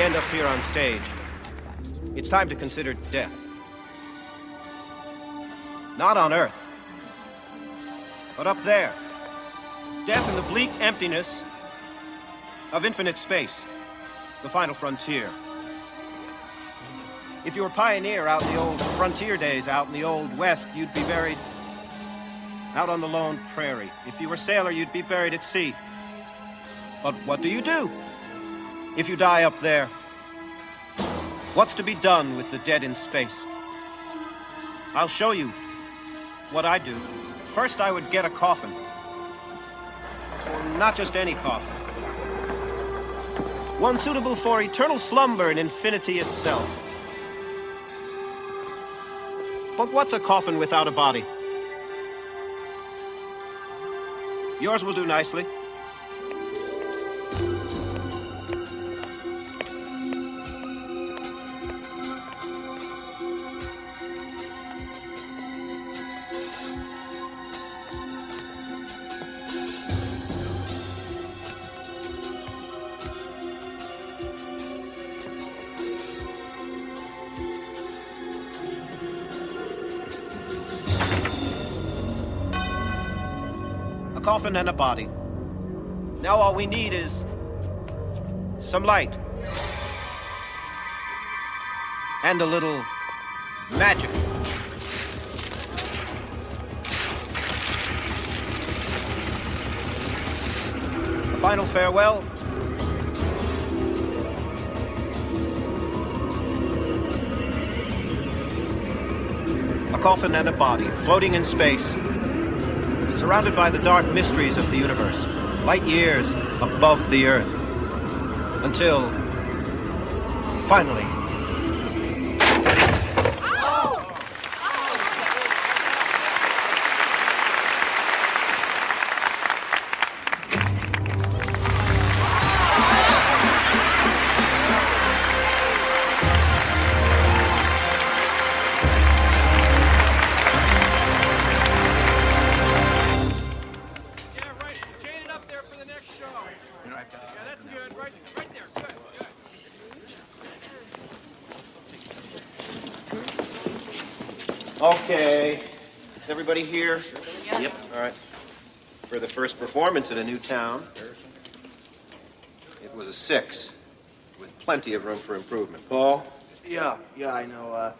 end up here on stage, it's time to consider death. Not on Earth, but up there. Death in the bleak emptiness of infinite space, the final frontier. If you were a pioneer out in the old frontier days, out in the old West, you'd be buried out on the lone prairie. If you were a sailor, you'd be buried at sea. But what do you do if you die up there? What's to be done with the dead in space? I'll show you what I do. First, I would get a coffin. Not just any coffin. One suitable for eternal slumber in infinity itself. But what's a coffin without a body? Yours will do nicely. Coffin and a body. Now all we need is some light. And a little magic. A final farewell. A coffin and a body floating in space, surrounded by the dark mysteries of the universe, light years above the Earth, until, finally, okay. Is everybody here? Yep. All right. For the first performance in a new town, it was a 6, with plenty of room for improvement. Paul? Yeah, I know.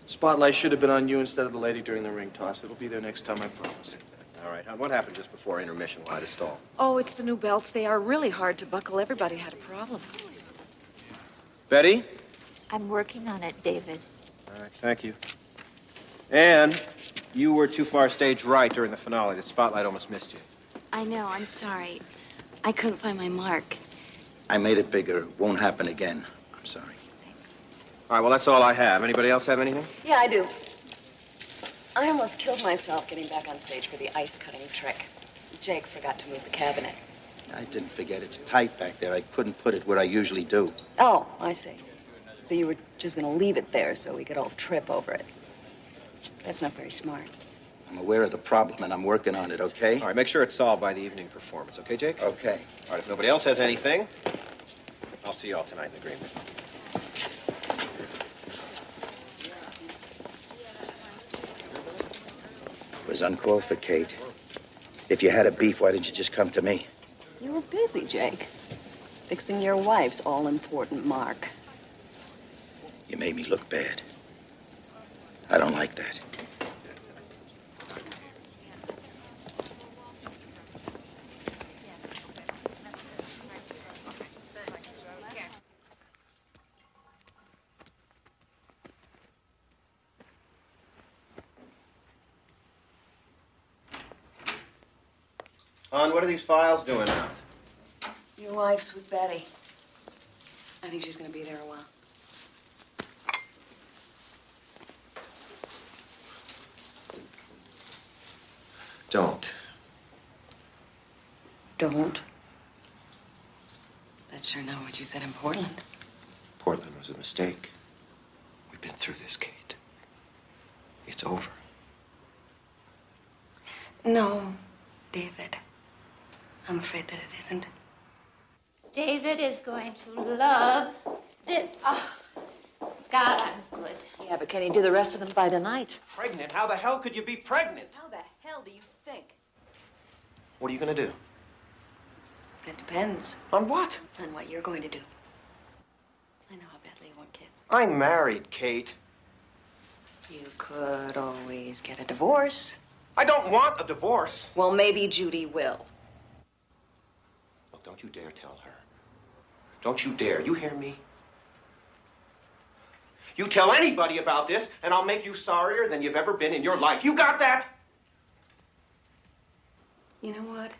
Spotlight should have been on you instead of the lady during the ring toss. It'll be there next time, I promise. All right. What happened just before intermission? Why to stall? Oh, it's the new belts. They are really hard to buckle. Everybody had a problem. Betty? I'm working on it, David. All right. Thank you. And you were too far stage right during the finale. The spotlight almost missed you. I know, I'm sorry. I couldn't find my mark. I made it bigger. It won't happen again. I'm sorry. All right, well, that's all I have. Anybody else have anything? Yeah, I do. I almost killed myself getting back on stage for the ice-cutting trick. Jake forgot to move the cabinet. I didn't forget. It's tight back there. I couldn't put it where I usually do. Oh, I see. So you were just going to leave it there so we could all trip over it. That's not very smart. I'm aware of the problem, and I'm working on it, okay? All right, make sure it's solved by the evening performance. Okay, Jake? Okay. All right, if nobody else has anything, I'll see you all tonight in the green room. It was uncalled for, Kate. If you had a beef, why didn't you just come to me? You were busy, Jake. Fixing your wife's all-important mark. You made me look bad. I don't like that. Hon, what are these files doing out? Your wife's with Betty. I think she's going to be there a while. Don't. Don't? That's sure not what you said in Portland. Portland was a mistake. We've been through this, Kate. It's over. No, David. I'm afraid that it isn't. David is going to love This. God, I'm good. Yeah, but can you do the rest of them by tonight? Pregnant? How the hell could you be pregnant? How the hell do you think? What are you gonna do? It depends On what? on what you're going to do. I know how badly you want kids. I'm married, Kate. You could always get a divorce. I don't want a divorce. Well, maybe Judy will. Look, don't you dare tell her. Don't you dare. You hear me? You tell anybody about this, and I'll make you sorrier than you've ever been in your life. You got that? You know what?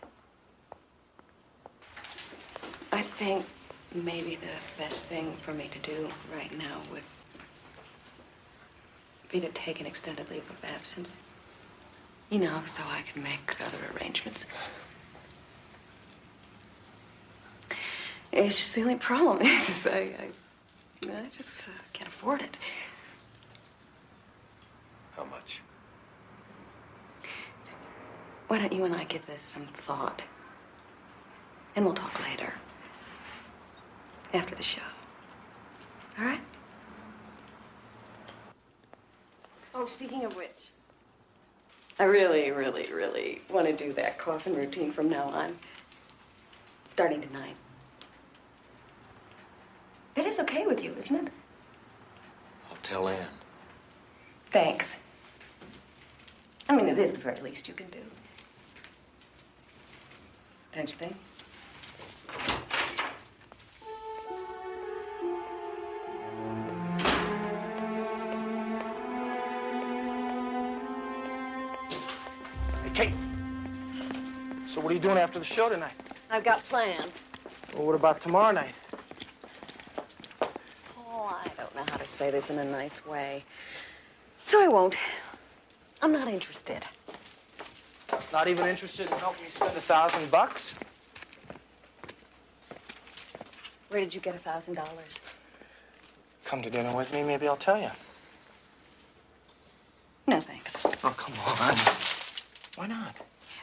I think maybe the best thing for me to do right now would be to take an extended leave of absence. You know, so I can make other arrangements. It's just the only problem is I just can't afford it. How much? Why don't you and I give this some thought? And we'll talk later. After the show. All right? Oh, speaking of which, I really, really, really want to do that coffin routine from now on. Starting tonight. It is okay with you, isn't it? I'll tell Ann. Thanks. I mean, it is the very least you can do. Don't you think? Hey, Kate. So what are you doing after the show tonight? I've got plans. Well, what about tomorrow night? Oh, I don't know how to say this in a nice way. So I won't. I'm not interested. Not even interested in helping me spend $1,000? Where did you get $1,000? Come to dinner with me, maybe I'll tell you. No, thanks. Oh, come on. Why not?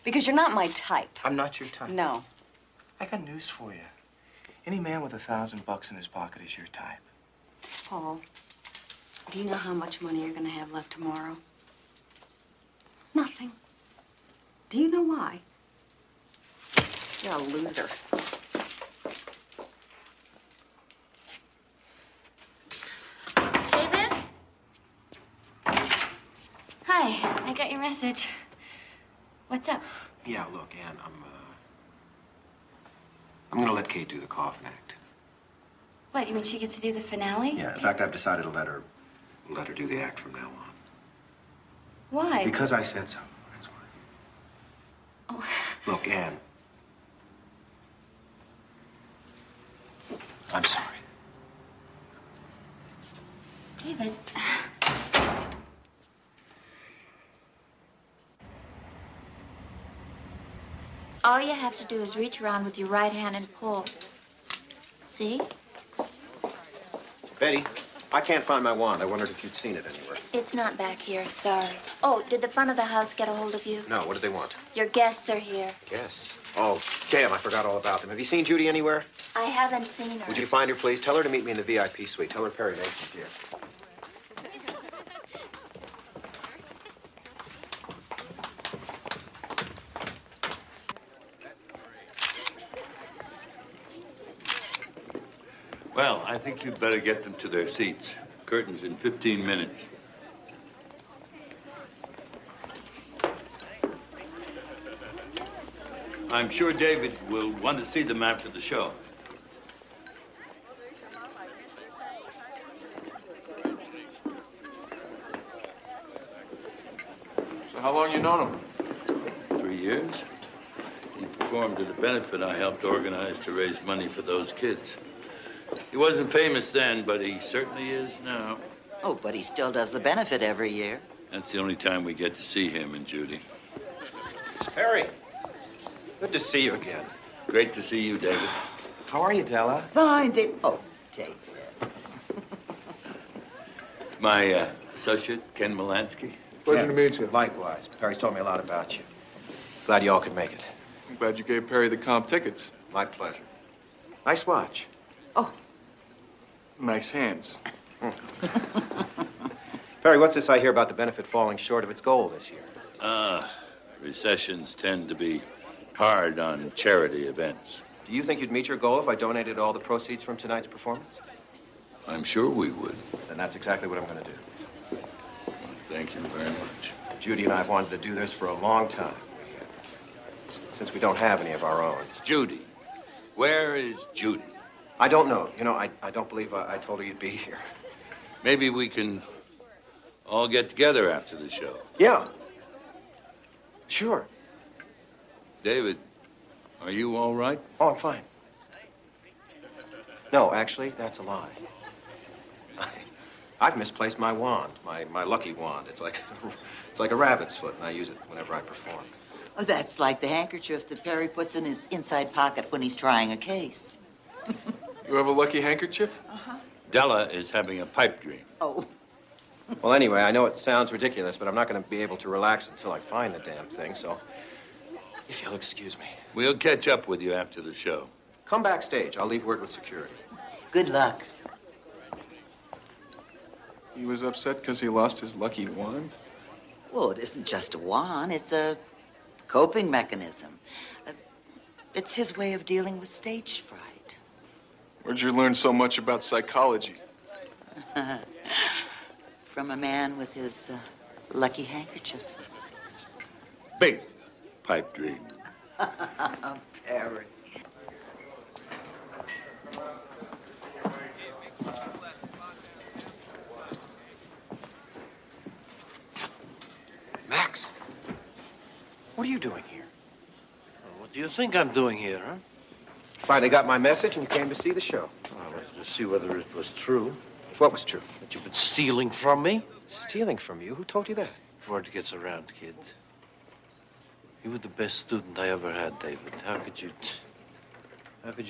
Because you're not my type. I'm not your type. No. I got news for you. Any man with $1,000 in his pocket is your type. Paul, do you know how much money you're going to have left tomorrow? Nothing. Do you know why? You're a loser. David? Hi, I got your message. What's up? Yeah, look, Ann, I'm gonna let Kate do the coffin act. What, you mean she gets to do the finale? Yeah, in fact, I've decided to let her do the act from now on. Why? Because I said so. That's why. Oh. Look, Ann. I'm sorry. David. All you have to do is reach around with your right hand and pull. See? Betty, I can't find my wand. I wondered if you'd seen it anywhere. It's not back here, sorry. Oh, did the front of the house get a hold of you? No, what did they want? Your guests are here. Guests. Oh, damn, I forgot all about them. Have you seen Judy anywhere? I haven't seen her. Would you find her, please? Tell her to meet me in the VIP suite. Tell her Perry Mason's here. Well, I think you'd better get them to their seats. Curtains in 15 minutes. I'm sure David will want to see them after the show. So how long you known him? 3 years. He performed at a benefit I helped organize to raise money for those kids. He wasn't famous then, but he certainly is now. Oh, but he still does the benefit every year. That's the only time we get to see him and Judy. Perry, good to see you again. Great to see you, David. How are you, Della? Fine, David. Oh, David. It's my associate, Ken Molansky. Pleasure to meet you. Likewise. Perry's told me a lot about you. Glad you all could make it. I'm glad you gave Perry the comp tickets. My pleasure. Nice watch. Oh, Nice hands. Perry, what's this I hear about the benefit falling short of its goal this year? Recessions tend to be hard on charity events. Do you think you'd meet your goal if I donated all the proceeds from tonight's performance? I'm sure we would. Then that's exactly what I'm going to do. Thank you very much. Judy and I have wanted to do this for a long time. Since we don't have any of our own. Judy. Where is Judy? I don't know. You know, I don't believe I told her you'd be here. Maybe we can all get together after the show. Yeah. Sure. David, are you all right? Oh, I'm fine. No, actually, that's a lie. I've misplaced my wand, my lucky wand. It's like a rabbit's foot, and I use it whenever I perform. Oh, that's like the handkerchief that Perry puts in his inside pocket when he's trying a case. You have a lucky handkerchief? Della is having a pipe dream. Oh. Well, anyway, I know it sounds ridiculous, but I'm not going to be able to relax until I find the damn thing, so if you'll excuse me. We'll catch up with you after the show. Come backstage. I'll leave word with security. Good luck. He was upset because he lost his lucky wand? Well, it isn't just a wand. It's a coping mechanism. It's his way of dealing with stage fright. Where'd you learn so much about psychology? From a man with his lucky handkerchief. Big pipe dream. Perry. Max, what are you doing here? What do you think I'm doing here, huh? Finally got my message and you came to see the show. I wanted to see whether it was true. What was true? That you've been stealing from me? Stealing from you? Who told you that? Word gets around, kid. You were the best student I ever had, David. How could you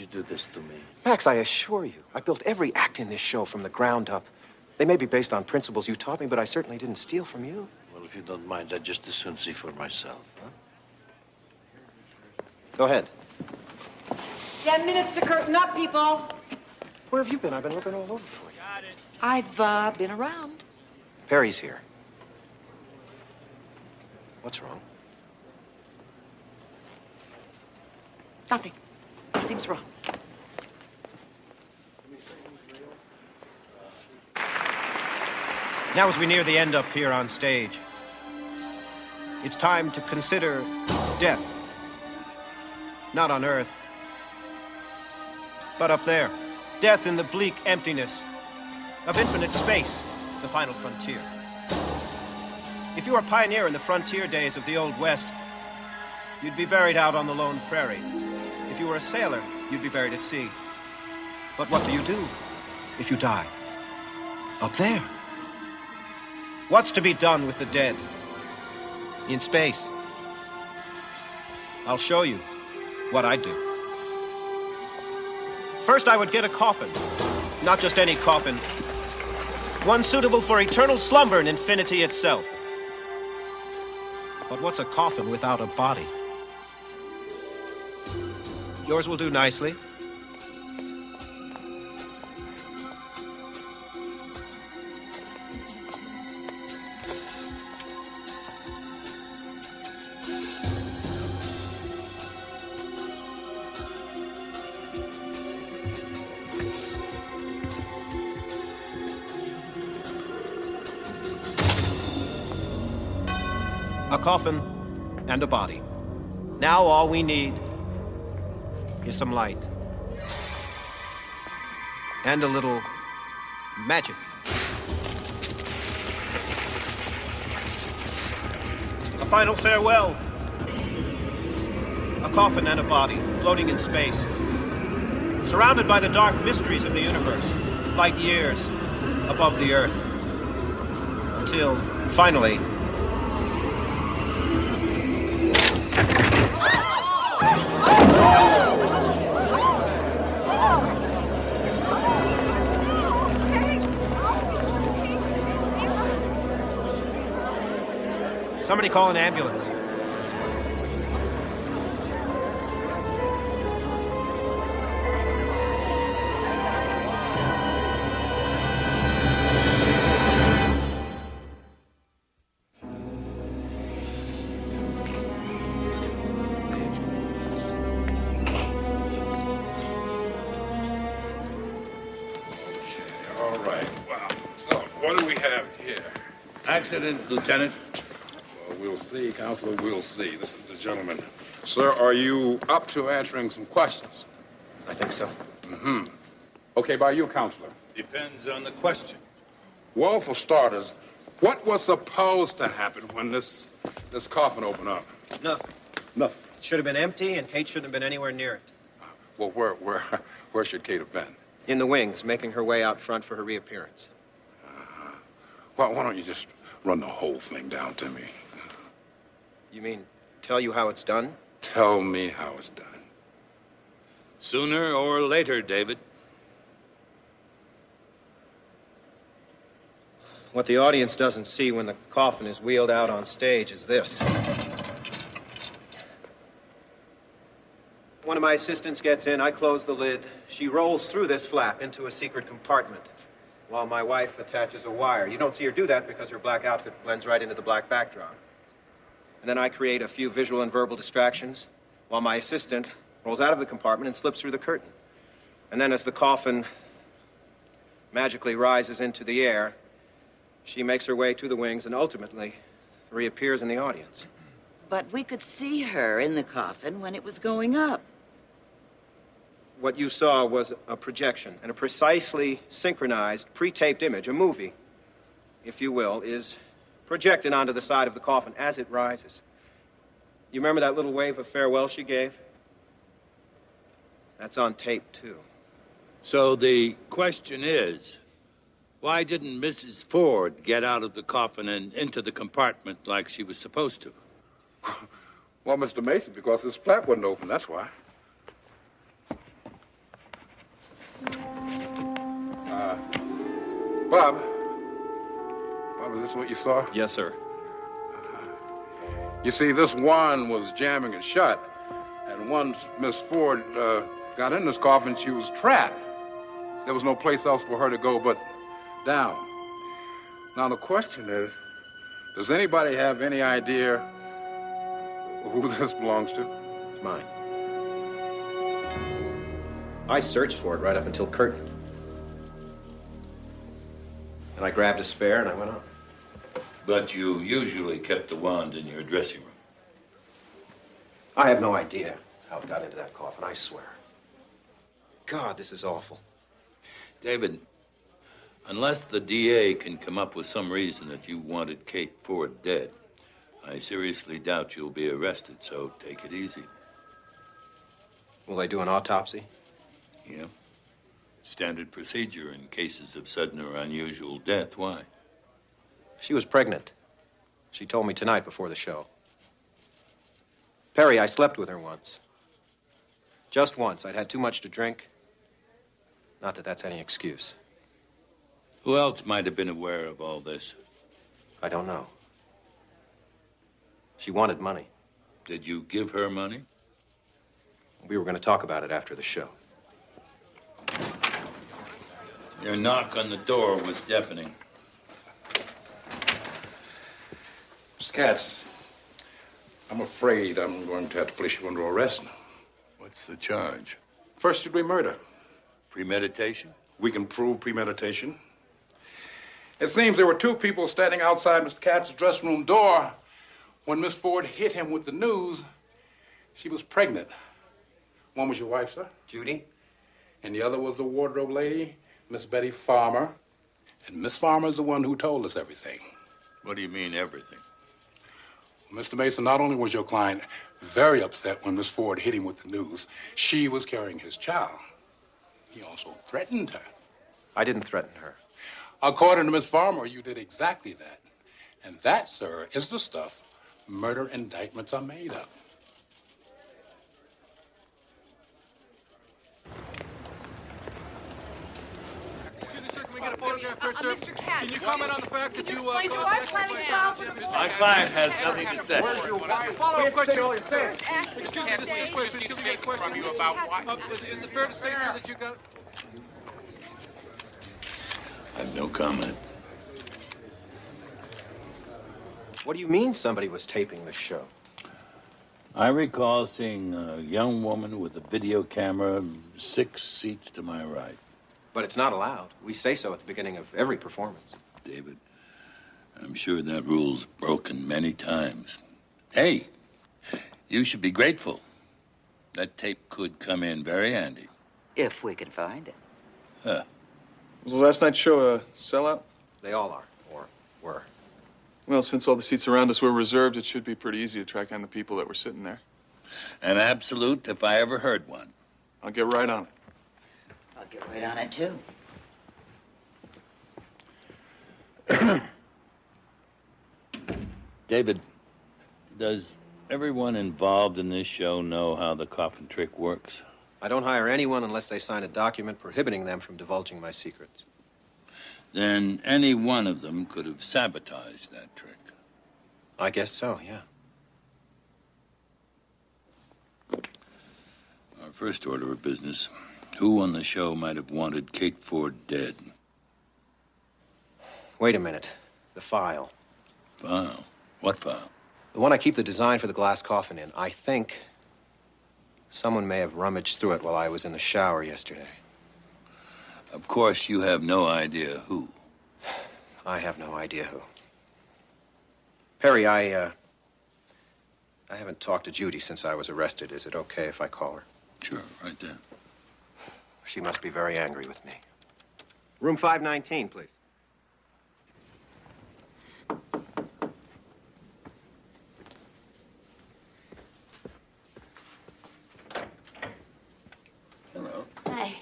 do this to me? Max, I assure you, I built every act in this show from the ground up. They may be based on principles you taught me, but I certainly didn't steal from you. Well, if you don't mind, I'd just as soon see for myself, huh? Go ahead. 10 minutes to curtain up, people. Where have you been? I've been looking all over for you. I've been around. Perry's here. What's wrong? Nothing. Nothing's wrong. Now as we near the end up here on stage, it's time to consider death. Not on Earth, but up there. Death in the bleak emptiness of infinite space, the final frontier. If you were a pioneer in the frontier days of the Old West, you'd be buried out on the lone prairie. If you were a sailor, you'd be buried at sea. But what do you do if you die? Up there. What's to be done with the dead? In space. I'll show you what I'd do. First, I would get a coffin. Not just any coffin. One suitable for eternal slumber in infinity itself. But what's a coffin without a body? Yours will do nicely. A coffin and a body. Now all we need is some light. And a little magic. A final farewell. A coffin and a body floating in space. Surrounded by the dark mysteries of the universe, light years above the Earth. Until, finally, somebody call an ambulance. accident, Lieutenant? Well, we'll see, Counselor, we'll see. This is the gentleman. Sir, are you up to answering some questions? I think so. Mm-hmm. Okay, by you, Counselor. Depends on the question. Well, for starters, what was supposed to happen when this coffin opened up? Nothing. Nothing. It should have been empty, and Kate shouldn't have been anywhere near it. Well, where should Kate have been? In the wings, making her way out front for her reappearance. Well, why don't you just run the whole thing down to me? You mean tell you how it's done? Tell me how it's done. Sooner or later, David. What the audience doesn't see when the coffin is wheeled out on stage is this. One of my assistants gets in, I close the lid. She rolls through this flap into a secret compartment while my wife attaches a wire. You don't see her do that because her black outfit blends right into the black backdrop. And then I create a few visual and verbal distractions while my assistant rolls out of the compartment and slips through the curtain. And then as the coffin magically rises into the air, she makes her way to the wings and ultimately reappears in the audience. But we could see her in the coffin when it was going up. What you saw was a projection, and a precisely synchronized, pre-taped image, a movie, if you will, is projected onto the side of the coffin as it rises. You remember that little wave of farewell she gave? That's on tape, too. So the question is, why didn't Mrs. Ford get out of the coffin and into the compartment like she was supposed to? Well, Mr. Mason, because this flap wasn't open, that's why. Bob, is this what you saw? Yes, sir. You see, this one was jamming it shut, and once Miss Ford got in this coffin, she was trapped. There was no place else for her to go but down. Now, the question is, does anybody have any idea who this belongs to? It's mine. I searched for it right up until curtain. And I grabbed a spare and I went up. But you usually kept the wand in your dressing room. I have no idea how it got into that coffin, I swear. God, this is awful. David, unless the DA can come up with some reason that you wanted Kate Ford dead, I seriously doubt you'll be arrested, so take it easy. Will they do an autopsy? Yeah. Standard procedure in cases of sudden or unusual death. Why? She was pregnant. She told me tonight before the show. Perry, I slept with her once. Just once. I'd had too much to drink. Not that that's any excuse. Who else might have been aware of all this? I don't know. She wanted money. Did you give her money? We were going to talk about it after the show. Your knock on the door was deafening. Mr. Katz, I'm afraid I'm going to have to place you under arrest now. What's the charge? First-degree murder. Premeditation? We can prove premeditation. It seems there were two people standing outside Mr. Katz's dressing room door when Miss Ford hit him with the news she was pregnant. One was your wife, sir. Judy? And the other was the wardrobe lady, Miss Betty Farmer. And Miss Farmer is the one who told us everything. What do you mean, everything? Well, Mr. Mason, not only was your client very upset when Miss Ford hit him with the news, she was carrying his child. He also threatened her. I didn't threaten her. According to Miss Farmer, you did exactly that. And that, sir, is the stuff murder indictments are made of. Mr. Katz, can you comment on the fact that you explain to us planning to file for divorce? My client has nothing to say. Where's your wife? Follow-up question. Excuse me, a question from you about why. Is it fair to say, sir, that you got... I have no comment. What do you mean somebody was taping the show? I recall seeing a young woman with a video camera 6 seats to my right. But it's not allowed. We say so at the beginning of every performance. David, I'm sure that rule's broken many times. Hey, you should be grateful. That tape could come in very handy. If we can find it. Huh. Was the last night's show a sellout? They all are, or were. Well, since all the seats around us were reserved, it should be pretty easy to track down the people that were sitting there. An absolute if I ever heard one. I'll get right on it. I'll get right on it, too. David, does everyone involved in this show know how the coffin trick works? I don't hire anyone unless they sign a document prohibiting them from divulging my secrets. Then any one of them could have sabotaged that trick. I guess so, yeah. Our first order of business. Who on the show might have wanted Kate Ford dead? Wait a minute. The file. File? What file? The one I keep the design for the glass coffin in. I think someone may have rummaged through it while I was in the shower yesterday. Of course, you have no idea who. I have no idea who. Perry, I haven't talked to Judy since I was arrested. Is it okay if I call her? Sure, right there. She must be very angry with me. Room 519, please. Hello. Hi.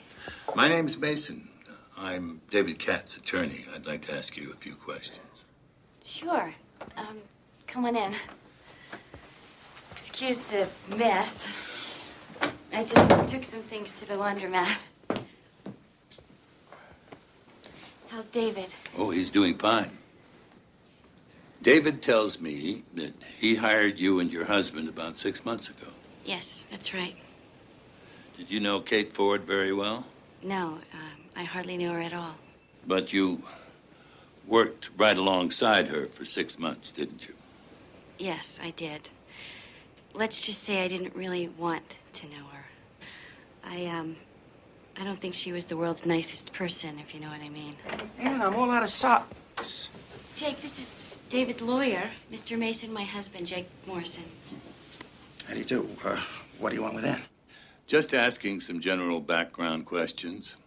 My name's Mason. I'm David Katz, attorney. I'd like to ask you a few questions. Sure. Come on in. Excuse the mess. I just took some things to the laundromat. How's David? Oh, he's doing fine. David tells me that he hired you and your husband about 6 months ago. Yes, that's right. Did you know Kate Ford very well? No, I hardly knew her at all. But you worked right alongside her for 6 months, didn't you? Yes, I did. Let's just say I didn't really want to know her. I don't think she was the world's nicest person, if you know what I mean. Man, I'm all out of socks. Jake, this is David's lawyer, Mr. Mason, my husband, Jake Morrison. How do you do? What do you want with that? Just asking some general background questions.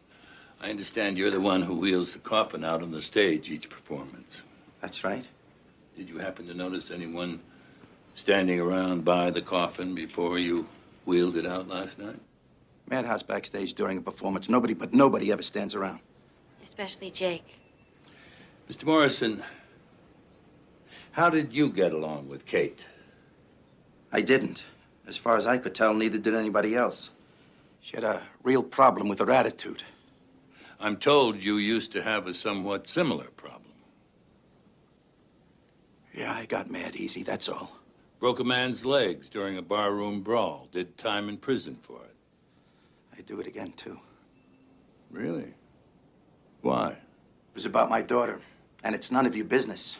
I understand you're the one who wheels the coffin out on the stage each performance. That's right. Did you happen to notice anyone standing around by the coffin before you wheeled it out last night? Madhouse backstage during a performance. Nobody ever stands around. Especially Jake. Mr. Morrison, how did you get along with Kate? I didn't. As far as I could tell, neither did anybody else. She had a real problem with her attitude. I'm told you used to have a somewhat similar problem. Yeah, I got mad easy, that's all. Broke a man's legs during a barroom brawl. Did time in prison for it. I'd do it again, too. Really? Why? It was about my daughter, and it's none of your business.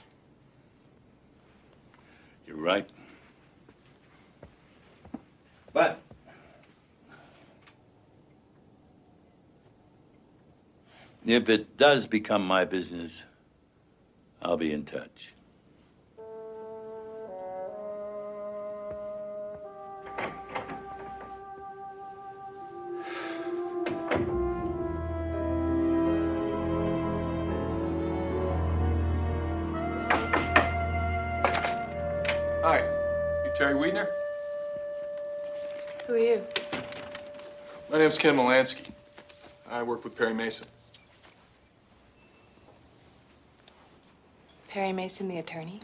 You're right. But if it does become my business, I'll be in touch. Hi, you Terry Wiedner? Who are you? My name's Ken Molansky. I work with Perry Mason. Perry Mason, the attorney?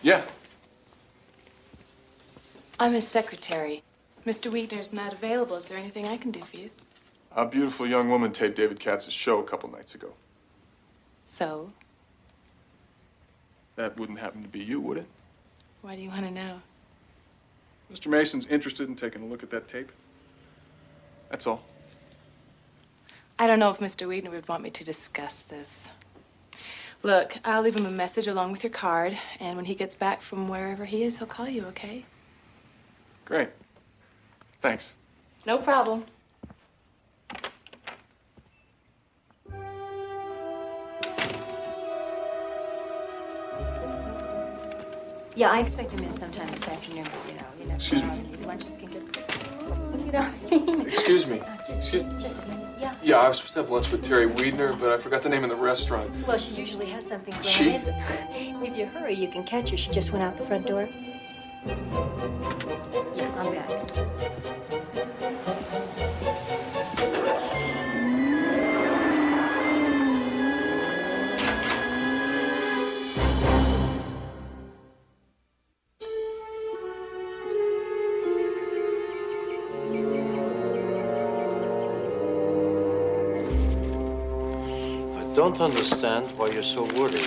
Yeah. I'm his secretary. Mr. Wiedner's not available. Is there anything I can do for you? A beautiful young woman taped David Katz's show a couple nights ago. So? That wouldn't happen to be you, would it? Why do you want to know? Mr. Mason's interested in taking a look at that tape. That's all. I don't know if Mr. Wiedner would want me to discuss this. Look, I'll leave him a message along with your card, and when he gets back from wherever he is, he'll call you, okay? Great. Thanks. No problem. Yeah, I expect him in sometime this afternoon, but you never Excuse go me. out and eat lunches can get... You know what I mean? Excuse me. Just a second. Yeah. Yeah, I was supposed to have lunch with Terry Weidner, but I forgot the name of the restaurant. Well, she usually has something planned. She? If you hurry, you can catch her. She just went out the front door. Yeah, I'm back. I don't understand why you're so worried.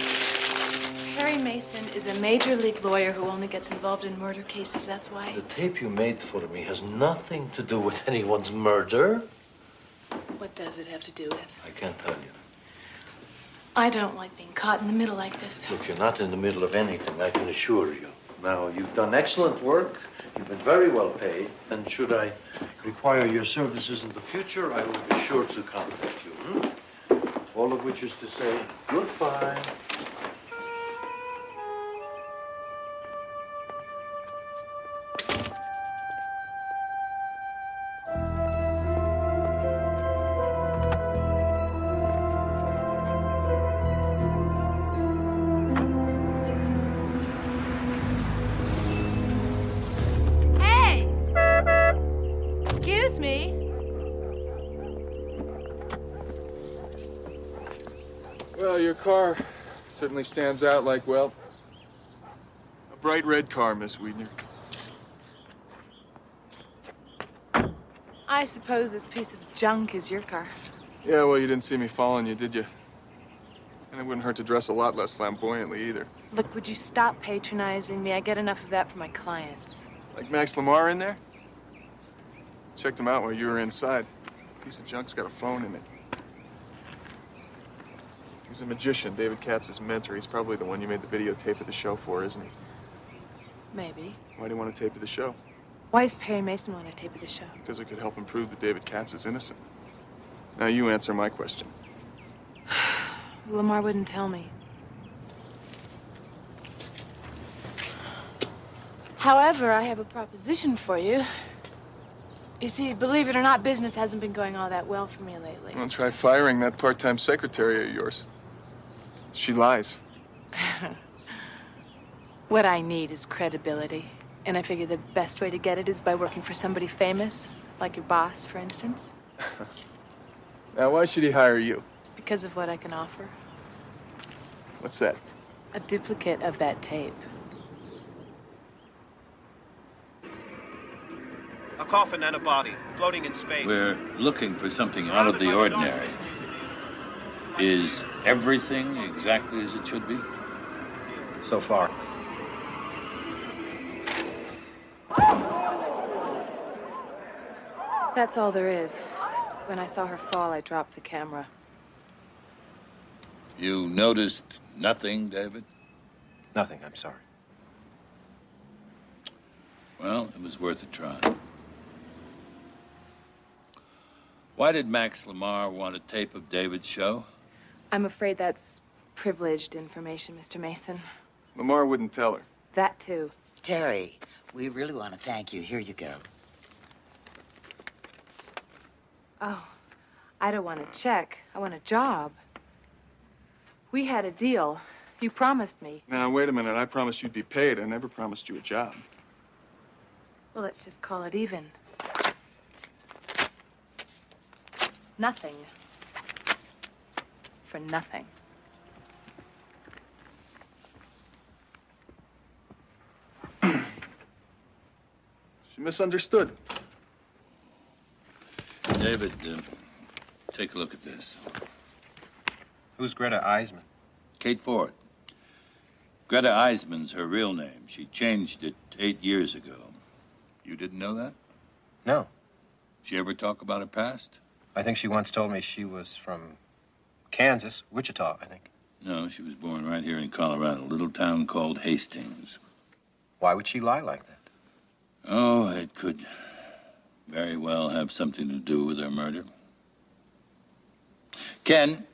Perry Mason is a major league lawyer who only gets involved in murder cases, that's why. The tape you made for me has nothing to do with anyone's murder. What does it have to do with? I can't tell you. I don't like being caught in the middle like this. Look, you're not in the middle of anything, I can assure you. Now, you've done excellent work. You've been very well paid. And should I require your services in the future, I will be sure to contact you. All of which is to say, goodbye. Hey! Excuse me? Well, your car certainly stands out like, well, a bright red car, Miss Weidner. I suppose this piece of junk is your car. Yeah, well, you didn't see me following you, did you? And it wouldn't hurt to dress a lot less flamboyantly either. Look, would you stop patronizing me? I get enough of that from my clients. Like Max Lamar in there? Checked him out while you were inside. Piece of junk's got a phone in it. He's a magician, David Katz's mentor. He's probably the one you made the videotape of the show for, isn't he? Maybe. Why do you want a tape of the show? Why does Perry Mason want a tape of the show? Because it could help him prove that David Katz is innocent. Now you answer my question. Lamar wouldn't tell me. However, I have a proposition for you. You see, believe it or not, business hasn't been going all that well for me lately. Well, try firing that part-time secretary of yours. She lies. What I need is credibility. And I figure the best way to get it is by working for somebody famous, like your boss, for instance. Now, why should he hire you? Because of what I can offer. What's that? A duplicate of that tape. A coffin and a body floating in space. We're looking for something out of the ordinary. Is everything exactly as it should be? So far. That's all there is. When I saw her fall, I dropped the camera. You noticed nothing, David? Nothing, I'm sorry. Well, it was worth a try. Why did Max Lamar want a tape of David's show? I'm afraid that's privileged information, Mr. Mason. Lamar wouldn't tell her. That too. Terry, we really want to thank you. Here you go. Oh, I don't want a check. I want a job. We had a deal. You promised me. Now, wait a minute. I promised you'd be paid. I never promised you a job. Well, let's just call it even. Nothing. For nothing. She misunderstood. David, take a look at this. Who's Greta Eisman? Kate Ford. Greta Eisman's her real name. She changed it 8 years ago. You didn't know that? No. She ever talk about her past? I think she once told me she was from Kansas, Wichita, I think. No, she was born right here in Colorado, a little town called Hastings. Why would she lie like that? Oh, it could very well have something to do with her murder. Ken,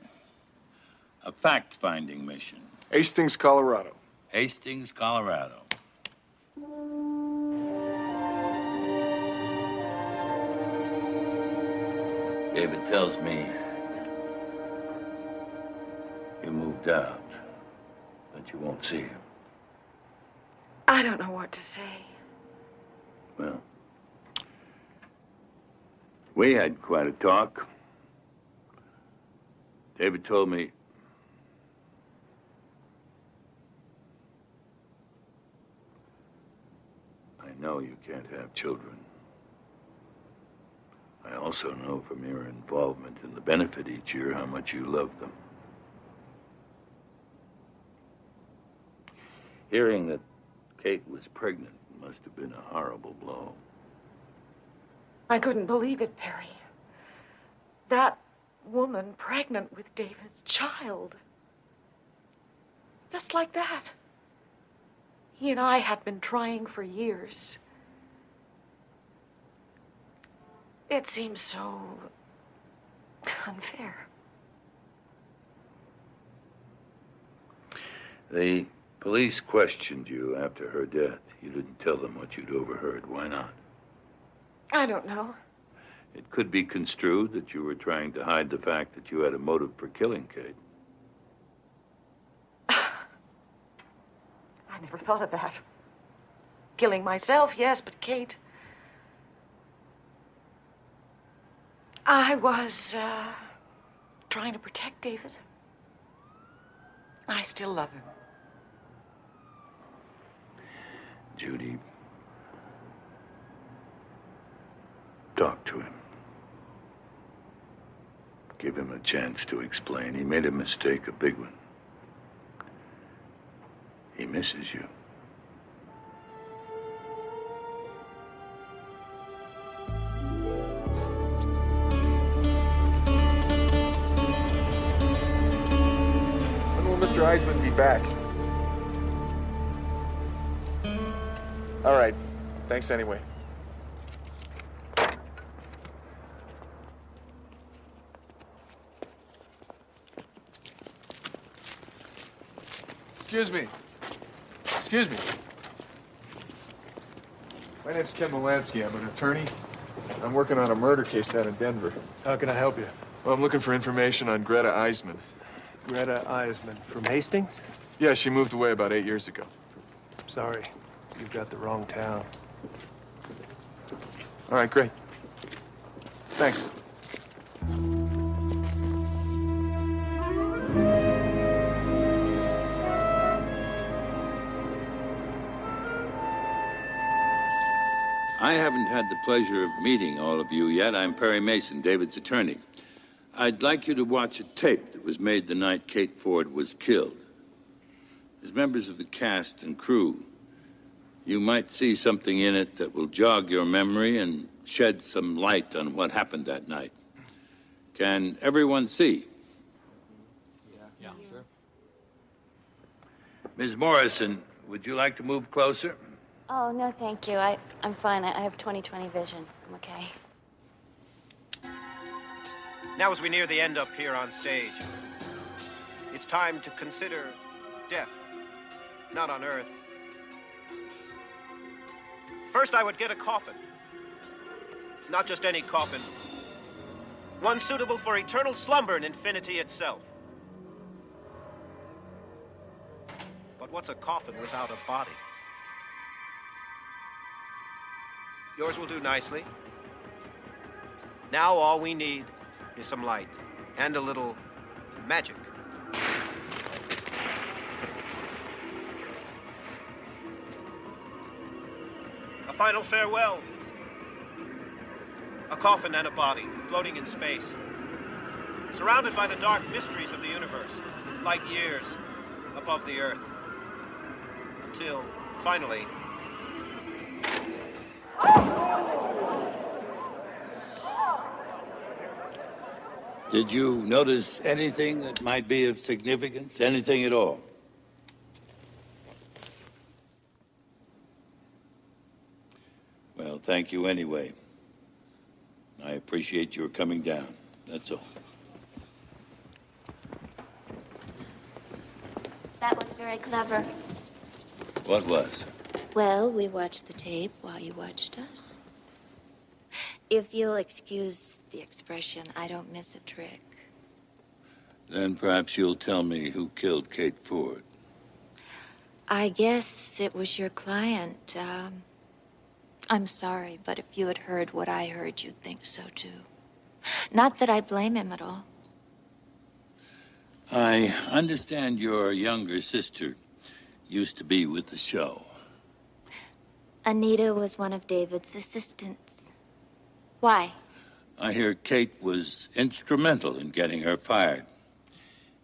a fact-finding mission. Hastings, Colorado. Hastings, Colorado. David tells me you moved out, but you won't see him. I don't know what to say. Well, we had quite a talk. David told me I know you can't have children. I also know from your involvement in the benefit each year how much you love them. Hearing that Kate was pregnant must have been a horrible blow. I couldn't believe it, Perry. That woman pregnant with David's child. Just like that. He and I had been trying for years. It seems so unfair. The police questioned you after her death. You didn't tell them what you'd overheard. Why not? I don't know. It could be construed that you were trying to hide the fact that you had a motive for killing Kate. I never thought of that. Killing myself, yes, but Kate. I was trying to protect David. I still love him. Judy, talk to him. Give him a chance to explain. He made a mistake, a big one. He misses you. When will Mr. Eisman be back? All right. Thanks anyway. Excuse me. Excuse me. My name's Ken Molansky. I'm an attorney. I'm working on a murder case down in Denver. How can I help you? Well, I'm looking for information on Greta Eisman. Greta Eisman from Hastings? Yeah, she moved away about 8 years ago. Sorry, you've got the wrong town. All right, great. Thanks. I haven't had the pleasure of meeting all of you yet. I'm Perry Mason, David's attorney. I'd like you to watch a tape that was made the night Kate Ford was killed. As members of the cast and crew, you might see something in it that will jog your memory and shed some light on what happened that night. Can everyone see? Yeah, sure. Ms. Morrison, would you like to move closer? Oh, no, thank you. I'm fine. I have 20/20 vision. I'm okay. Now, as we near the end up here on stage, it's time to consider death, not on Earth. First, I would get a coffin. Not just any coffin. One suitable for eternal slumber in infinity itself. But what's a coffin without a body? Yours will do nicely. Now all we need is some light and a little magic. A final farewell. A coffin and a body floating in space. Surrounded by the dark mysteries of the universe, light years above the Earth. Until, finally, did you notice anything that might be of significance? Anything at all? Well, thank you anyway. I appreciate your coming down. That's all. That was very clever. What was? Well, we watched the tape while you watched us. If you'll excuse the expression, I don't miss a trick. Then perhaps you'll tell me who killed Kate Ford. I guess it was your client. I'm sorry, but if you had heard what I heard, you'd think so too. Not that I blame him at all. I understand your younger sister used to be with the show. Anita was one of David's assistants. Why? I hear Kate was instrumental in getting her fired,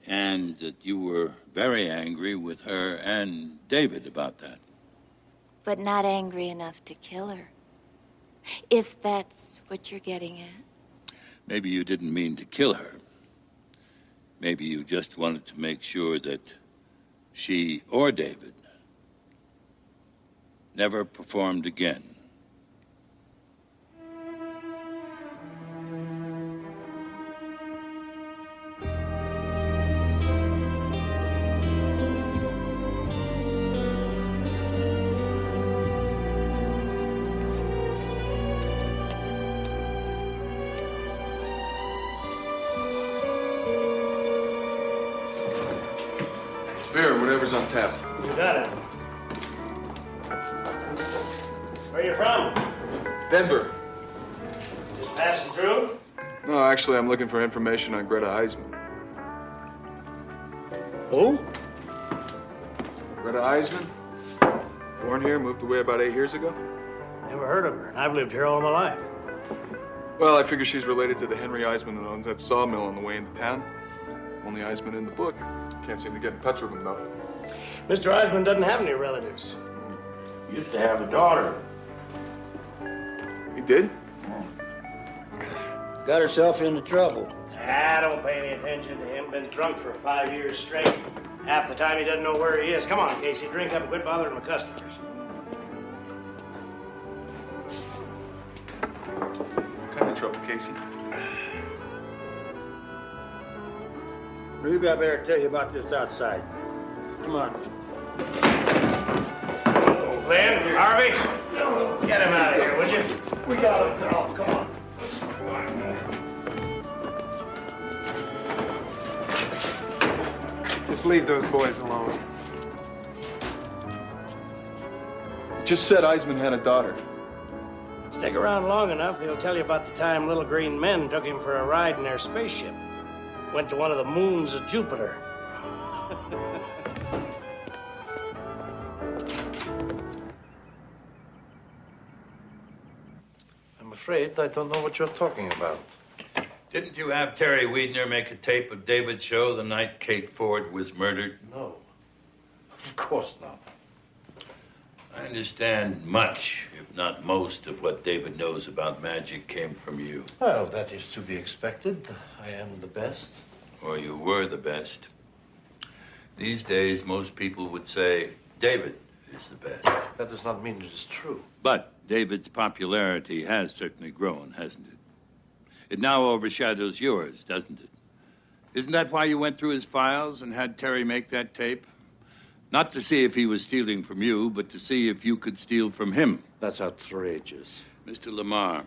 and that you were very angry with her and David about that. But not angry enough to kill her. If that's what you're getting at. Maybe you didn't mean to kill her. Maybe you just wanted to make sure that she or David never performed again. Beer, whatever's on tap. You got it. Where you from? Denver. Just passing through? No, actually, I'm looking for information on Greta Eisman. Who? Greta Eisman? Born here, moved away about 8 years ago. Never heard of her. I've lived here all my life. Well, I figure she's related to the Henry Eisman that owns that sawmill on the way into town. Only Eisman in the book. Can't seem to get in touch with him, though. Mr. Eisman doesn't have any relatives. Used to have a daughter. He did? Got herself into trouble. Ah, don't pay any attention to him. Been drunk for 5 years straight. Half the time he doesn't know where he is. Come on, Casey, drink up and quit bothering the customers. What kind of trouble, Casey? Maybe I better tell you about this outside. Come on. Lynn, Harvey, get him out of here, would you? We got him. Oh, come on. Just leave those boys alone. Just said Eisman had a daughter. Stick around long enough, he'll tell you about the time little green men took him for a ride in their spaceship. Went to one of the moons of Jupiter. I'm afraid I don't know what you're talking about. Didn't you have Terry Wiedner make a tape of David's show the night Kate Ford was murdered? No. Of course not. I understand much, if not most, of what David knows about magic came from you. Well, that is to be expected. I am the best. Or you were the best. These days, most people would say David is the best. That does not mean it is true. But David's popularity has certainly grown, hasn't it? It now overshadows yours, doesn't it? Isn't that why you went through his files and had Terry make that tape? Not to see if he was stealing from you, but to see if you could steal from him. That's outrageous. Mr. Lamar,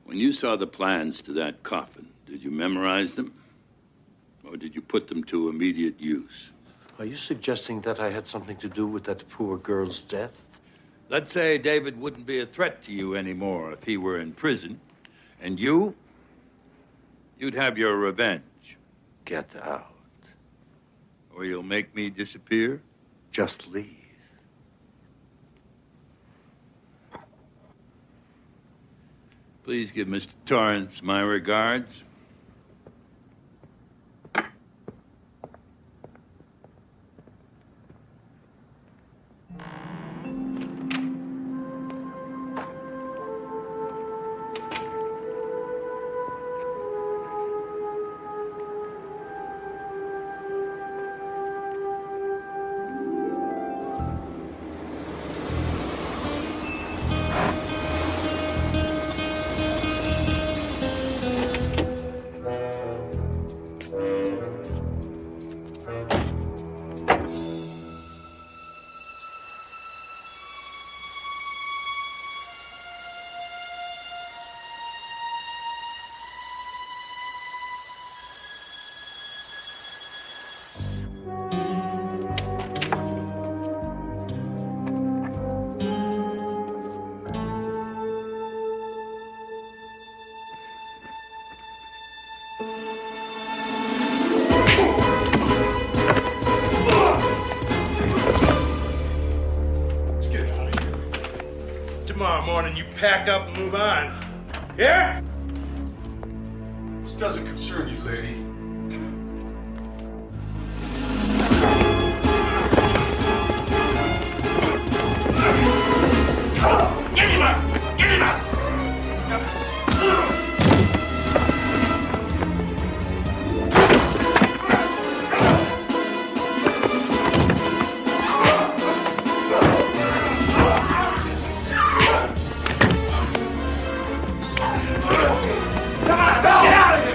when you saw the plans to that coffin, did you memorize them? Or did you put them to immediate use? Are you suggesting that I had something to do with that poor girl's death? Let's say David wouldn't be a threat to you anymore if he were in prison. And you'd have your revenge. Get out. Or you'll make me disappear? Just leave. Please give Mr. Torrance my regards. tomorrow morning you pack up and move on. Here? This doesn't concern you, lady. Get him up! Get him up! Come on, go! Get out of here!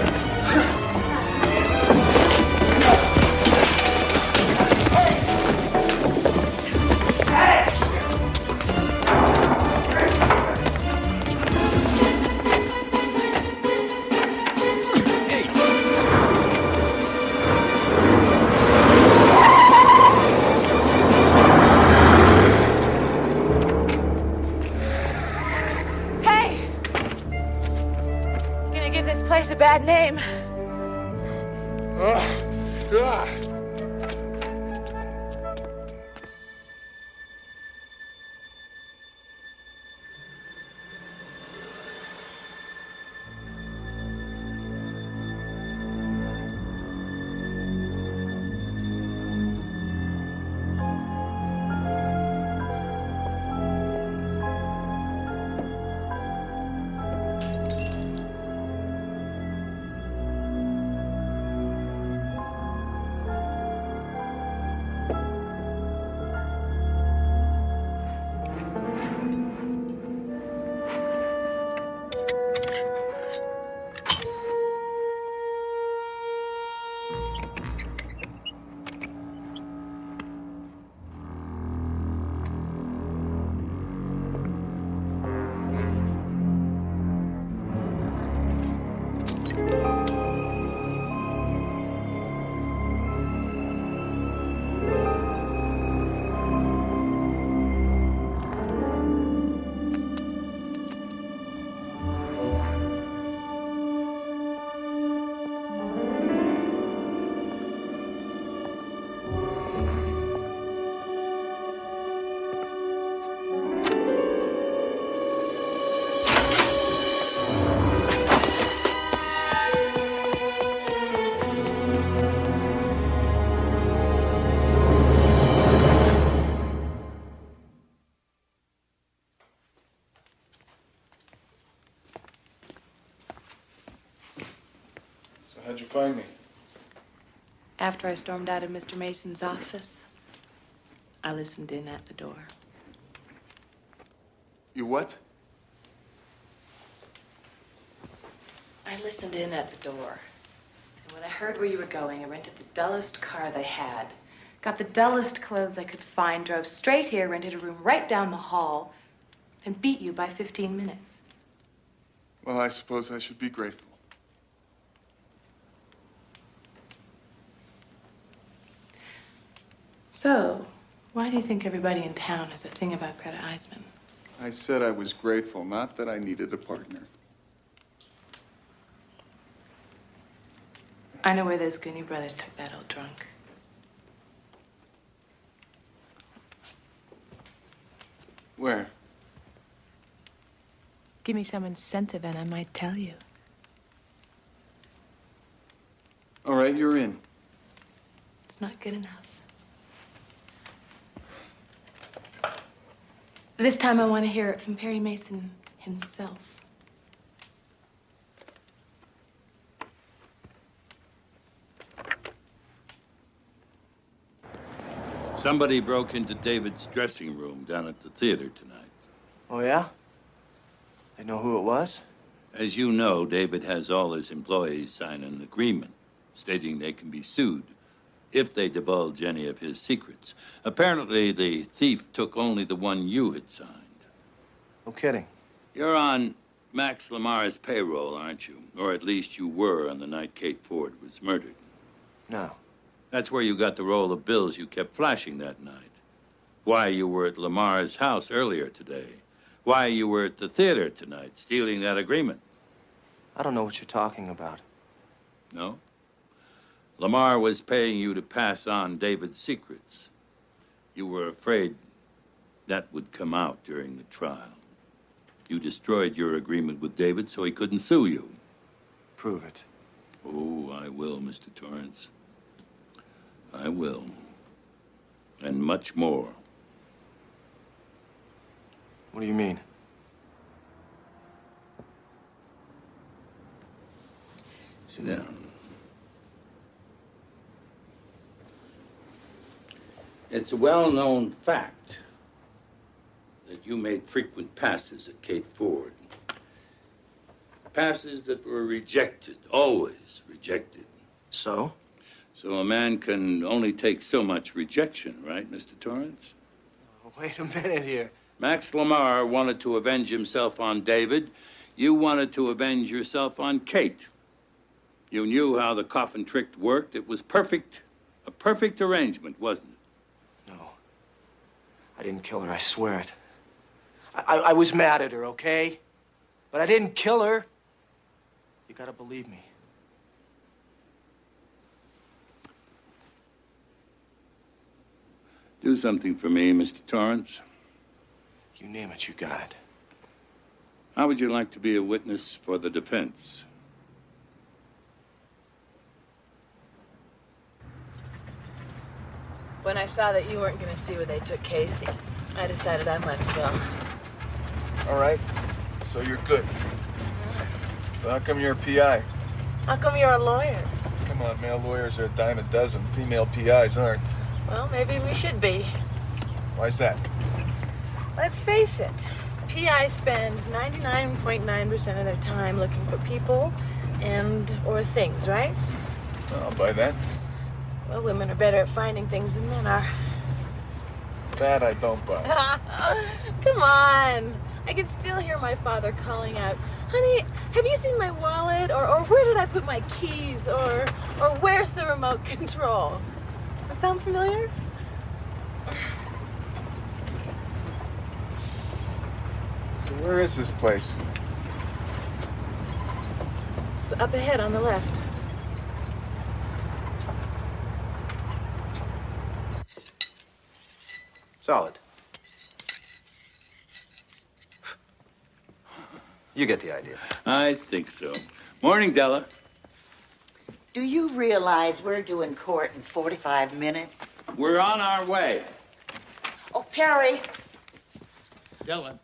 Hey! You're gonna give this place a bad name. So how'd you find me? After I stormed out of Mr. Mason's office, I listened in at the door. You what? I listened in at the door. And when I heard where you were going, I rented the dullest car they had, got the dullest clothes I could find, drove straight here, rented a room right down the hall, and beat you by 15 minutes. Well, I suppose I should be grateful. So, why do you think everybody in town has a thing about Greta Eisman? I said I was grateful, not that I needed a partner. I know where those Gooney brothers took that old drunk. Where? Give me some incentive and I might tell you. All right, you're in. It's not good enough. This time I want to hear it from Perry Mason himself. Somebody broke into David's dressing room down at the theater tonight. Oh, yeah? They know who it was? As you know, David has all his employees sign an agreement stating they can be sued if they divulge any of his secrets. Apparently, the thief took only the one you had signed. No kidding. You're on Max Lamar's payroll, aren't you? Or at least you were on the night Kate Ford was murdered. No. That's where you got the roll of bills you kept flashing that night. Why you were at Lamar's house earlier today. Why you were at the theater tonight, stealing that agreement. I don't know what you're talking about. No? Lamar was paying you to pass on David's secrets. You were afraid that would come out during the trial. You destroyed your agreement with David so he couldn't sue you. Prove it. Oh, I will, Mr. Torrance. I will. And much more. What do you mean? Sit down. It's a well-known fact that you made frequent passes at Kate Ford. Passes that were rejected, always rejected. So? So a man can only take so much rejection, right, Mr. Torrance? Wait a minute here. Max Lamar wanted to avenge himself on David. You wanted to avenge yourself on Kate. You knew how the coffin trick worked. It was perfect. A perfect arrangement, wasn't it? No. I didn't kill her, I swear it. I was mad at her, okay? But I didn't kill her. You gotta believe me. Do something for me, Mr. Torrance. You name it, you got it. How would you like to be a witness for the defense? When I saw that you weren't going to see where they took Casey, I decided I might as well. All right. So you're good. So how come you're a PI? How come you're a lawyer? Come on, male lawyers are a dime a dozen. Female PIs aren't. Well, maybe we should be. Why's that? Let's face it. PIs spend 99.9% of their time looking for people or things, right? I'll buy that. Well, women are better at finding things than men are. That I don't buy. Come on. I can still hear my father calling out, "Honey, have you seen my wallet?" Or "Where did I put my keys?" Or "Where's the remote control?" Does that sound familiar? So where is this place? It's up ahead on the left. Solid. You get the idea. I think so. Morning, Della. Do you realize we're due in court in 45 minutes? We're on our way. Oh, Perry. Della,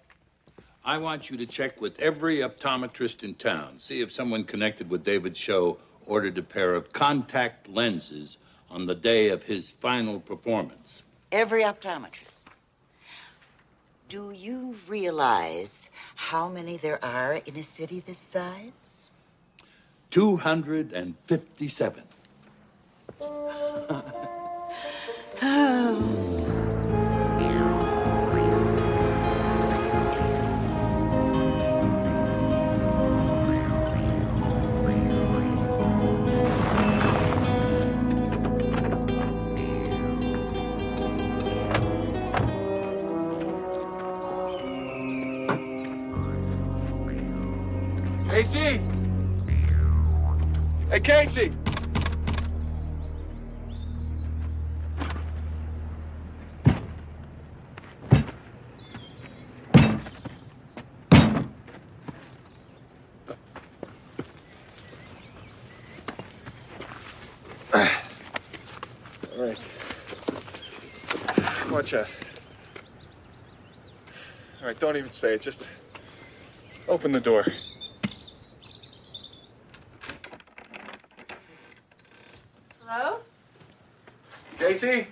I want you to check with every optometrist in town. See if someone connected with David's show ordered a pair of contact lenses on the day of his final performance. Every optometrist. Do you realize how many there are in a city this size? 257. Casey! Hey, Casey! All right. Watch out. All right, don't even say it. Just open the door. Hello? Casey?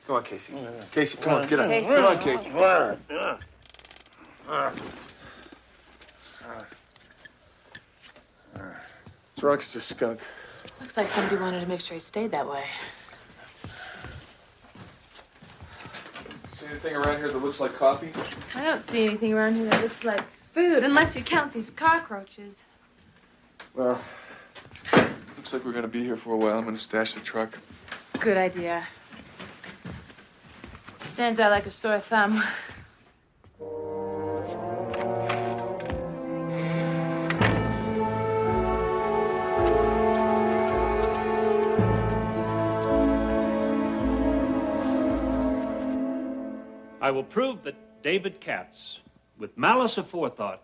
Come on, Casey. Casey, come on, get up. Casey. Come on, Casey. What's wrong with this skunk? Looks like somebody wanted to make sure he stayed that way. See anything around here that looks like coffee? I don't see anything around here that looks like food, unless you count these cockroaches. Well, looks like we're gonna be here for a while. I'm gonna stash the truck. Good idea. Stands out like a sore thumb. I will prove that David Katz, with malice aforethought,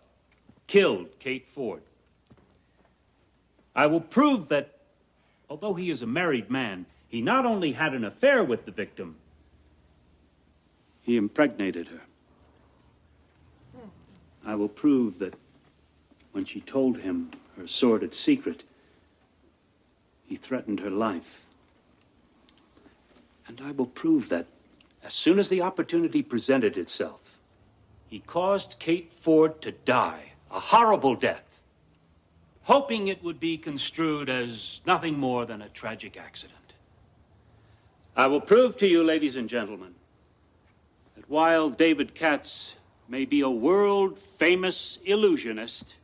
killed Kate Ford. I will prove that, although he is a married man, he not only had an affair with the victim, he impregnated her. I will prove that when she told him her sordid secret, he threatened her life. And I will prove that as soon as the opportunity presented itself, he caused Kate Ford to die, a horrible death, hoping it would be construed as nothing more than a tragic accident. I will prove to you, ladies and gentlemen, that while David Katz may be a world-famous illusionist,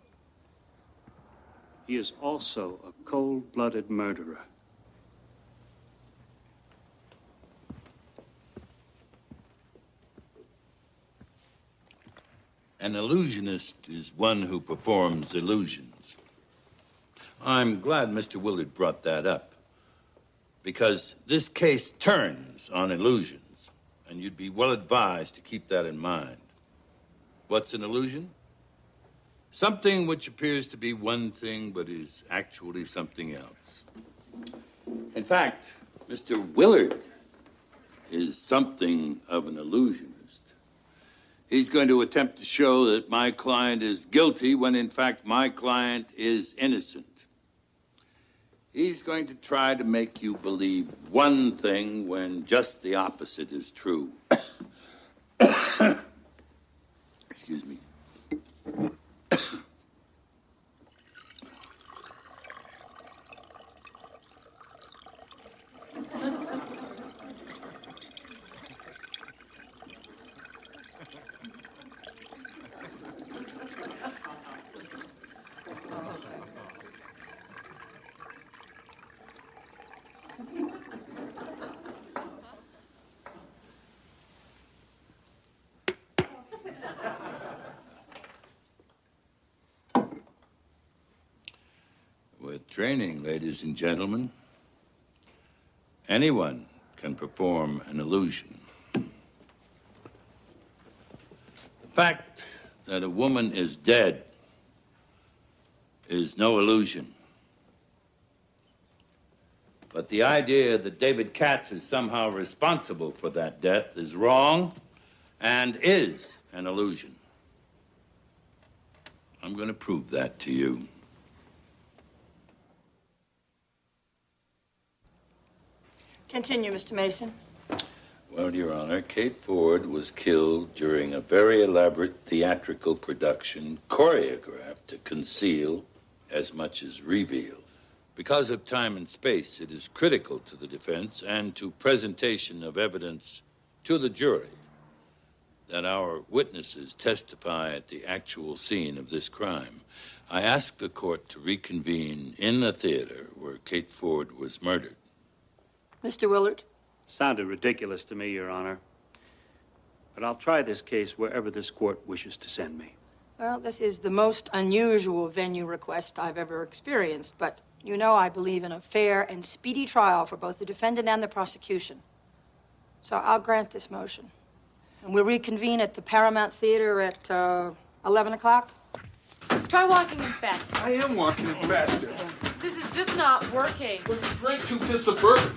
he is also a cold-blooded murderer. An illusionist is one who performs illusions. I'm glad Mr. Willard brought that up, because this case turns on illusions, and you'd be well advised to keep that in mind. What's an illusion? Something which appears to be one thing but is actually something else. In fact, Mr. Willard is something of an illusionist. He's going to attempt to show that my client is guilty when, in fact, my client is innocent. He's going to try to make you believe one thing when just the opposite is true. Excuse me. With training, ladies and gentlemen, anyone can perform an illusion. The fact that a woman is dead is no illusion. But the idea that David Katz is somehow responsible for that death is wrong and is an illusion. I'm going to prove that to you. Continue, Mr. Mason. Well, Your Honor, Kate Ford was killed during a very elaborate theatrical production choreographed to conceal as much as reveal. Because of time and space, it is critical to the defense and to presentation of evidence to the jury that our witnesses testify at the actual scene of this crime. I ask the court to reconvene in the theater where Kate Ford was murdered. Mr. Willard? Sounded ridiculous to me, Your Honor. But I'll try this case wherever this court wishes to send me. Well, this is the most unusual venue request I've ever experienced, but you know I believe in a fair and speedy trial for both the defendant and the prosecution. So I'll grant this motion. And we'll reconvene at the Paramount Theater at 11 o'clock. Try walking in faster. I am walking in faster. This is just not working. But he drank 2 fists of bourbon.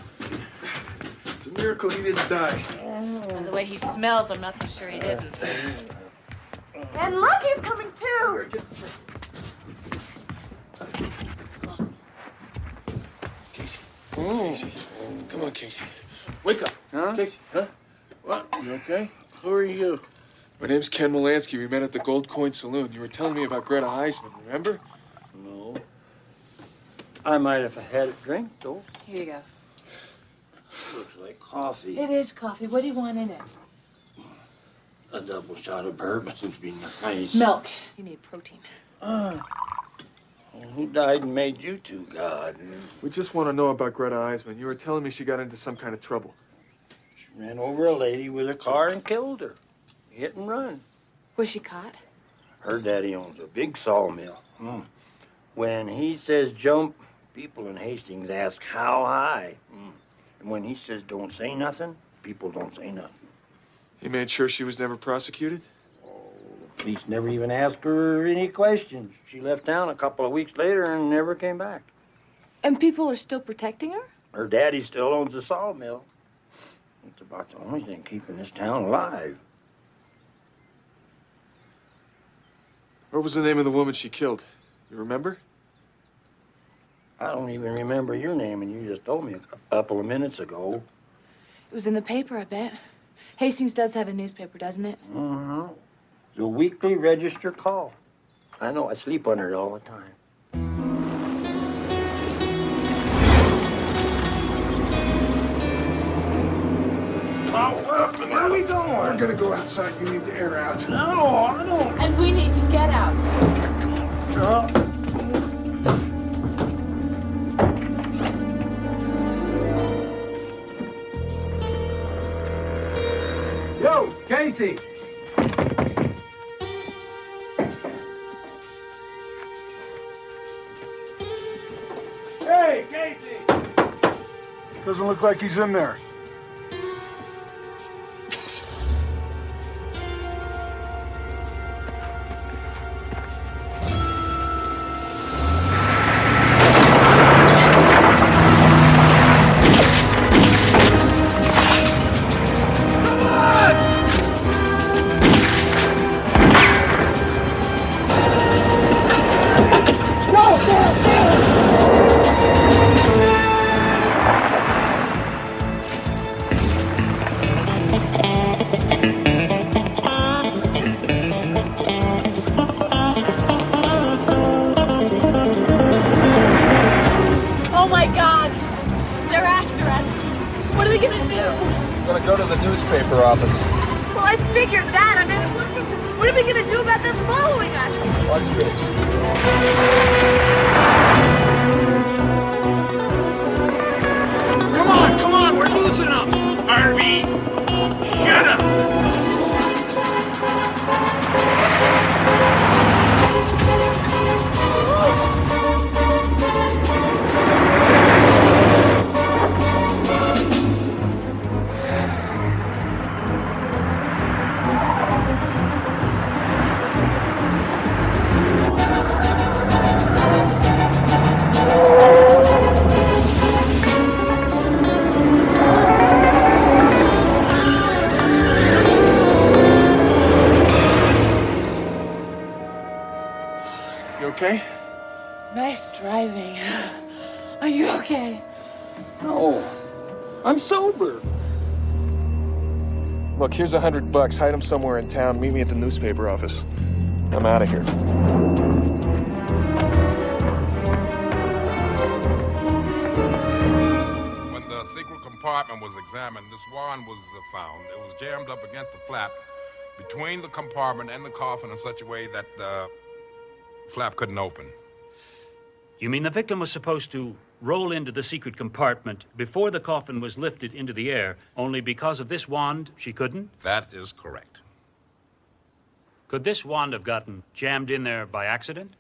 It's a miracle he didn't die. And the way he smells, I'm not so sure he didn't. And Lucky's coming too. Casey. Casey. Come on, Casey. Wake up. Huh? Casey. Huh? What? You okay? Who are you? My name's Ken Molansky. We met at the Gold Coin Saloon. You were telling me about Greta Heisman, remember? No. I might have had a drink, though. Here you go. Looks like coffee. It is coffee. What do you want in it? A double shot of bourbon would be nice. Milk. You need protein. Well, who died and made you two, God? We just want to know about Greta Heisman. You were telling me she got into some kind of trouble. She ran over a lady with a car and killed her. Hit and run. Was she caught? Her daddy owns a big sawmill. When he says jump, people in Hastings ask how high. And when he says don't say nothing, people don't say nothing. He made sure she was never prosecuted? Police never even asked her any questions. She left town a couple of weeks later and never came back. And people are still protecting her? Her daddy still owns the sawmill. It's about the only thing keeping this town alive. What was the name of the woman she killed? You remember? I don't even remember your name, and you just told me a couple of minutes ago. It was in the paper, I bet. Hastings does have a newspaper, doesn't it? Mm-hmm. The Weekly Register Call. I know, I sleep under it all the time. Where are we going? We're gonna go outside. You need to air out. No, I don't. And we need to get out. Yo, Casey! Hey, Casey! Doesn't look like he's in there. Oh my God! They're after us. What are we gonna do? I'm gonna go to the newspaper office. Well, I figured that. I mean, what are we going to do about them following us? Watch this. Come on, we're losing them. Harvey, shut up. Okay? Nice driving. Are you okay? No, I'm sober. Look, here's $100. Hide him somewhere in town. Meet me at the newspaper office. I'm out of here. When the secret compartment was examined, this wand was found. It was jammed up against the flap between the compartment and the coffin in such a way that the flap couldn't open. You mean the victim was supposed to roll into the secret compartment before the coffin was lifted into the air, only because of this wand she couldn't? That is correct. Could this wand have gotten jammed in there by accident?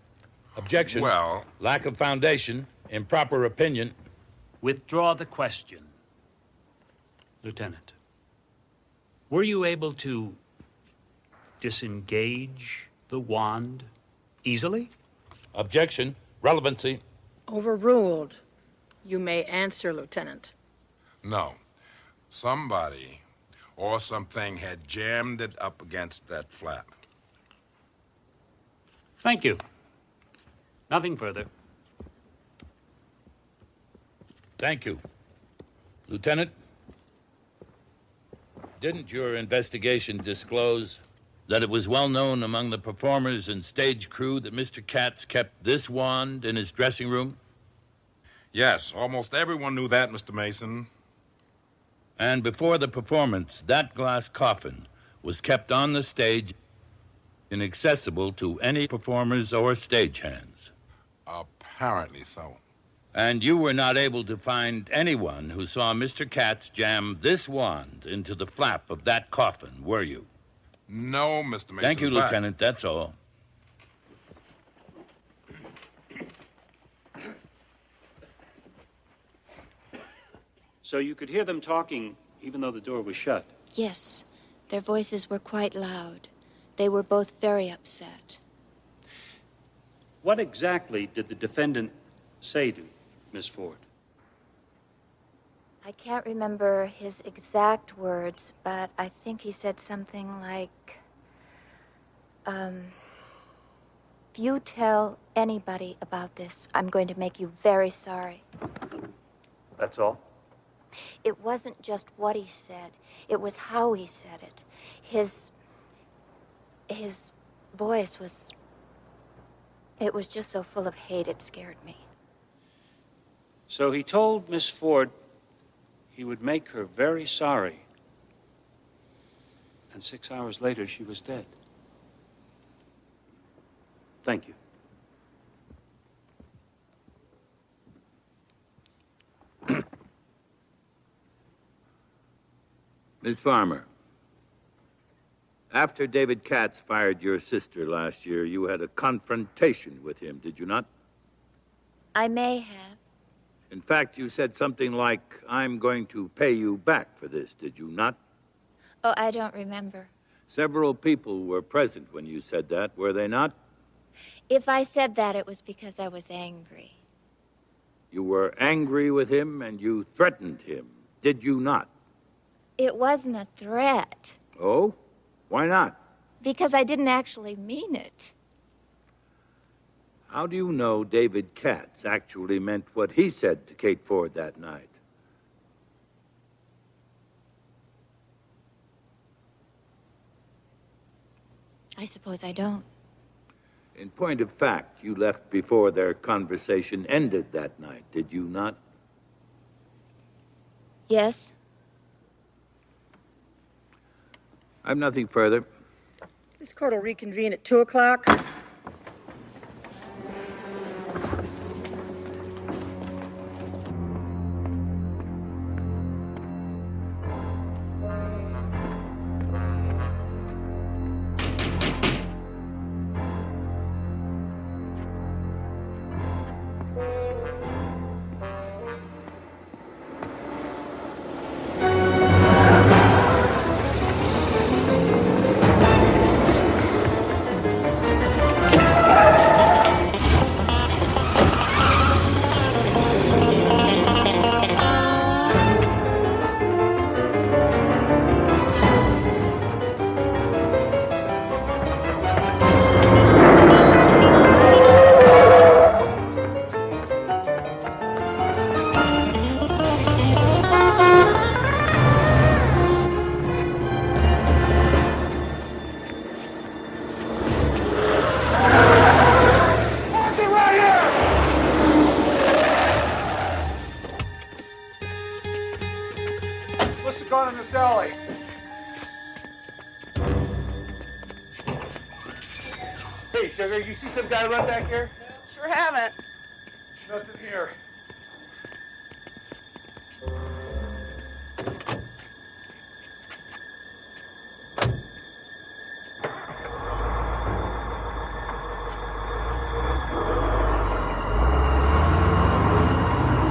Objection. Well, lack of foundation, improper opinion. Withdraw the question. Lieutenant, were you able to disengage the wand easily? Objection. Relevancy. Overruled. You may answer, Lieutenant. no. Somebody or something had jammed it up against that flap. Thank you. Nothing further. Thank you. Lieutenant, didn't your investigation disclose that it was well known among the performers and stage crew that Mr. Katz kept this wand in his dressing room? Yes, almost everyone knew that, Mr. Mason. And before the performance, that glass coffin was kept on the stage, inaccessible to any performers or stagehands. Apparently so. And you were not able to find anyone who saw Mr. Katz jam this wand into the flap of that coffin, were you? No, Mr. Mason. Thank you, but- Lieutenant. That's all. So you could hear them talking even though the door was shut? Yes. Their voices were quite loud. They were both very upset. What exactly did the defendant say to Miss Ford? I can't remember his exact words, but I think he said something like, if you tell anybody about this, I'm going to make you very sorry. That's all? It wasn't just what he said. It was how he said it. His voice was... It was just so full of hate, it scared me. So he told Miss Ford he would make her very sorry. And 6 hours later, she was dead. Thank you. Miss Farmer, after David Katz fired your sister last year, you had a confrontation with him, did you not? I may have. In fact, you said something like, I'm going to pay you back for this, did you not? Oh, I don't remember. Several people were present when you said that, were they not? If I said that, it was because I was angry. You were angry with him and you threatened him, did you not? It wasn't a threat. Oh? Why not? Because I didn't actually mean it. How do you know David Katz actually meant what he said to Kate Ford that night? I suppose I don't. In point of fact, you left before their conversation ended that night, did you not? Yes. I've nothing further. This court will reconvene at 2 o'clock. In this alley. Hey, Sugar, you see some guy run back here? Sure haven't. Nothing here.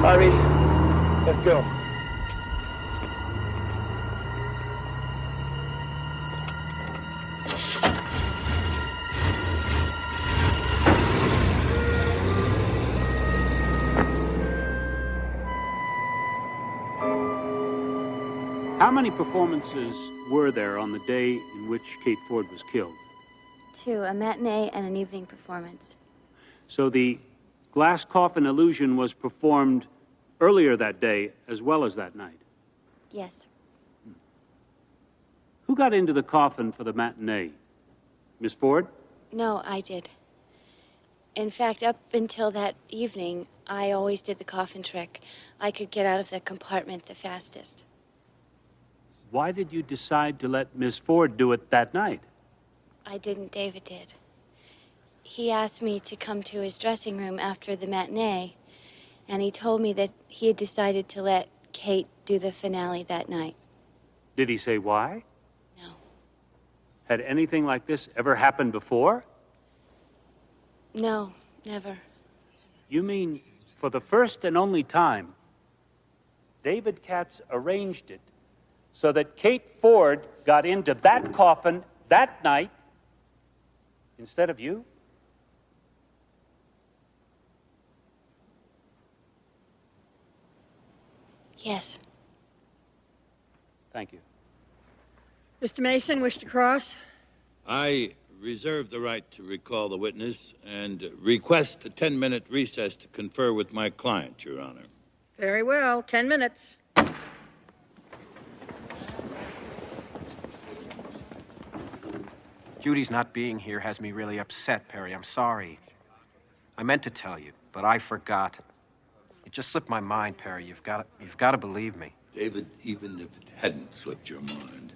Harvey, let's go. How many performances were there on the day in which Kate Ford was killed? 2, a matinee and an evening performance. So the glass coffin illusion was performed earlier that day as well as that night. Yes. Who got into the coffin for the matinee? Miss Ford? No, I did. In fact, up until that evening, I always did the coffin trick. I could get out of the compartment the fastest. Why did you decide to let Miss Ford do it that night? I didn't, David did. He asked me to come to his dressing room after the matinee, and he told me that he had decided to let Kate do the finale that night. Did he say why? No. Had anything like this ever happened before? No, never. You mean, for the first and only time, David Katz arranged it so that Kate Ford got into that coffin that night instead of you? Yes. Thank you. Mr. Mason, wish to cross? I reserve the right to recall the witness and request a 10-minute recess to confer with my client, Your Honor. Very well. 10 minutes. Judy's not being here has me really upset, Perry. I'm sorry. I meant to tell you, but I forgot. It just slipped my mind, Perry. You've got to believe me. David, even if it hadn't slipped your mind,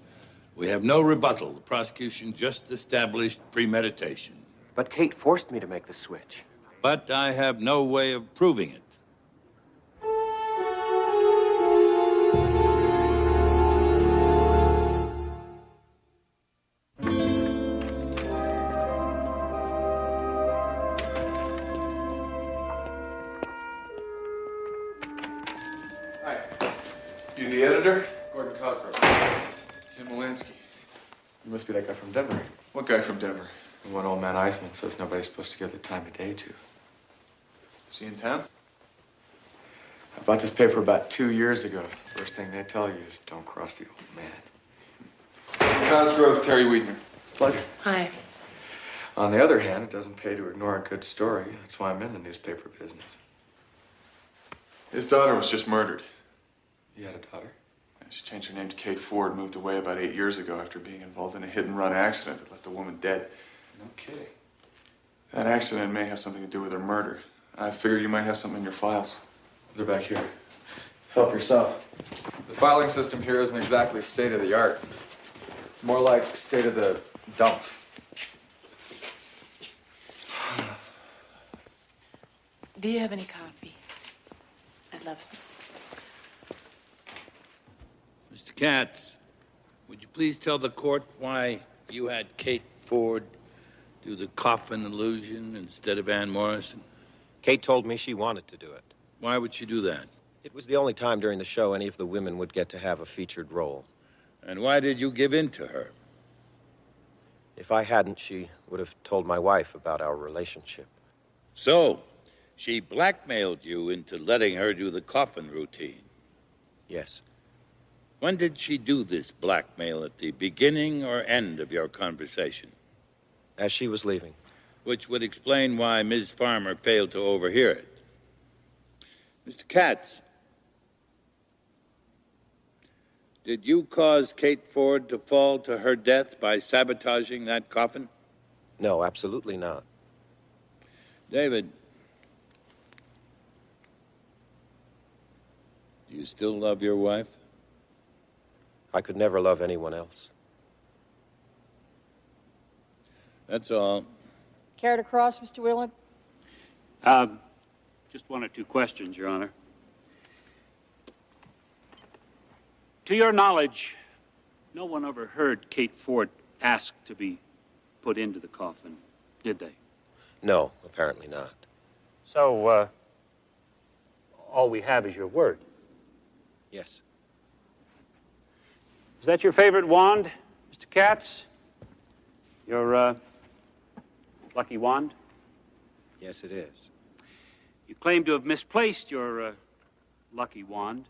we have no rebuttal. The prosecution just established premeditation. But Kate forced me to make the switch. But I have no way of proving it. Hi. You the editor? Gordon Cosgrove. Kim Malinsky. You must be that guy from Denver. What guy from Denver? The one old man Eisman says nobody's supposed to give the time of day to. Is he in town? I bought this paper about 2 years ago. First thing they tell you is don't cross the old man. Cosgrove, Terry Weidman. Pleasure. Hi. On the other hand, it doesn't pay to ignore a good story. That's why I'm in the newspaper business. His daughter was just murdered. You had a daughter? She changed her name to Kate Ford, moved away about 8 years ago after being involved in a hit-and-run accident that left a woman dead. No kidding. That accident may have something to do with her murder. I figure you might have something in your files. They're back here. Help yourself. The filing system here isn't exactly state of the art. It's more like state of the dump. Do you have any coffee? I'd love some. Mr. Katz, would you please tell the court why you had Kate Ford do the coffin illusion instead of Ann Morrison? Kate told me she wanted to do it. Why would she do that? It was the only time during the show any of the women would get to have a featured role. And why did you give in to her? If I hadn't, she would have told my wife about our relationship. So, she blackmailed you into letting her do the coffin routine? Yes. When did she do this blackmail, at the beginning or end of your conversation? As she was leaving. Which would explain why Ms. Farmer failed to overhear it. Mr. Katz, did you cause Kate Ford to fall to her death by sabotaging that coffin? No, absolutely not. David, do you still love your wife? I could never love anyone else. That's all. Care to cross, Mr. Willard? Just one or two questions, Your Honor. To your knowledge, no one ever heard Kate Ford ask to be put into the coffin, did they? No, apparently not. So, all we have is your word. Yes. Is that your favorite wand, Mr. Katz? Your, lucky wand? Yes, it is. You claim to have misplaced your, lucky wand,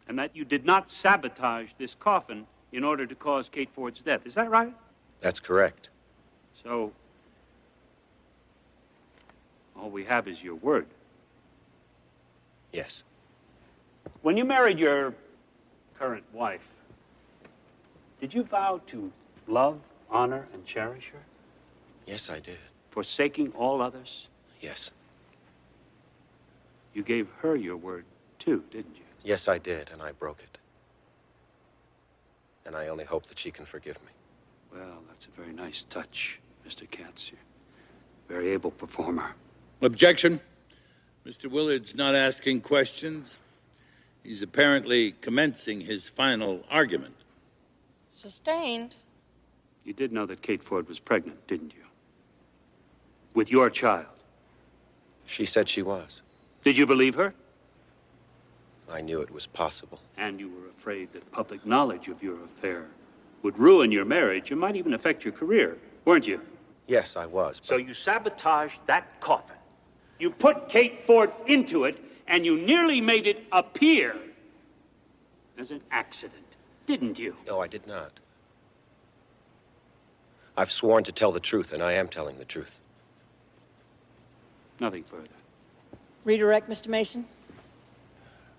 and that you did not sabotage this coffin in order to cause Kate Ford's death. Is that right? That's correct. So, all we have is your word. Yes. When you married your current wife, did you vow to love, honor, and cherish her? Yes, I did. Forsaking all others? Yes. You gave her your word, too, didn't you? Yes, I did, and I broke it. And I only hope that she can forgive me. Well, that's a very nice touch, Mr. Katz. You're a very able performer. Objection. Mr. Willard's not asking questions. He's apparently commencing his final argument. Sustained. You did know that Kate Ford was pregnant, didn't you? With your child. She said she was. Did you believe her? I knew it was possible. And you were afraid that public knowledge of your affair would ruin your marriage and might even affect your career, weren't you? Yes, I was. So you sabotaged that coffin. You put Kate Ford into it, and you nearly made it appear as an accident, didn't you? No, I did not. I've sworn to tell the truth, and I am telling the truth. Nothing further. Redirect, Mr. Mason.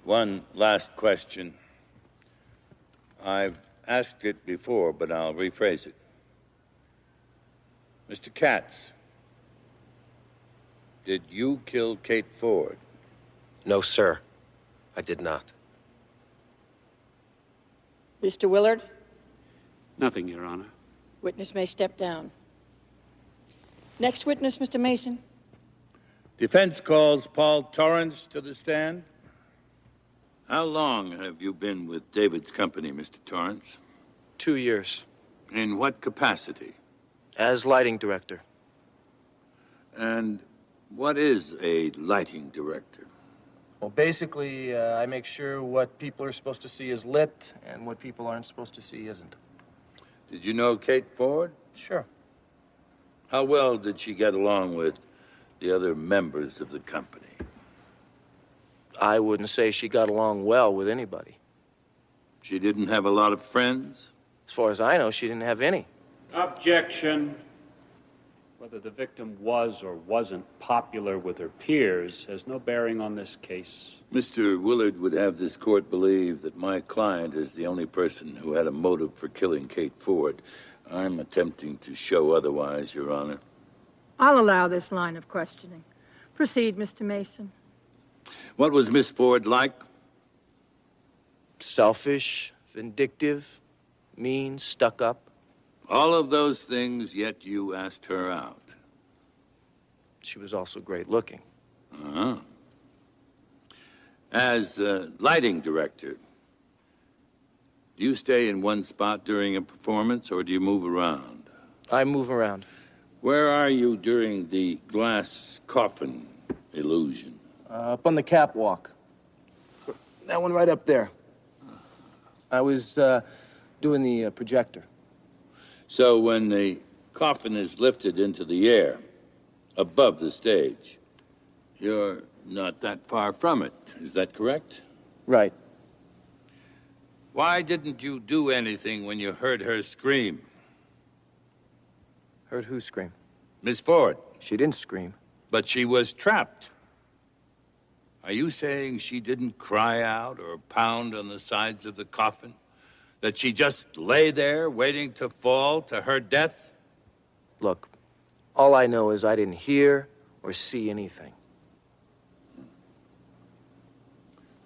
One last question. I've asked it before, but I'll rephrase it. Mr. Katz, did you kill Kate Ford? No, sir. I did not. Mr. Willard, Nothing, Your Honor. witness may step down. Next witness, Mr. Mason. Defense calls Paul Torrance to the stand. How long have you been with David's company, Mr. Torrance? 2 years. In what capacity? As lighting director. And what is a lighting director? Well, basically, I make sure what people are supposed to see is lit and what people aren't supposed to see isn't. Did you know Kate Ford? Sure. How well did she get along with the other members of the company? I wouldn't say she got along well with anybody. She didn't have a lot of friends? As far as I know, she didn't have any. Objection. Whether the victim was or wasn't popular with her peers has no bearing on this case. Mr. Willard would have this court believe that my client is the only person who had a motive for killing Kate Ford. I'm attempting to show otherwise, Your Honor. I'll allow this line of questioning. Proceed, Mr. Mason. What was Miss Ford like? Selfish, vindictive, mean, stuck up. All of those things, yet you asked her out. She was also great looking. Uh-huh. As lighting director, do you stay in one spot during a performance, or do you move around? I move around. Where are you during the glass coffin illusion? Up on the catwalk. That one right up there. I was doing the projector. So when the coffin is lifted into the air, above the stage, you're not that far from it. Is that correct? Right. Why didn't you do anything when you heard her scream? Heard who scream? Miss Ford. She didn't scream. But she was trapped. Are you saying she didn't cry out or pound on the sides of the coffin? That she just lay there waiting to fall to her death? Look, all I know is I didn't hear or see anything.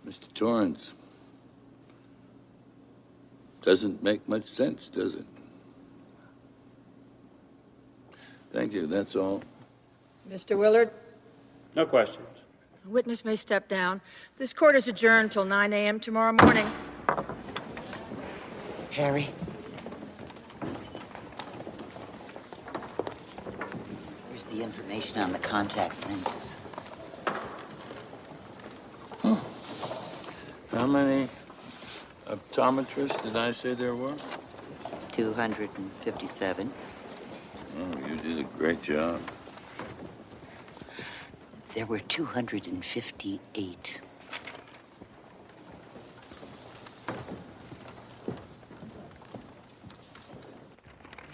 Mr. Torrance, doesn't make much sense, does it? Thank you, that's all. Mr. Willard, No questions. witness may step down. This court is adjourned till 9 a.m. tomorrow morning. Harry? Here's the information on the contact lenses. How many optometrists did I say there were? 257. Oh, you did a great job. There were 258.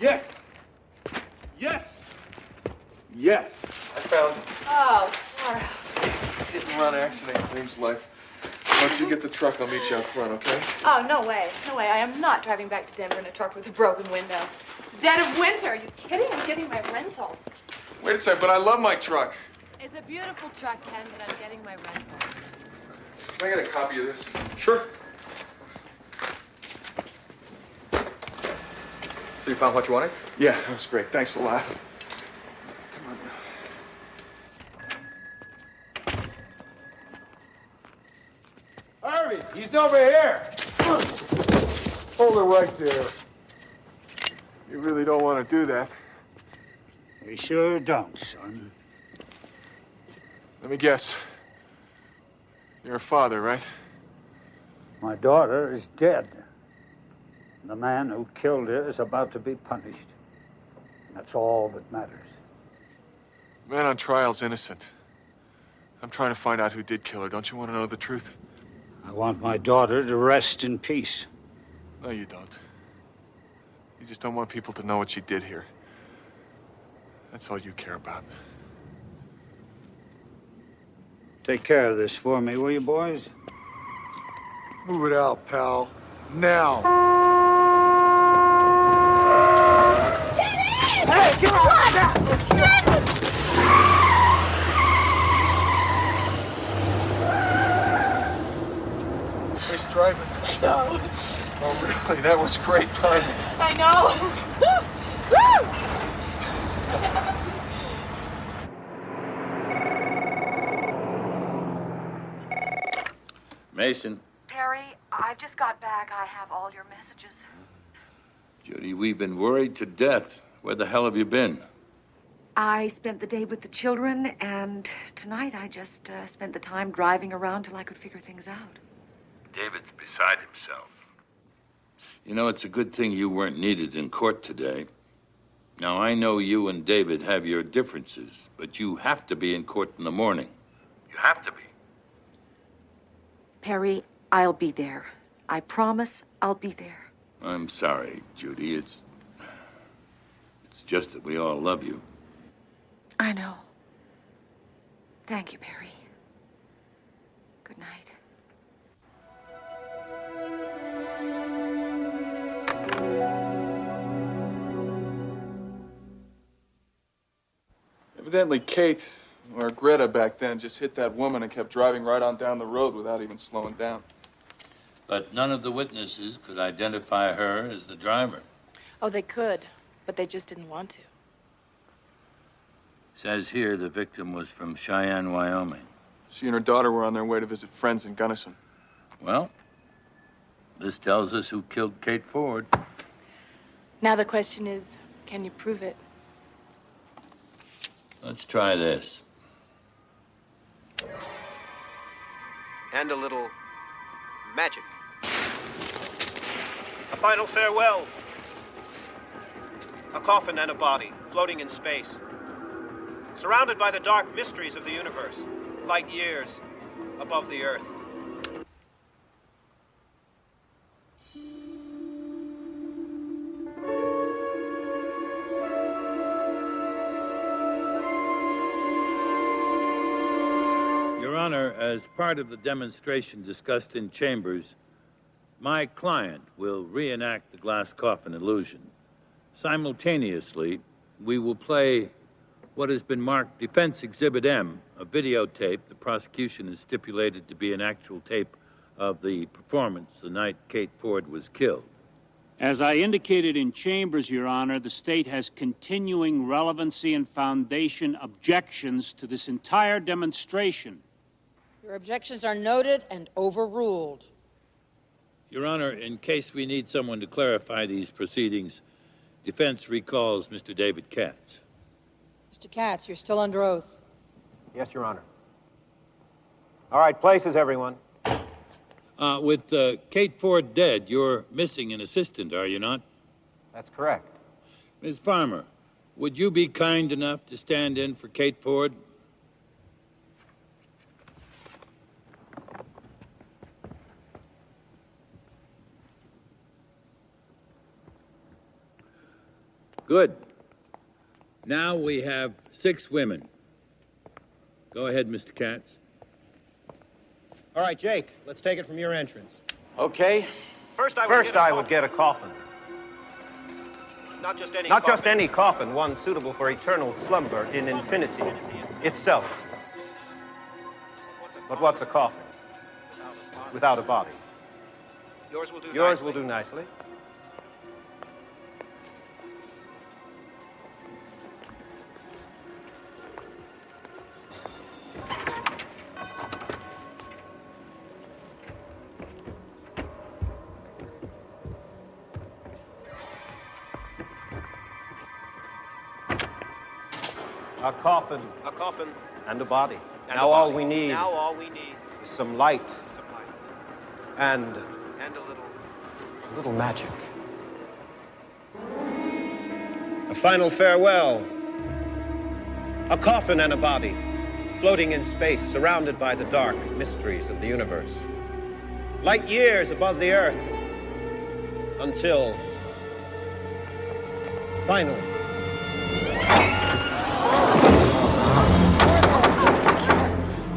Yes! Yes! Yes! I found it. Oh, Laura. Hit and run accident claims life. Once you get the truck, I'll meet you out front, okay? Oh, no way. No way. I am not driving back to Denver in a truck with a broken window. It's the dead of winter. Are you kidding? I'm getting my rental. Wait a second, but I love my truck. It's a beautiful truck, Ken, but I'm getting my rental. Can I get a copy of this? Sure. So you found what you wanted? Yeah, that was great. Thanks a lot. Hurry! He's over here! Hold it right there. You really don't want to do that. We sure don't, son. Let me guess. You're a father, right? My daughter is dead. The man who killed her is about to be punished. That's all that matters. The man on trial's innocent. I'm trying to find out who did kill her. Don't you want to know the truth? I want my daughter to rest in peace. No, you don't. You just don't want people to know what she did here. That's all you care about. Take care of this for me, will you, boys? Move it out, pal. Now. Hey, come on! Nice driving. No. Oh, really? That was great timing. I know. Mason. Perry, I've just got back. I have all your messages. Judy, we've been worried to death. Where the hell have you been? I spent the day with the children, and tonight I just spent the time driving around till I could figure things out. David's beside himself. You know, it's a good thing you weren't needed in court today. Now, I know you and David have your differences, but you have to be in court in the morning. You have to be. Perry, I'll be there. I promise I'll be there. I'm sorry, Judy. It's just that we all love you. I know. Thank you, Perry. Good night. Evidently, Kate, or Greta back then, just hit that woman and kept driving right on down the road without even slowing down. But none of the witnesses could identify her as the driver. Oh, they could, but they just didn't want to. Says here the victim was from Cheyenne, Wyoming. She and her daughter were on their way to visit friends in Gunnison. Well, this tells us who killed Kate Ford. Now the question is, can you prove it? Let's try this. And a little magic. A final farewell. A coffin and a body floating in space. Surrounded by the dark mysteries of the universe, light years above the earth. Your Honor, as part of the demonstration discussed in chambers, my client will reenact the glass coffin illusion. Simultaneously, we will play what has been marked Defense Exhibit M, a videotape the prosecution has stipulated to be an actual tape of the performance the night Kate Ford was killed. As I indicated in chambers, Your Honor, the state has continuing relevancy and foundation objections to this entire demonstration. Your objections are noted and overruled. Your Honor, in case we need someone to clarify these proceedings, defense recalls Mr. David Katz. Mr. Katz, you're still under oath. Yes, Your Honor. All right, places, everyone. With Kate Ford dead, you're missing an assistant, are you not? That's correct. Ms. Farmer, would you be kind enough to stand in for Kate Ford? Good. Now we have 6 women. Go ahead, Mr. Katz. All right, Jake, let's take it from your entrance. Okay. First, I would get a coffin. Not just any coffin, one suitable for eternal slumber in infinity itself. But what's a coffin? Without a body. Yours will do nicely. A coffin, and a body. Now all we need is some light. And a little magic. A final farewell. A coffin and a body, floating in space, surrounded by the dark mysteries of the universe. Light years above the earth, until finally.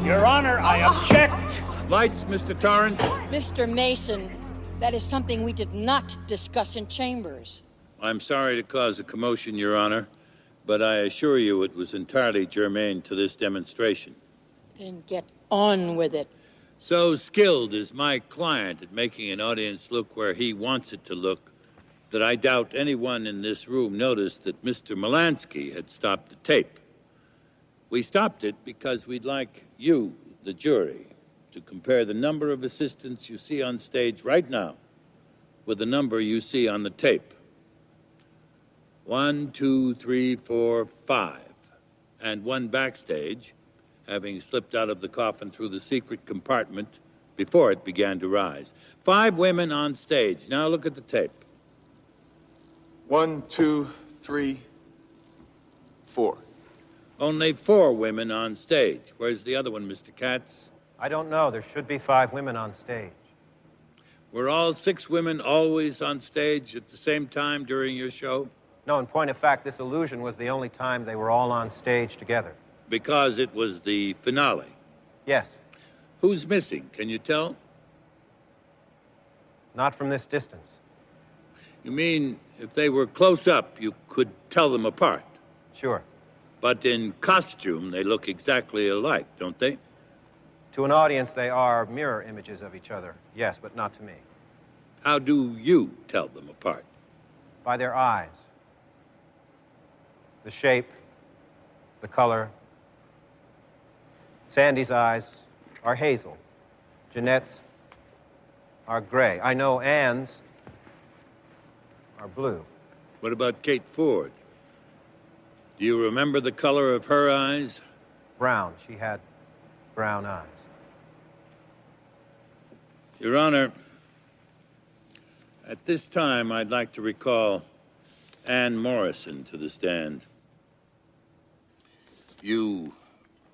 Your Honor, I object. Lights, Mr. Torrance. Mr. Mason, that is something we did not discuss in chambers. I'm sorry to cause a commotion, Your Honor, but I assure you it was entirely germane to this demonstration. Then get on with it. So skilled is my client at making an audience look where he wants it to look that I doubt anyone in this room noticed that Mr. Molansky had stopped the tape. We stopped it because we'd like you, the jury, to compare the number of assistants you see on stage right now with the number you see on the tape. 1, 2, 3, 4, 5. And one backstage, having slipped out of the coffin through the secret compartment before it began to rise. 5 women on stage. Now look at the tape. 1, 2, 3, 4. Only 4 women on stage. Where's the other one, Mr. Katz? I don't know. There should be 5 women on stage. Were all 6 women always on stage at the same time during your show? No, in point of fact, this illusion was the only time they were all on stage together. Because it was the finale? Yes. Who's missing? Can you tell? Not from this distance. You mean if they were close up, you could tell them apart? Sure. But in costume, they look exactly alike, don't they? To an audience, they are mirror images of each other. Yes, but not to me. How do you tell them apart? By their eyes. The shape, the color. Sandy's eyes are hazel. Jeanette's are gray. I know Anne's are blue. What about Kate Ford? Do you remember the color of her eyes? Brown. She had brown eyes. Your Honor, at this time, I'd like to recall Anne Morrison to the stand. You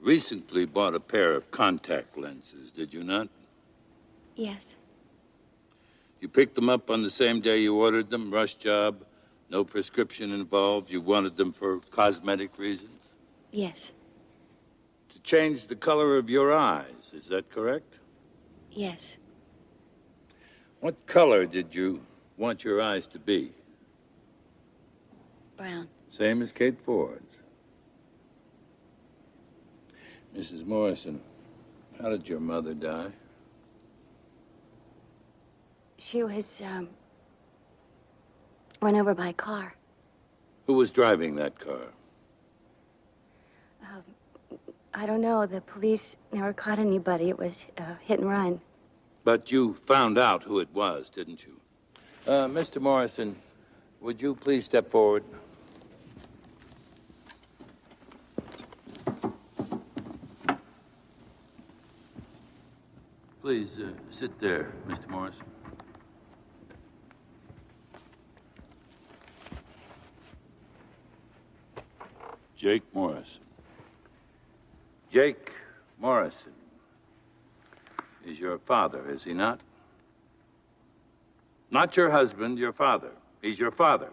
recently bought a pair of contact lenses, did you not? Yes. You picked them up on the same day you ordered them, rush job, no prescription involved. You wanted them for cosmetic reasons? Yes. To change the color of your eyes, is that correct? Yes. What color did you want your eyes to be? Brown. Same as Kate Ford's. Mrs. Morrison, how did your mother die? She was, run over by a car. Who was driving that car? I don't know. The police never caught anybody. It was hit and run. But you found out who it was, didn't you? Mr. Morrison, would you please step forward? Please sit there, Mr. Morrison. Jake Morrison. Jake Morrison is your father, is he not? Not your husband, your father. He's your father.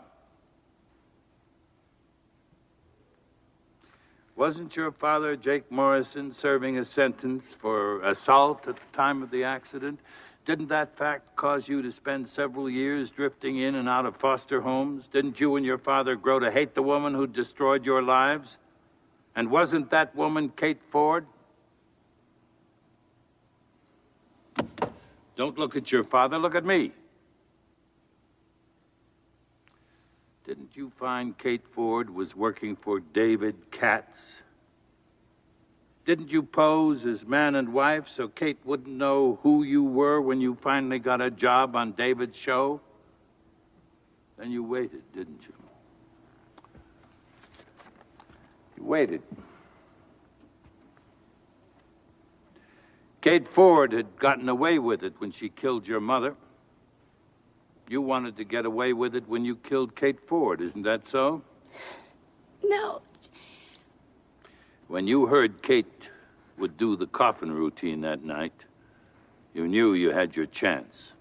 Wasn't your father, Jake Morrison, serving a sentence for assault at the time of the accident? Didn't that fact cause you to spend several years drifting in and out of foster homes? Didn't you and your father grow to hate the woman who destroyed your lives? And wasn't that woman Kate Ford? Don't look at your father, look at me. Didn't you find Kate Ford was working for David Katz? Didn't you pose as man and wife so Kate wouldn't know who you were when you finally got a job on David's show? Then you waited, didn't you? You waited. Kate Ford had gotten away with it when she killed your mother. You wanted to get away with it when you killed Kate Ford, isn't that so? No. When you heard Kate would do the coffin routine that night, you knew you had your chance.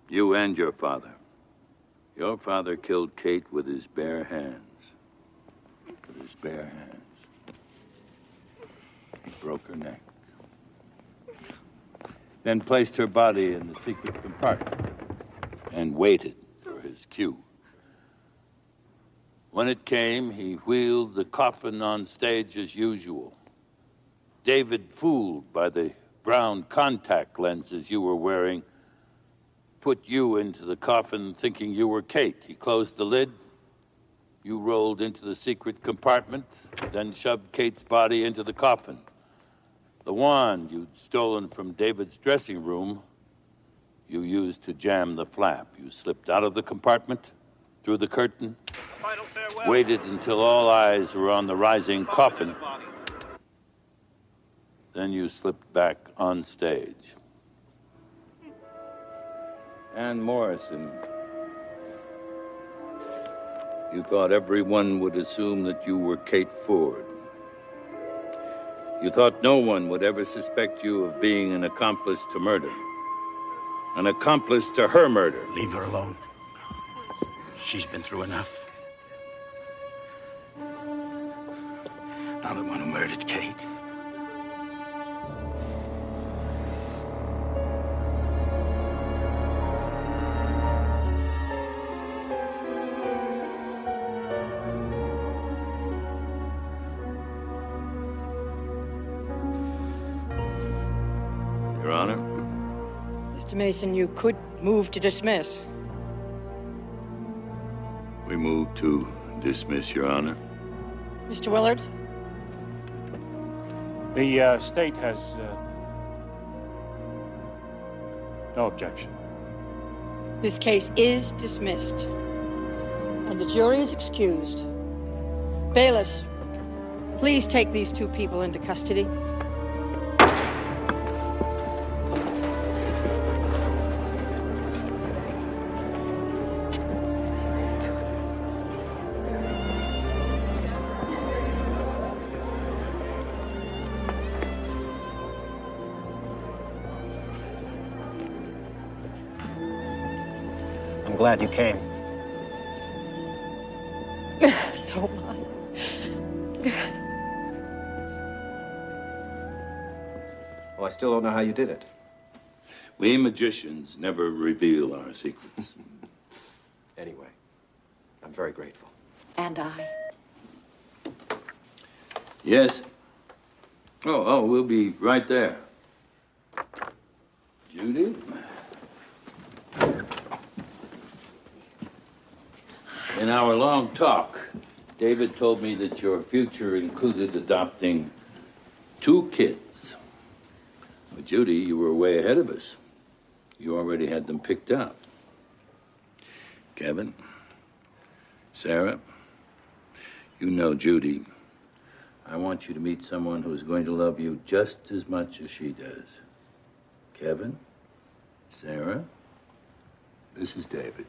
You and your father. Your father killed Kate with his bare hands. With his bare hands. He broke her neck. Then placed her body in the secret compartment and waited for his cue. When it came, he wheeled the coffin on stage as usual. David, fooled by the brown contact lenses you were wearing, put you into the coffin thinking you were Kate. He closed the lid. You rolled into the secret compartment, then shoved Kate's body into the coffin. The wand you'd stolen from David's dressing room, you used to jam the flap. You slipped out of the compartment, through the curtain, waited until all eyes were on the rising coffin. Then you slipped back on stage. Ann Morrison, you thought everyone would assume that you were Kate Ford. You thought no one would ever suspect you of being an accomplice to murder. An accomplice to her murder. Leave her alone. She's been through enough. I'm the one who murdered Kate. Your Honor? Mr. Mason, you could move to dismiss. We move to dismiss, Your Honor. Mr. Willard? The state has no objection. This case is dismissed, and the jury is excused. Bailiffs, please take these two people into custody. I'm glad you came. So am I. Well, I still don't know how you did it. We magicians never reveal our secrets. Anyway, I'm very grateful. And I. Yes? Oh, we'll be right there. Judy? In our long talk, David told me that your future included adopting 2 kids. But Judy, you were way ahead of us. You already had them picked out. Kevin, Sarah, you know Judy. I want you to meet someone who's going to love you just as much as she does. Kevin, Sarah, this is David.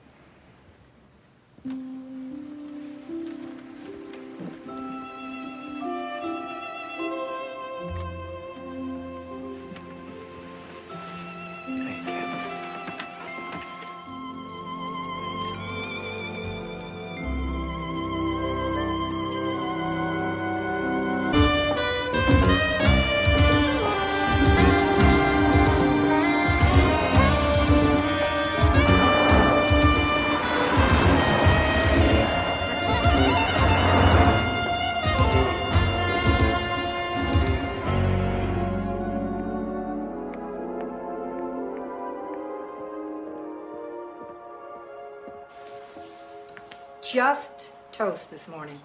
Just toast this morning.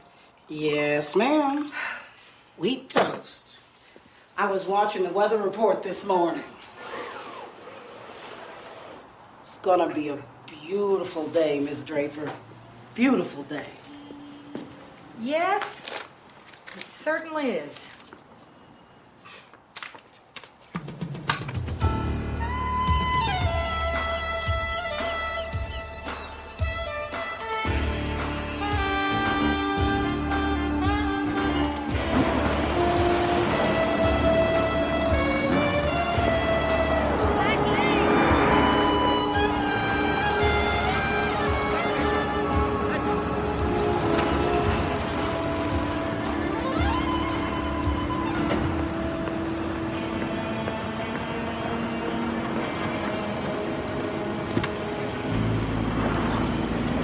Yes, ma'am. Wheat toast. I was watching the weather report this morning. It's gonna be a beautiful day, Miss Draper. Beautiful day. Yes, it certainly is.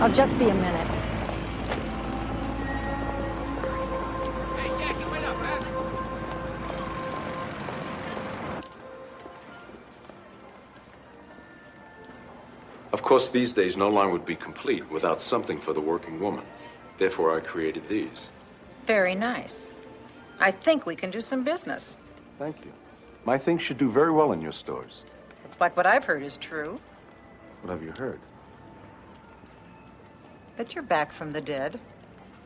I'll just be a minute. Of course, these days, no line would be complete without something for the working woman. Therefore, I created these. Very nice. I think we can do some business. Thank you. My things should do very well in your stores. Looks like what I've heard is true. What have you heard? That you're back from the dead.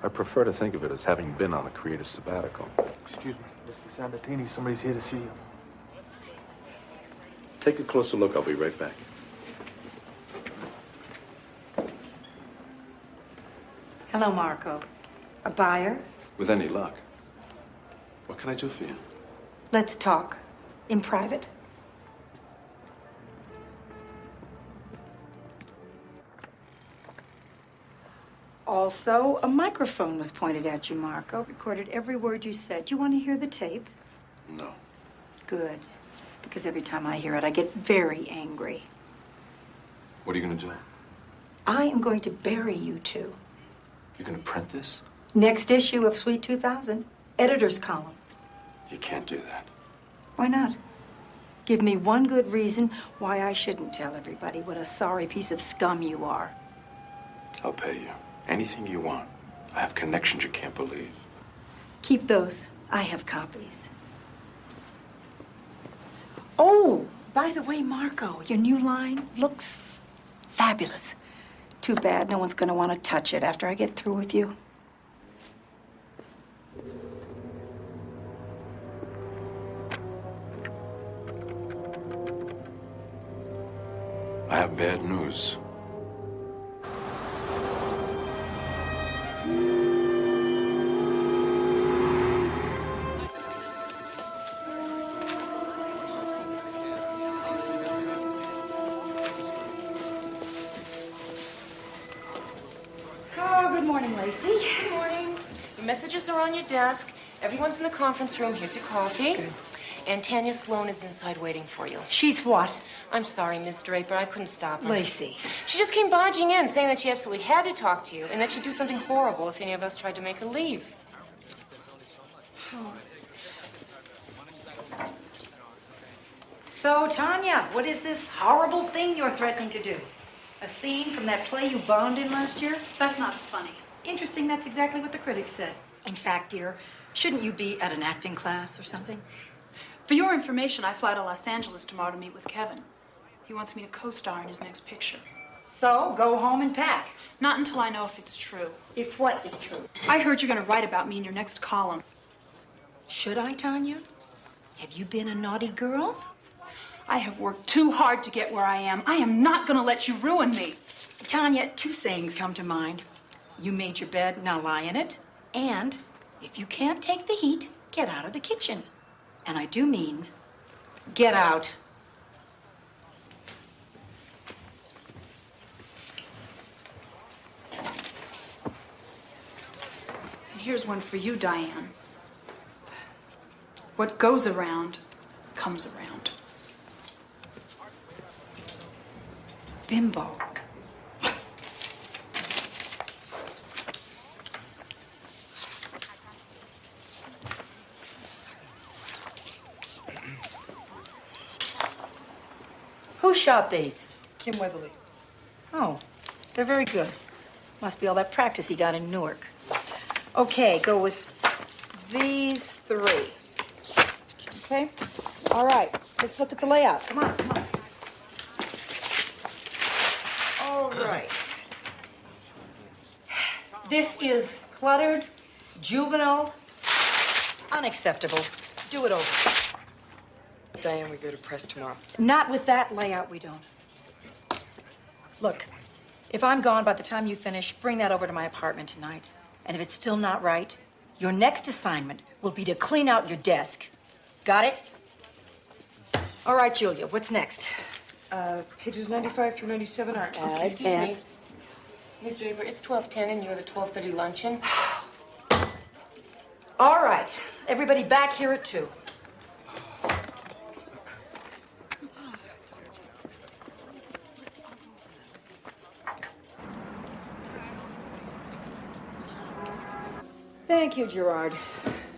I prefer to think of it as having been on a creative sabbatical. Excuse me, Mr. Sabatini. Somebody's here to see you. Take a closer look. I'll be right back. Hello, Marco. A buyer? With any luck. What can I do for you? Let's talk. In private. Also, a microphone was pointed at you, Marco. Recorded every word you said. You want to hear the tape? No. Good. Because every time I hear it, I get very angry. What are you going to do? I am going to bury you two. You're going to print this? Next issue of Sweet 2000. Editor's column. You can't do that. Why not? Give me one good reason why I shouldn't tell everybody what a sorry piece of scum you are. I'll pay you. Anything you want. I have connections you can't believe. Keep those. I have copies. Oh, by the way, Marco, your new line looks fabulous. Too bad no one's going to want to touch it after I get through with you. I have bad news. Oh, good morning, Lacey. Good morning. Your messages are on your desk. Everyone's in the conference room. Here's your coffee. Good. And Tanya Sloan is inside waiting for you. She's what? I'm sorry, Miss Draper. I couldn't stop her. Lacey. She just came barging in, saying that she absolutely had to talk to you and that she'd do something horrible if any of us tried to make her leave. So, Tanya, what is this horrible thing you're threatening to do? A scene from that play you bombed in last year? That's not funny. Interesting, that's exactly what the critics said. In fact, dear, shouldn't you be at an acting class or something? For your information, I fly to Los Angeles tomorrow to meet with Kevin. He wants me to co-star in his next picture. So, go home and pack. Not until I know if it's true. If what is true? I heard you're going to write about me in your next column. Should I, Tanya? Have you been a naughty girl? I have worked too hard to get where I am. I am not going to let you ruin me. Tanya, two sayings come to mind. You made your bed, now lie in it. And if you can't take the heat, get out of the kitchen. And I do mean, get out. And here's one for you, Diane. What goes around comes around. Bimbo. Who shot these? Kim Weatherly. Oh, they're very good. Must be all that practice he got in Newark. Okay, go with these three. Okay? All right, let's look at the layout. Come on, come on. All right. This is cluttered, juvenile, unacceptable. Do it over. Diane, we go to press tomorrow. Not with that layout, we don't. Look, if I'm gone by the time you finish, bring that over to my apartment tonight. And if it's still not right, your next assignment will be to clean out your desk. Got it? All right, Julia, what's next? Pages 95 through 97 are Ads. Excuse me. Miss Draper, it's 12:10 and you're at a 12:30 luncheon. All right, everybody back here at 2. Thank you, Gerard.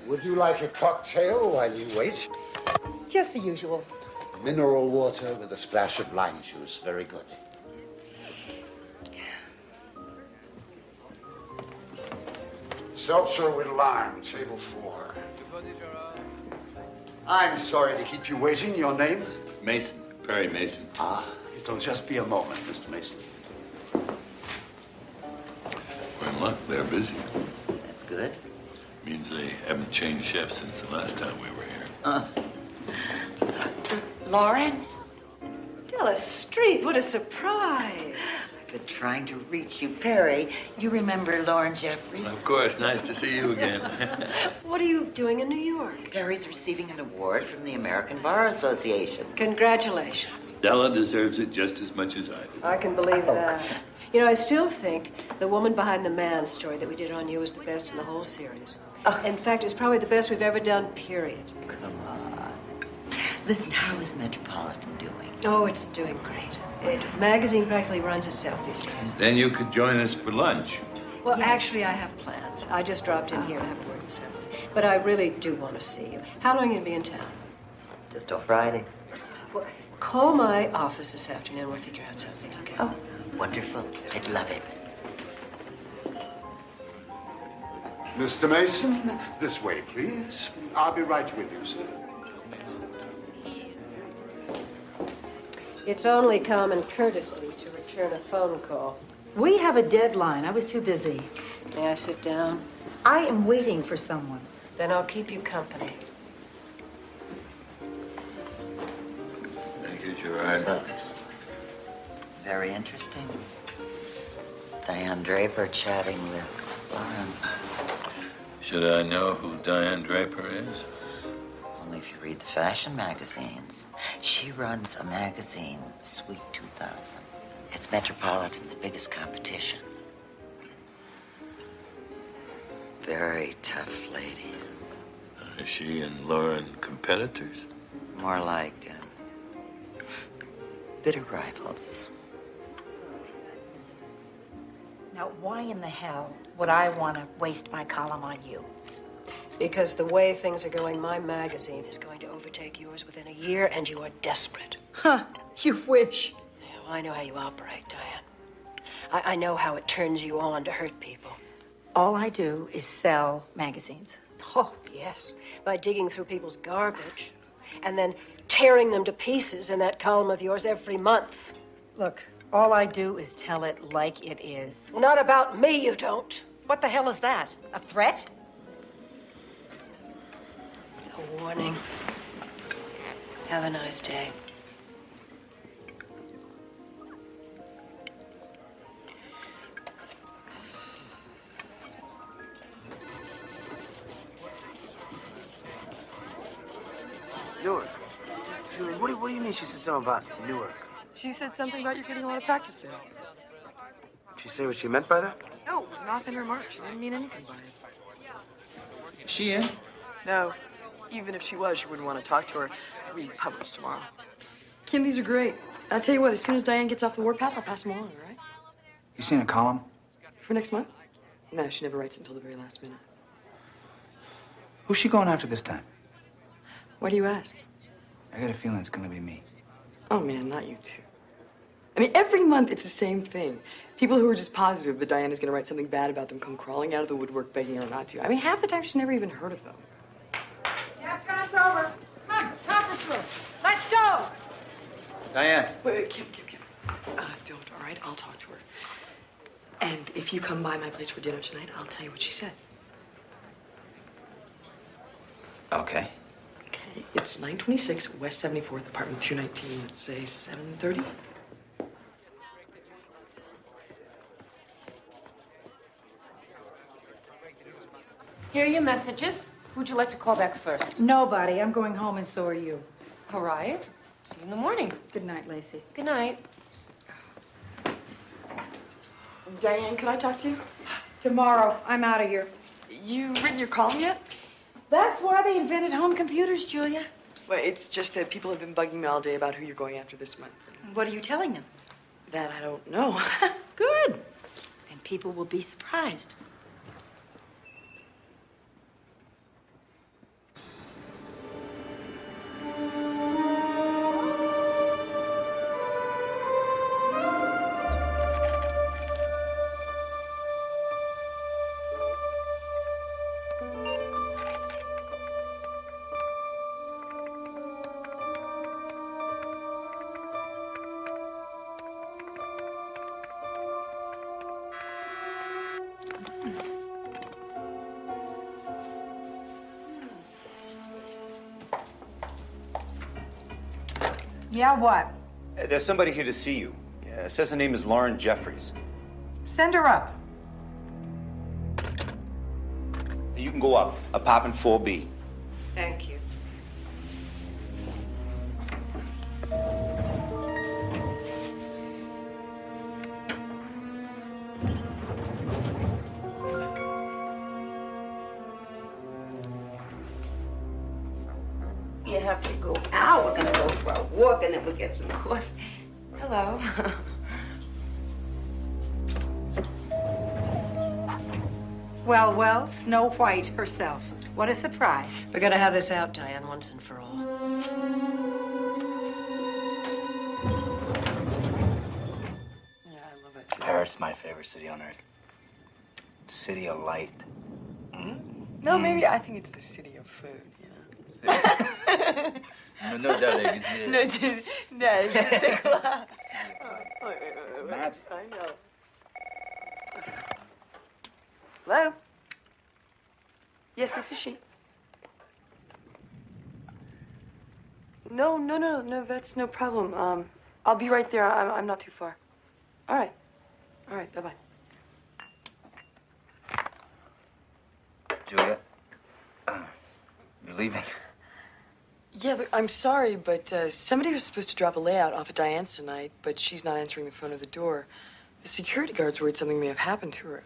Would you like a cocktail while you wait? Just the usual. Mineral water with a splash of lime juice. Very good. Seltzer with lime, table 4. I'm sorry to keep you waiting. Your name? Mason, Perry Mason. Ah, it'll just be a moment, Mr. Mason. Well, look, they're busy. That's good. Means they haven't changed chefs since the last time we were here. Lauren? Della Street, what a surprise. I've been trying to reach you. Perry, you remember Lauren Jeffries? Of course, nice to see you again. What are you doing in New York? Perry's receiving an award from the American Bar Association. Congratulations. Della deserves it just as much as I do. I can believe that. You know, I still think the woman behind the man story that we did on you was the best in the whole series. In fact, it was probably the best we've ever done, period. Come on. Listen, how is Metropolitan doing? Oh, it's doing great. The magazine practically runs itself these days. Then you could join us for lunch. Well, actually, I have plans. I just dropped in here to have a word with Seth. But I really do want to see you. How long are you going to be in town? Just till Friday. Well, call my office this afternoon. We'll figure out something, okay? Oh, wonderful. I'd love it. Mr. Mason, this way, please. I'll be right with you, sir. It's only common courtesy to return a phone call. We have a deadline. I was too busy. May I sit down? I am waiting for someone. Then I'll keep you company. Thank you, Gerard. Very interesting. Diane Draper chatting with Lauren. Should I know who Diane Draper is? Only if you read the fashion magazines. She runs a magazine, Sweet 2000. It's Metropolitan's biggest competition. Very tough lady. Is she and Lauren competitors? More like bitter rivals. Now, why in the hell would I want to waste my column on you? Because the way things are going, my magazine is going to overtake yours within a year, and you are desperate. Huh, you wish. Yeah, well, I know how you operate, Diane. I know how it turns you on to hurt people. All I do is sell magazines. Oh, yes. By digging through people's garbage and then tearing them to pieces in that column of yours every month. Look, all I do is tell it like it is. Well, not about me, you don't. What the hell is that? A threat? A warning. Have a nice day. Newark. Julie, what do you mean she said something about Newark? She said something about you getting a lot of practice there. Did she say what she meant by that? No, it was an offhand remark. She didn't mean anything by it. Is she in? No. Even if she was, you wouldn't want to talk to her. We publish tomorrow. Kim, these are great. I'll tell you what, as soon as Diane gets off the warpath, I'll pass them along, all right? You seen a column? For next month? No, she never writes until the very last minute. Who's she going after this time? Why do you ask? I got a feeling it's gonna be me. Oh, man, not you two. I mean, every month it's the same thing. People who are just positive that Diane is going to write something bad about them come crawling out of the woodwork begging her not to. I mean, half the time she's never even heard of them. Halftime's over. Come on, conference room. Let's go. Diane. Wait, Kim. Don't, all right? I'll talk to her. And if you come by my place for dinner tonight, I'll tell you what she said. Okay. Okay, it's 926 West 74th, apartment 219. Let's say 7:30. Here are your messages. Who'd you like to call back first? Nobody. I'm going home, and so are you. All right. See you in the morning. Good night, Lacey. Good night. Diane, can I talk to you? Tomorrow. I'm out of here. You written your column yet? That's why they invented home computers, Julia. Well, it's just that people have been bugging me all day about who you're going after this month. What are you telling them? That I don't know. Good. And people will be surprised. Yeah, what? There's somebody here to see you. It says her name is Lauren Jeffries. Send her up. You can go up. Apartment 4B. Thank you. You have to go out. We're gonna go for a walk and then we'll get some coffee. Hello. Well, well, Snow White herself. What a surprise. We're gonna have this out, Diane, once and for all. Paris, my favorite city on earth. City of light. No, maybe I think it's the city of food. No doubt, it's No, je sais quoi. magic. I know. Hello? Yes, this is she. No, that's no problem. I'll be right there. I'm not too far. All right, bye-bye. Julia, you're leaving. Yeah, look, I'm sorry, but somebody was supposed to drop a layout off at Diane's tonight, but she's not answering the phone or the door. The security guard's worried something may have happened to her.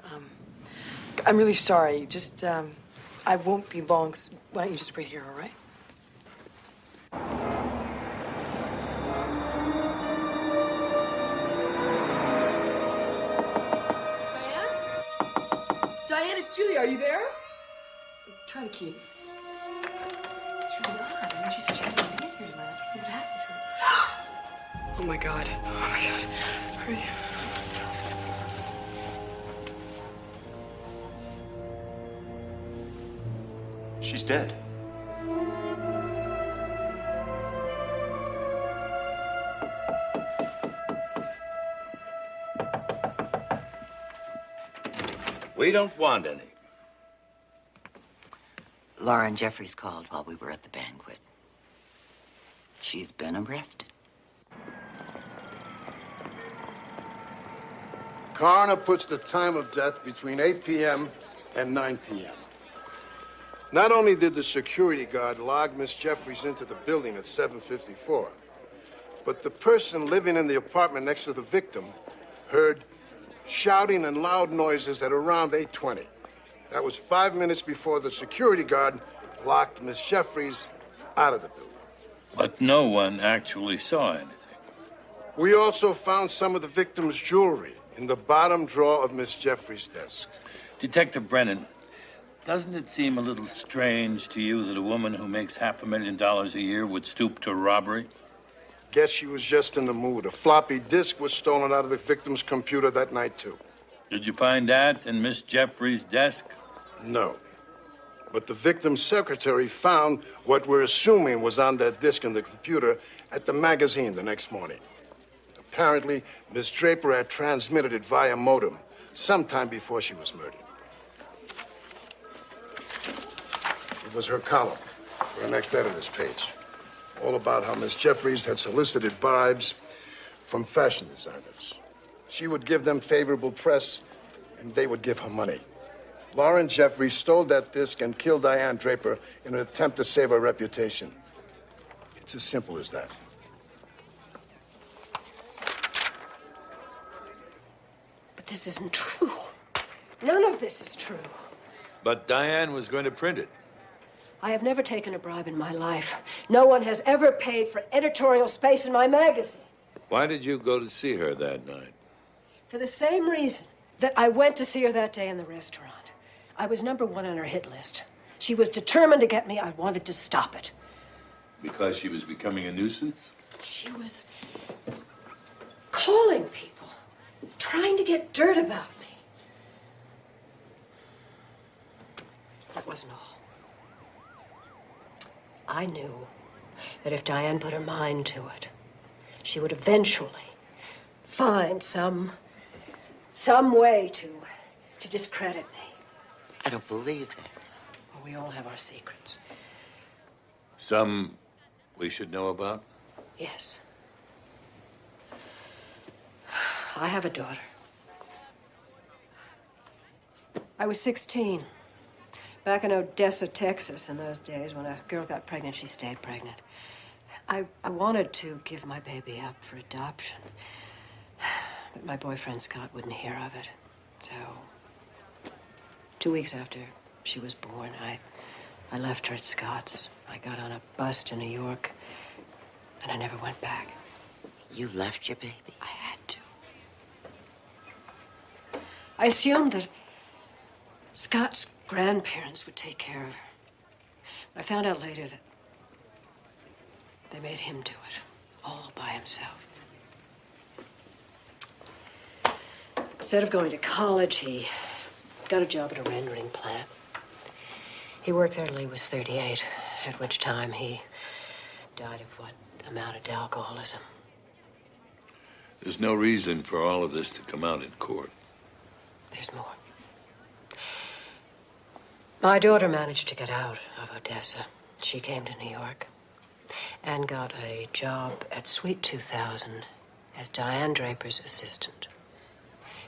I'm really sorry. Just, I won't be long. So why don't you just wait here, all right? Diane, it's Julia. Are you there? Try the key. It's really odd. Didn't she say she hasn't been here tonight? I don't know what happened to her. Oh my God. Hurry. She's dead. We don't want any. Lauren Jeffries called while we were at the banquet. She's been arrested. Coroner puts the time of death between 8 p.m. and 9 p.m. Not only did the security guard log Miss Jeffries into the building at 7:54, but the person living in the apartment next to the victim heard shouting and loud noises at around 8:20. That was 5 minutes before the security guard locked Miss Jeffries out of the building. But no one actually saw anything. We also found some of the victim's jewelry in the bottom drawer of Miss Jeffries' desk. Detective Brennan, doesn't it seem a little strange to you that a woman who makes $500,000 a year would stoop to robbery? Guess she was just in the mood. A floppy disk was stolen out of the victim's computer that night, too. Did you find that in Miss Jeffries' desk? No. But the victim's secretary found what we're assuming was on that disk in the computer at the magazine the next morning. Apparently, Miss Draper had transmitted it via modem sometime before she was murdered. It was her column for the next editor's page. All about how Miss Jeffries had solicited bribes from fashion designers. She would give them favorable press, and they would give her money. Lauren Jeffries stole that disc and killed Diane Draper in an attempt to save her reputation. It's as simple as that. But this isn't true. None of this is true. But Diane was going to print it. I have never taken a bribe in my life. No one has ever paid for editorial space in my magazine. Why did you go to see her that night? For the same reason that I went to see her that day in the restaurant. I was #1 on her hit list. She was determined to get me. I wanted to stop it. Because she was becoming a nuisance? She was calling people, trying to get dirt about me. That wasn't all. I knew that if Diane put her mind to it, she would eventually find some way to discredit me. I don't believe that. Well, we all have our secrets. Some we should know about? Yes. I have a daughter. I was 16. Back in Odessa, Texas, in those days, when a girl got pregnant, she stayed pregnant. I wanted to give my baby up for adoption, but my boyfriend Scott wouldn't hear of it. So, 2 weeks after she was born, I left her at Scott's. I got on a bus to New York, and I never went back. You left your baby? I had to. I assumed that Scott's grandparents would take care of her. I found out later that they made him do it, all by himself. Instead of going to college, he got a job at a rendering plant. He worked there till he was 38, at which time he died of what amounted to alcoholism. There's no reason for all of this to come out in court. There's more. My daughter managed to get out of Odessa. She came to New York and got a job at Suite 2000 as Diane Draper's assistant.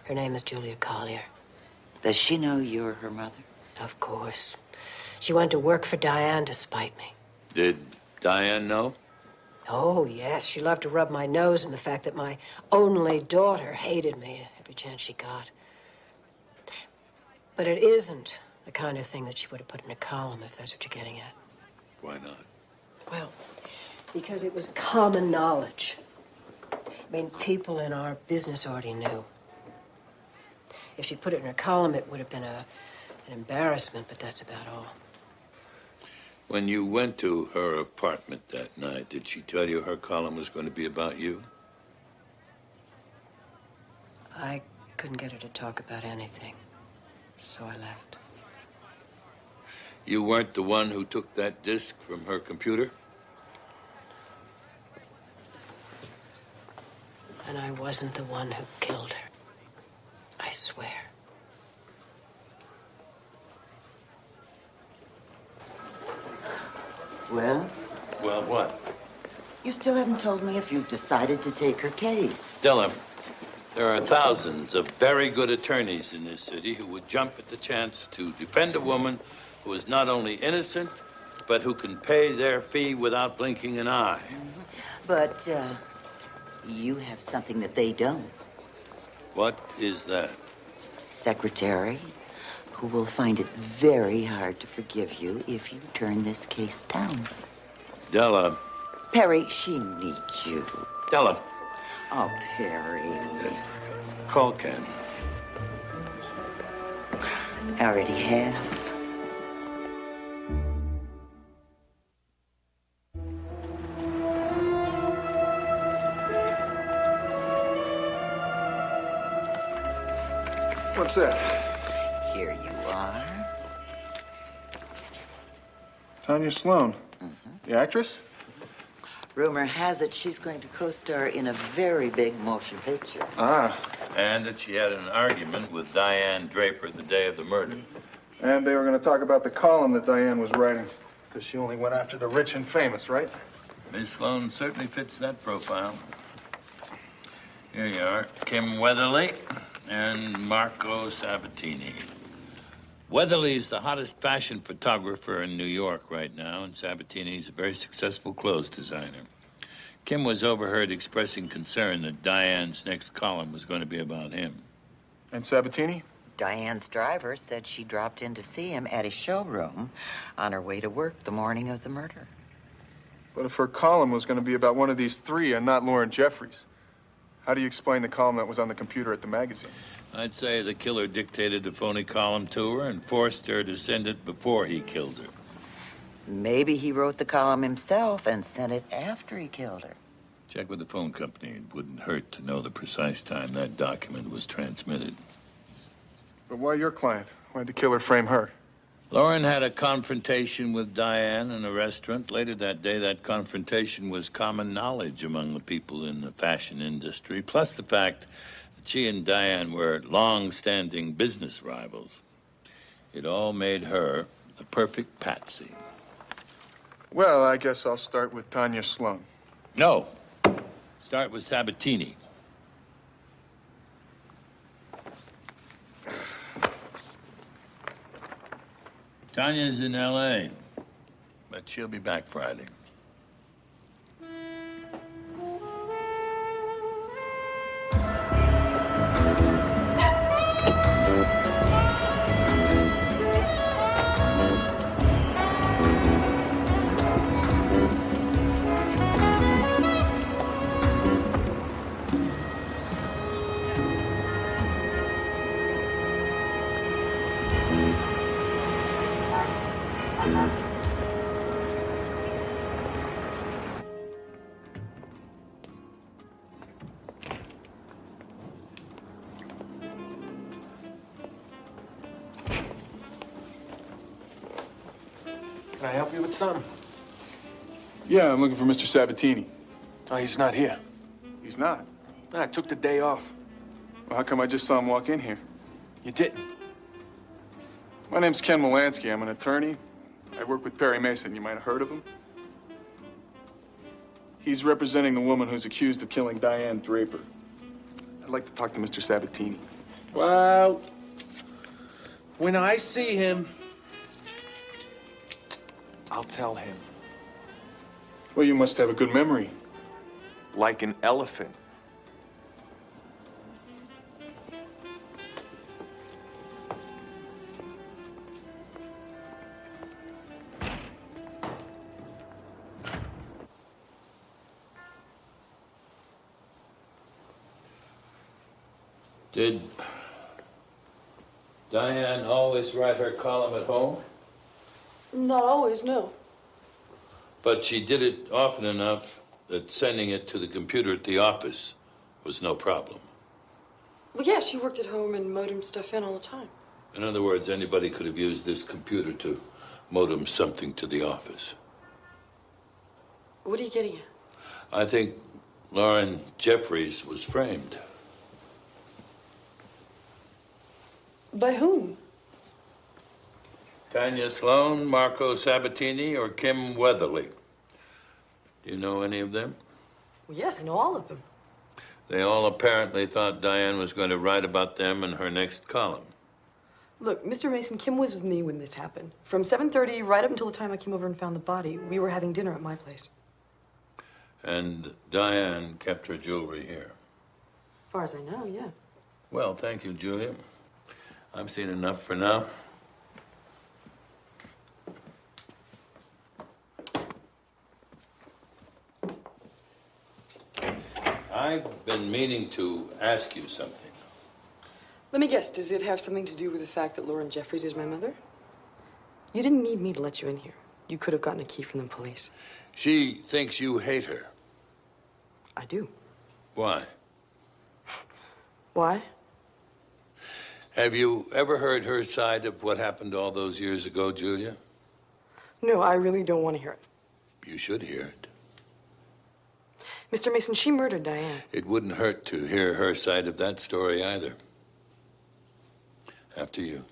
Her name is Julia Collier. Does she know you're her mother? Of course. She went to work for Diane to spite me. Did Diane know? Oh, yes. She loved to rub my nose in the fact that my only daughter hated me every chance she got. But it isn't the kind of thing that she would have put in a column, if that's what you're getting at. Why not? Well, because it was common knowledge. I mean, people in our business already knew. If she put it in her column, it would have been an embarrassment, but that's about all. When you went to her apartment that night, did she tell you her column was going to be about you? I couldn't get her to talk about anything, so I left. You weren't the one who took that disc from her computer? And I wasn't the one who killed her. I swear. Well? Well, what? You still haven't told me if you've decided to take her case. Dylan, there are thousands of very good attorneys in this city who would jump at the chance to defend a woman who is not only innocent, but who can pay their fee without blinking an eye. But, you have something that they don't. What is that? Secretary, who will find it very hard to forgive you if you turn this case down. Della. Perry, she needs you. Della. Oh, Perry. Call Ken. I already have. What's that? Here you are. Tanya Sloan. The actress? Rumor has it she's going to co-star in a very big motion picture. Ah. And that she had an argument with Diane Draper the day of the murder. And they were going to talk about the column that Diane was writing. Because she only went after the rich and famous, right? Miss Sloan certainly fits that profile. Here you are. Kim Weatherly and Marco Sabatini. Weatherly's the hottest fashion photographer in New York right now, and Sabatini's a very successful clothes designer. Kim was overheard expressing concern that Diane's next column was going to be about him. And Sabatini? Diane's driver said she dropped in to see him at his showroom on her way to work the morning of the murder. But if her column was going to be about one of these three and not Lauren Jeffries, how do you explain the column that was on the computer at the magazine? I'd say the killer dictated a phony column to her and forced her to send it before he killed her. Maybe he wrote the column himself and sent it after he killed her. Check with the phone company. It wouldn't hurt to know the precise time that document was transmitted. But why your client? Why'd the killer frame her? Lauren had a confrontation with Diane in a restaurant. Later that day, that confrontation was common knowledge among the people in the fashion industry, plus the fact that she and Diane were long-standing business rivals. It all made her the perfect patsy. Well, I guess I'll start with Tanya Sloan. No. Start with Sabatini. Tanya's in L.A., but she'll be back Friday. Can I help you with something? Yeah, I'm looking for Mr. Sabatini. Oh, he's not here. He's not? I took the day off. Well, how come I just saw him walk in here? You didn't? My name's Ken Molansky. I'm an attorney. I work with Perry Mason. You might have heard of him. He's representing the woman who's accused of killing Diane Draper. I'd like to talk to Mr. Sabatini. Well, when I see him, I'll tell him. Well, you must have a good memory. Like an elephant. Did Diane always write her column at home? Not always, no. But she did it often enough that sending it to the computer at the office was no problem. Well, yeah, she worked at home and modem stuff in all the time. In other words, anybody could have used this computer to modem something to the office. What are you getting at? I think Lauren Jeffries was framed. By whom? Tanya Sloan, Marco Sabatini, or Kim Weatherly. Do you know any of them? Well, yes, I know all of them. They all apparently thought Diane was going to write about them in her next column. Look, Mr. Mason, Kim was with me when this happened. From 7:30 right up until the time I came over and found the body, we were having dinner at my place. And Diane kept her jewelry here. As far as I know, yeah. Well, thank you, Julia. I've seen enough for now. I've been meaning to ask you something. Let me guess, does it have something to do with the fact that Lauren Jeffries is my mother? You didn't need me to let you in here. You could have gotten a key from the police. She thinks you hate her. I do. Why? Why? Have you ever heard her side of what happened all those years ago, Julia? No, I really don't want to hear it. You should hear it. Mr. Mason, she murdered Diane. It wouldn't hurt to hear her side of that story either. After you.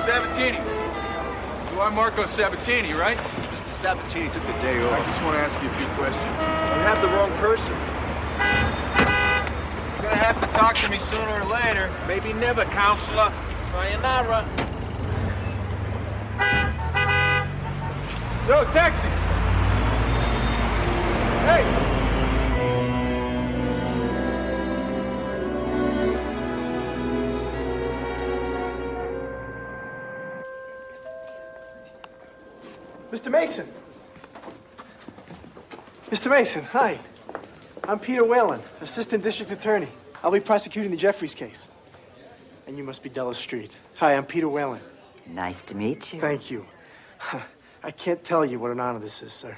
Sabatini. You are Marco Sabatini, right? Mr. Sabatini took the day off. I just want to ask you a few questions. You have the wrong person. You're gonna have to talk to me sooner or later. Maybe never, counselor. Sayonara. Yo, taxi! Hey! Mr. Mason. Mr. Mason, hi. I'm Peter Whalen, Assistant District Attorney. I'll be prosecuting the Jeffries case. And you must be Della Street. Hi, I'm Peter Whalen. Nice to meet you. Thank you. I can't tell you what an honor this is, sir.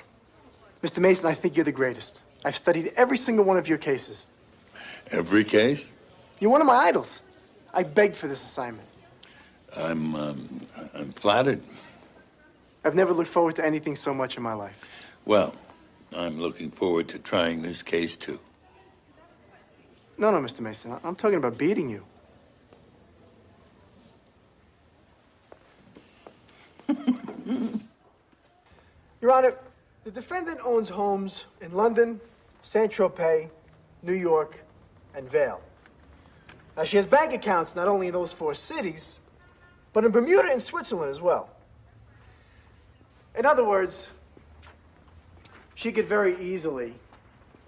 Mr. Mason, I think you're the greatest. I've studied every single one of your cases. Every case? You're one of my idols. I begged for this assignment. I'm flattered. I've never looked forward to anything so much in my life. Well, I'm looking forward to trying this case, too. No, Mr. Mason. I'm talking about beating you. Your Honor, the defendant owns homes in London, Saint-Tropez, New York, and Vail. Now, she has bank accounts not only in those 4 cities, but in Bermuda and Switzerland as well. In other words, she could very easily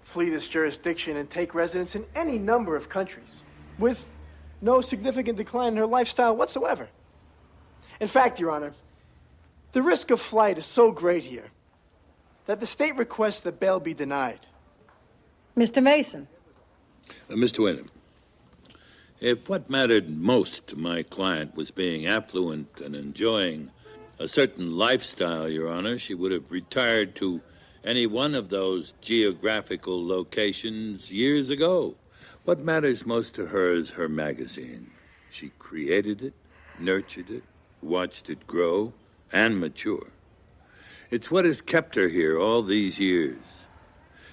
flee this jurisdiction and take residence in any number of countries with no significant decline in her lifestyle whatsoever. In fact, Your Honor, the risk of flight is so great here that the state requests that bail be denied. Mr. Mason. Mr. Wyndham, if what mattered most to my client was being affluent and enjoying a certain lifestyle, Your Honor, she would have retired to any one of those geographical locations years ago. What matters most to her is her magazine. She created it, nurtured it, watched it grow and mature. It's what has kept her here all these years.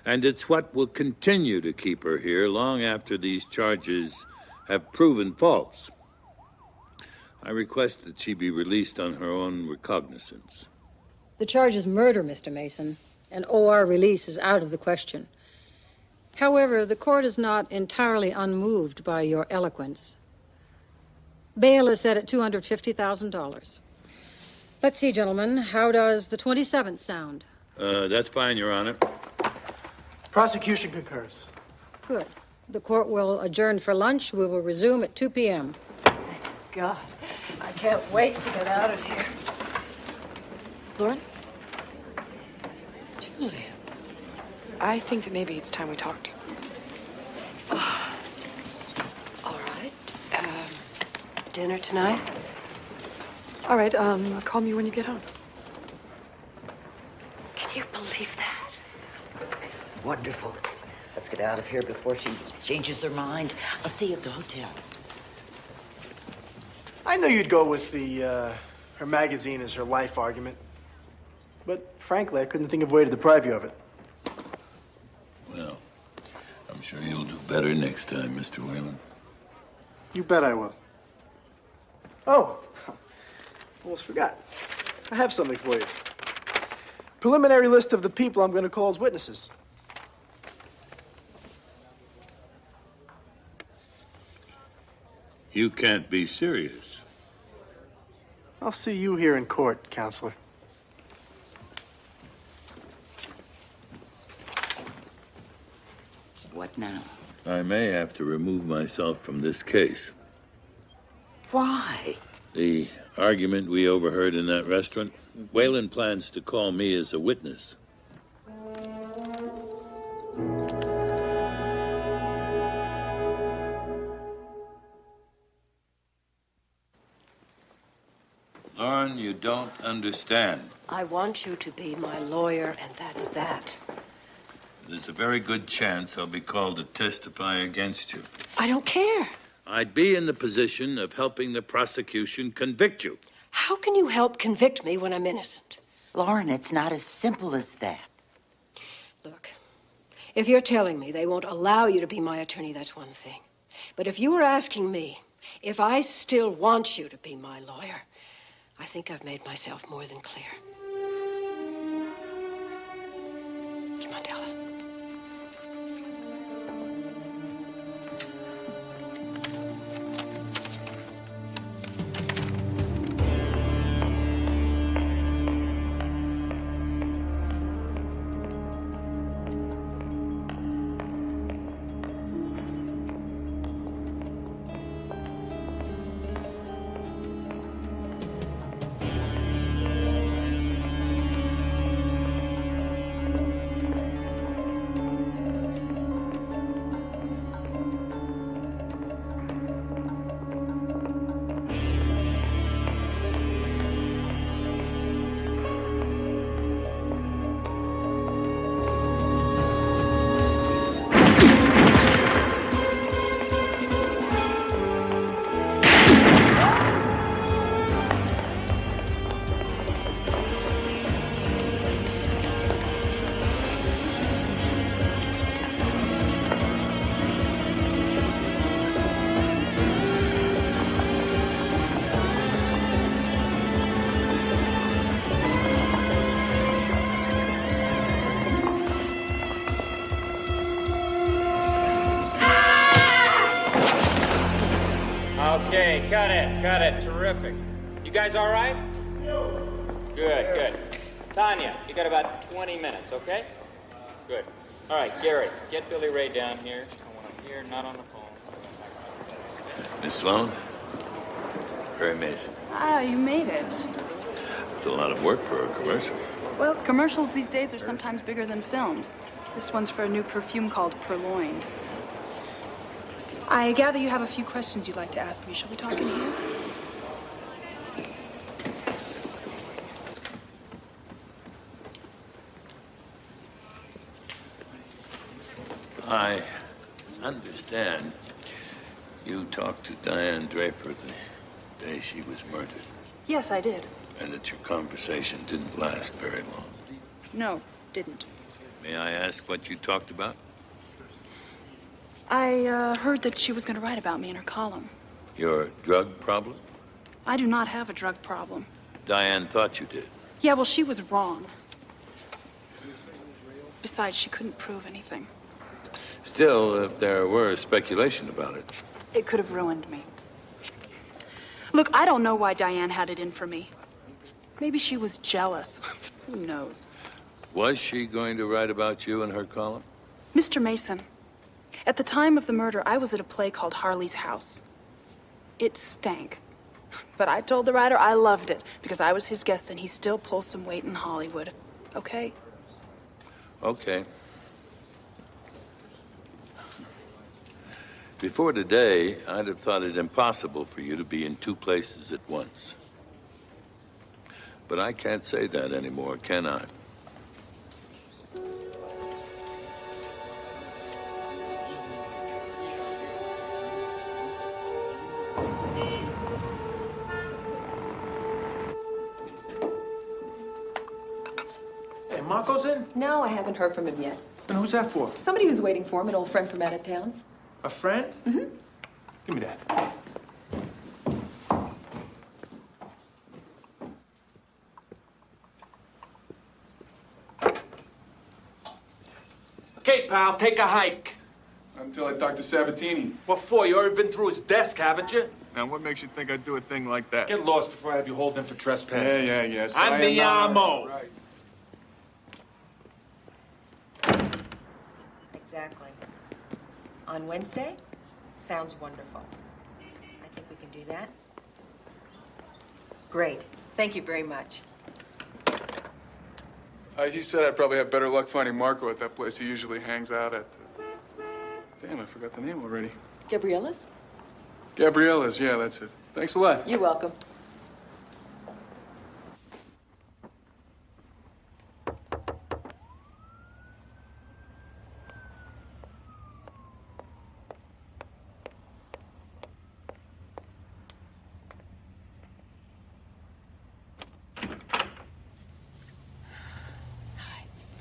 And it's what will continue to keep her here long after these charges have proven false. I request that she be released on her own recognizance. The charge is murder, Mr. Mason, and OR release is out of the question. However, the court is not entirely unmoved by your eloquence. Bail is set at $250,000. Let's see, gentlemen, how does the 27th sound? That's fine, Your Honor. Prosecution concurs. Good. The court will adjourn for lunch. We will resume at 2 p.m. God, I can't wait to get out of here. Lauren? Julia. I think that maybe it's time we talked. All right. Dinner tonight? All right, call me when you get home. Can you believe that? Wonderful. Let's get out of here before she changes her mind. I'll see you at the hotel. I know you'd go with the, her magazine as her life argument. But frankly, I couldn't think of a way to deprive you of it. Well, I'm sure you'll do better next time, Mr. Whalen. You bet I will. Oh, almost forgot. I have something for you. Preliminary list of the people I'm going to call as witnesses. You can't be serious. I'll see you here in court, Counselor. What now? I may have to remove myself from this case. Why? The argument we overheard in that restaurant, Whalen plans to call me as a witness. Lauren, you don't understand. I want you to be my lawyer, and that's that. There's a very good chance I'll be called to testify against you. I don't care. I'd be in the position of helping the prosecution convict you. How can you help convict me when I'm innocent? Lauren, it's not as simple as that. Look, if you're telling me they won't allow you to be my attorney, that's one thing. But if you were asking me if I still want you to be my lawyer, I think I've made myself more than clear. Come on, Della. Okay, cut it. Terrific. You guys all right? Good. Tanya, you got about 20 minutes, okay? Good. All right, Gary, get Billy Ray down here. I want him here, not on the phone. Miss Sloan? Perry Mason. Ah, you made it. It's a lot of work for a commercial. Well, commercials these days are sometimes bigger than films. This one's for a new perfume called Purloined. I gather you have a few questions you'd like to ask me. Shall we talk in here? I understand you talked to Diane Draper the day she was murdered, Yes, I did. and that your conversation didn't last very long. No, didn't. May I ask what you talked about? I heard that she was going to write about me in her column. Your drug problem? I do not have a drug problem. Diane thought you did. Yeah, well, she was wrong. Besides, she couldn't prove anything. Still, if there were speculation about it, It could have ruined me. Look, I don't know why Diane had it in for me. Maybe she was jealous. Who knows? was she going to write about you in her column? Mr. Mason, at the time of the murder, I was at a play called Harley's House. It stank. But I told the writer I loved it because I was his guest and he still pulls some weight in Hollywood. Okay? Okay. Before today, I'd have thought it impossible for you to be in two places at once. But I can't say that anymore, can I? Hey, Marco's in? No, I haven't heard from him yet. And who's that for? Somebody who's waiting for him, an old friend from out of town. A friend? Mm-hmm. Give me that. Okay, pal, take a hike. Until I talk to Sabatini. What for? You already been through his desk, haven't you? Now, what makes you think I'd do a thing like that? Get lost before I have you hauled in for trespass. Yeah. Andiamo. Right. Exactly. On Wednesday? Sounds wonderful. I think we can do that. Great. Thank you very much. He said I'd probably have better luck finding Marco at that place he usually hangs out at. Damn, I forgot the name already. Gabriella's? Gabriella's, yeah, that's it. Thanks a lot. You're welcome.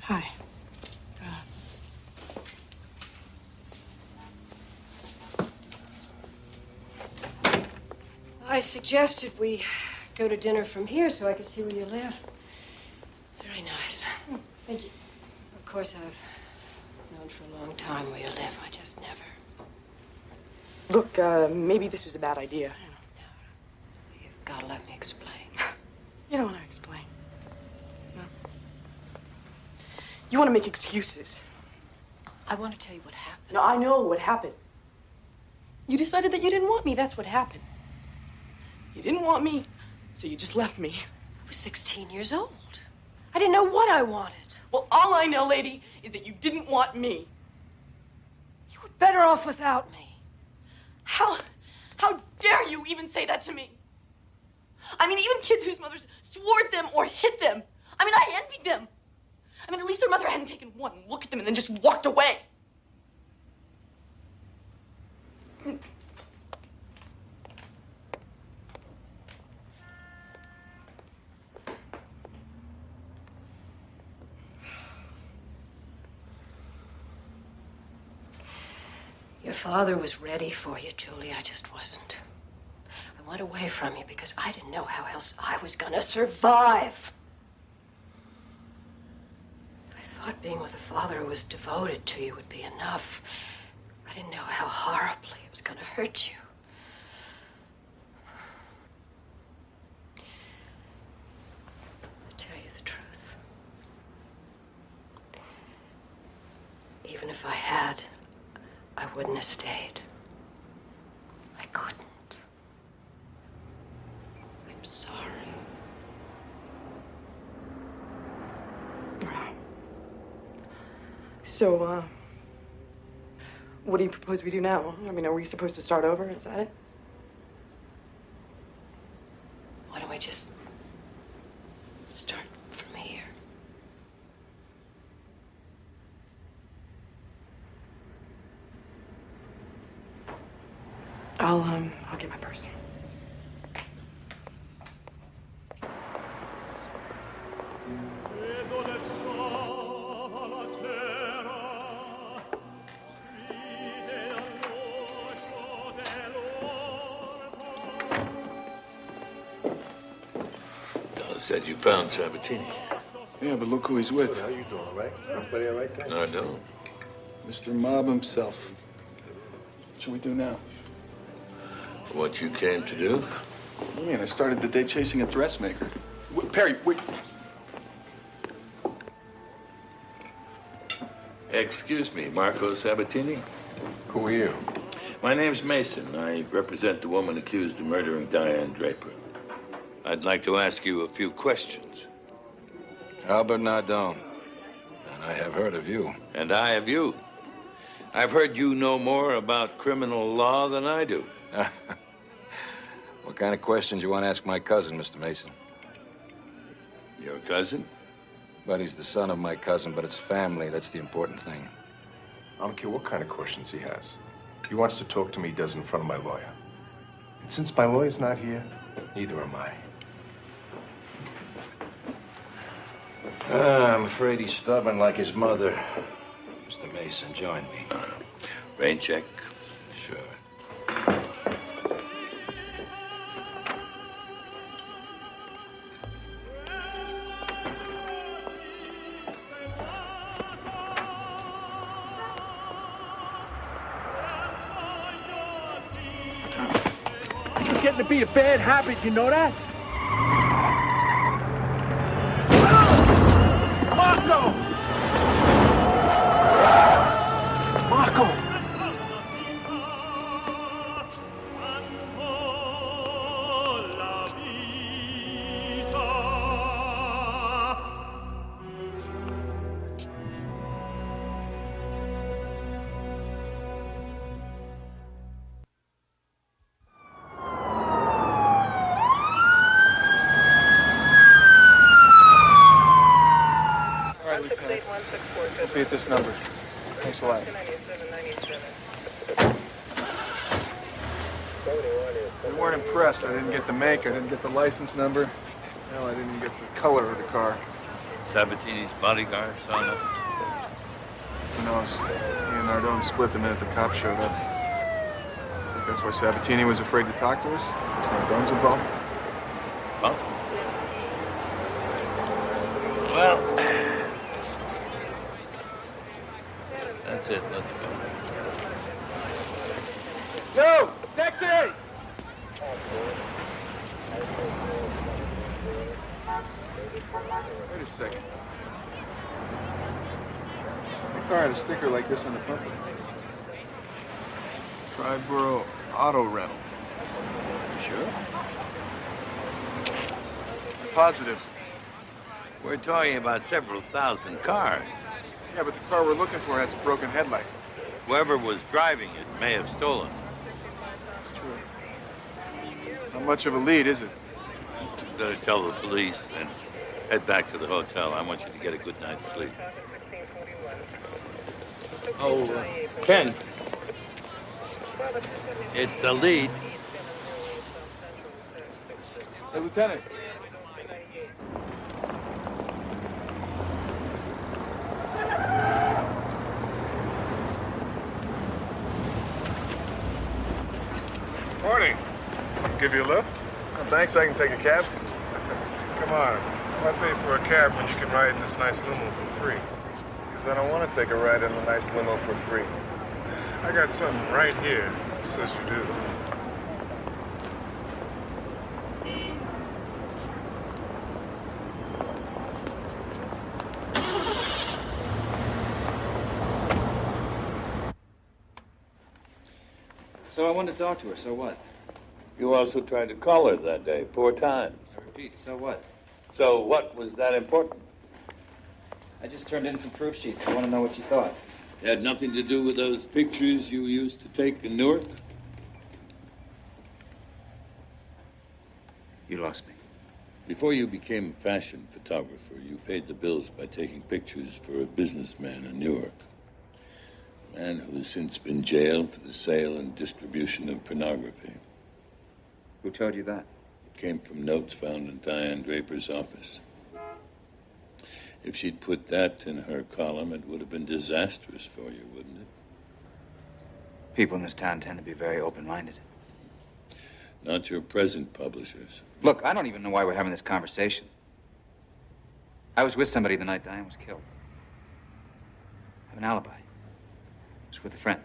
Hi. I suggested we go to dinner from here so I could see where you live. It's very nice. Thank you. Of course, I've known for a long time where you live. I just never. Look, maybe this is a bad idea. You've got to let me explain. You don't want to explain. No. You want to make excuses. I want to tell you what happened. No, I know what happened. You decided that you didn't want me. That's what happened. You didn't want me, so you just left me. I was 16 years old. I didn't know what I wanted. Well, all I know, lady, is that you didn't want me. You were better off without me. How dare you even say that to me? I mean, even kids whose mothers swore at them or hit them. I mean, I envied them. I mean, at least their mother hadn't taken one look at them and then just walked away. Your father was ready for you, Julie. I just wasn't. I went away from you because I didn't know how else I was gonna survive. I thought being with a father who was devoted to you would be enough. I didn't know how horribly it was gonna hurt you. Even if I had, I wouldn't have stayed. I couldn't. I'm sorry. So, what do you propose we do now? I mean, are we supposed to start over? Is that it? Why don't we just start from here? I'll get my purse. Said you found Sabatini. Yeah, but look who he's with. How you doing, all right? Everybody all right there? I know. Mr. Mob himself. What should we do now? What you came to do? What do you mean? I started the day chasing a dressmaker. Perry, wait. Excuse me, Marco Sabatini? Who are you? My name's Mason. I represent the woman accused of murdering Diane Draper. I'd like to ask you a few questions. Albert Nardone. And I have heard of you. And I of you. I've heard you know more about criminal law than I do. What kind of questions you want to ask my cousin, Mr. Mason? Your cousin? But he's the son of my cousin, but it's family. That's the important thing. I don't care what kind of questions he has. If he wants to talk to me, he does it in front of my lawyer. And since my lawyer's not here, neither am I. I'm afraid he's stubborn like his mother. Mr. Mason, join me. Rain check. Sure. It's getting to be a bad habit, you know that? Marco! Marco! I'll be at this number. Thanks a lot. They weren't impressed. I didn't get the make. I didn't get the license number. Hell, I didn't get the color of the car. Sabatini's bodyguard saw nothing. Who knows? He and Nardone split the minute the cops showed up. I think that's why Sabatini was afraid to talk to us. Because Nardone's involved. Possible. Well, that's it. Let's go. Yo! Taxi! Wait a second. The car had a sticker like this on the bumper. Triborough Auto Rental. Sure? Positive. We're talking about several thousand cars. Yeah, but the car we're looking for has a broken headlight. Whoever was driving it may have stolen it. It's true. How much of a lead is it? I'm going to tell the police and head back to the hotel. I want you to get a good night's sleep. Oh, Ken. It's a lead. Hey, Lieutenant. Morning. Give you a lift? Oh, thanks, I can take a cab. Come on. Why pay for a cab when you can ride in this nice limo for free? Because I don't want to take a ride in a nice limo for free. I got something right here that says you do. So I wanted to talk to her, so what? You also tried to call her that day 4 times. I repeat, so what? So what was that important? I just turned in some proof sheets. I want to know what she thought. It had nothing to do with those pictures you used to take in Newark? You lost me. Before you became a fashion photographer, you paid the bills by taking pictures for a businessman in Newark. A man who's since been jailed for the sale and distribution of pornography. Who told you that? It came from notes found in Diane Draper's office. If she'd put that in her column, it would have been disastrous for you, wouldn't it? People in this town tend to be very open-minded. Not your present publishers. Look, I don't even know why we're having this conversation. I was with somebody the night Diane was killed. I have an alibi. I was with a friend.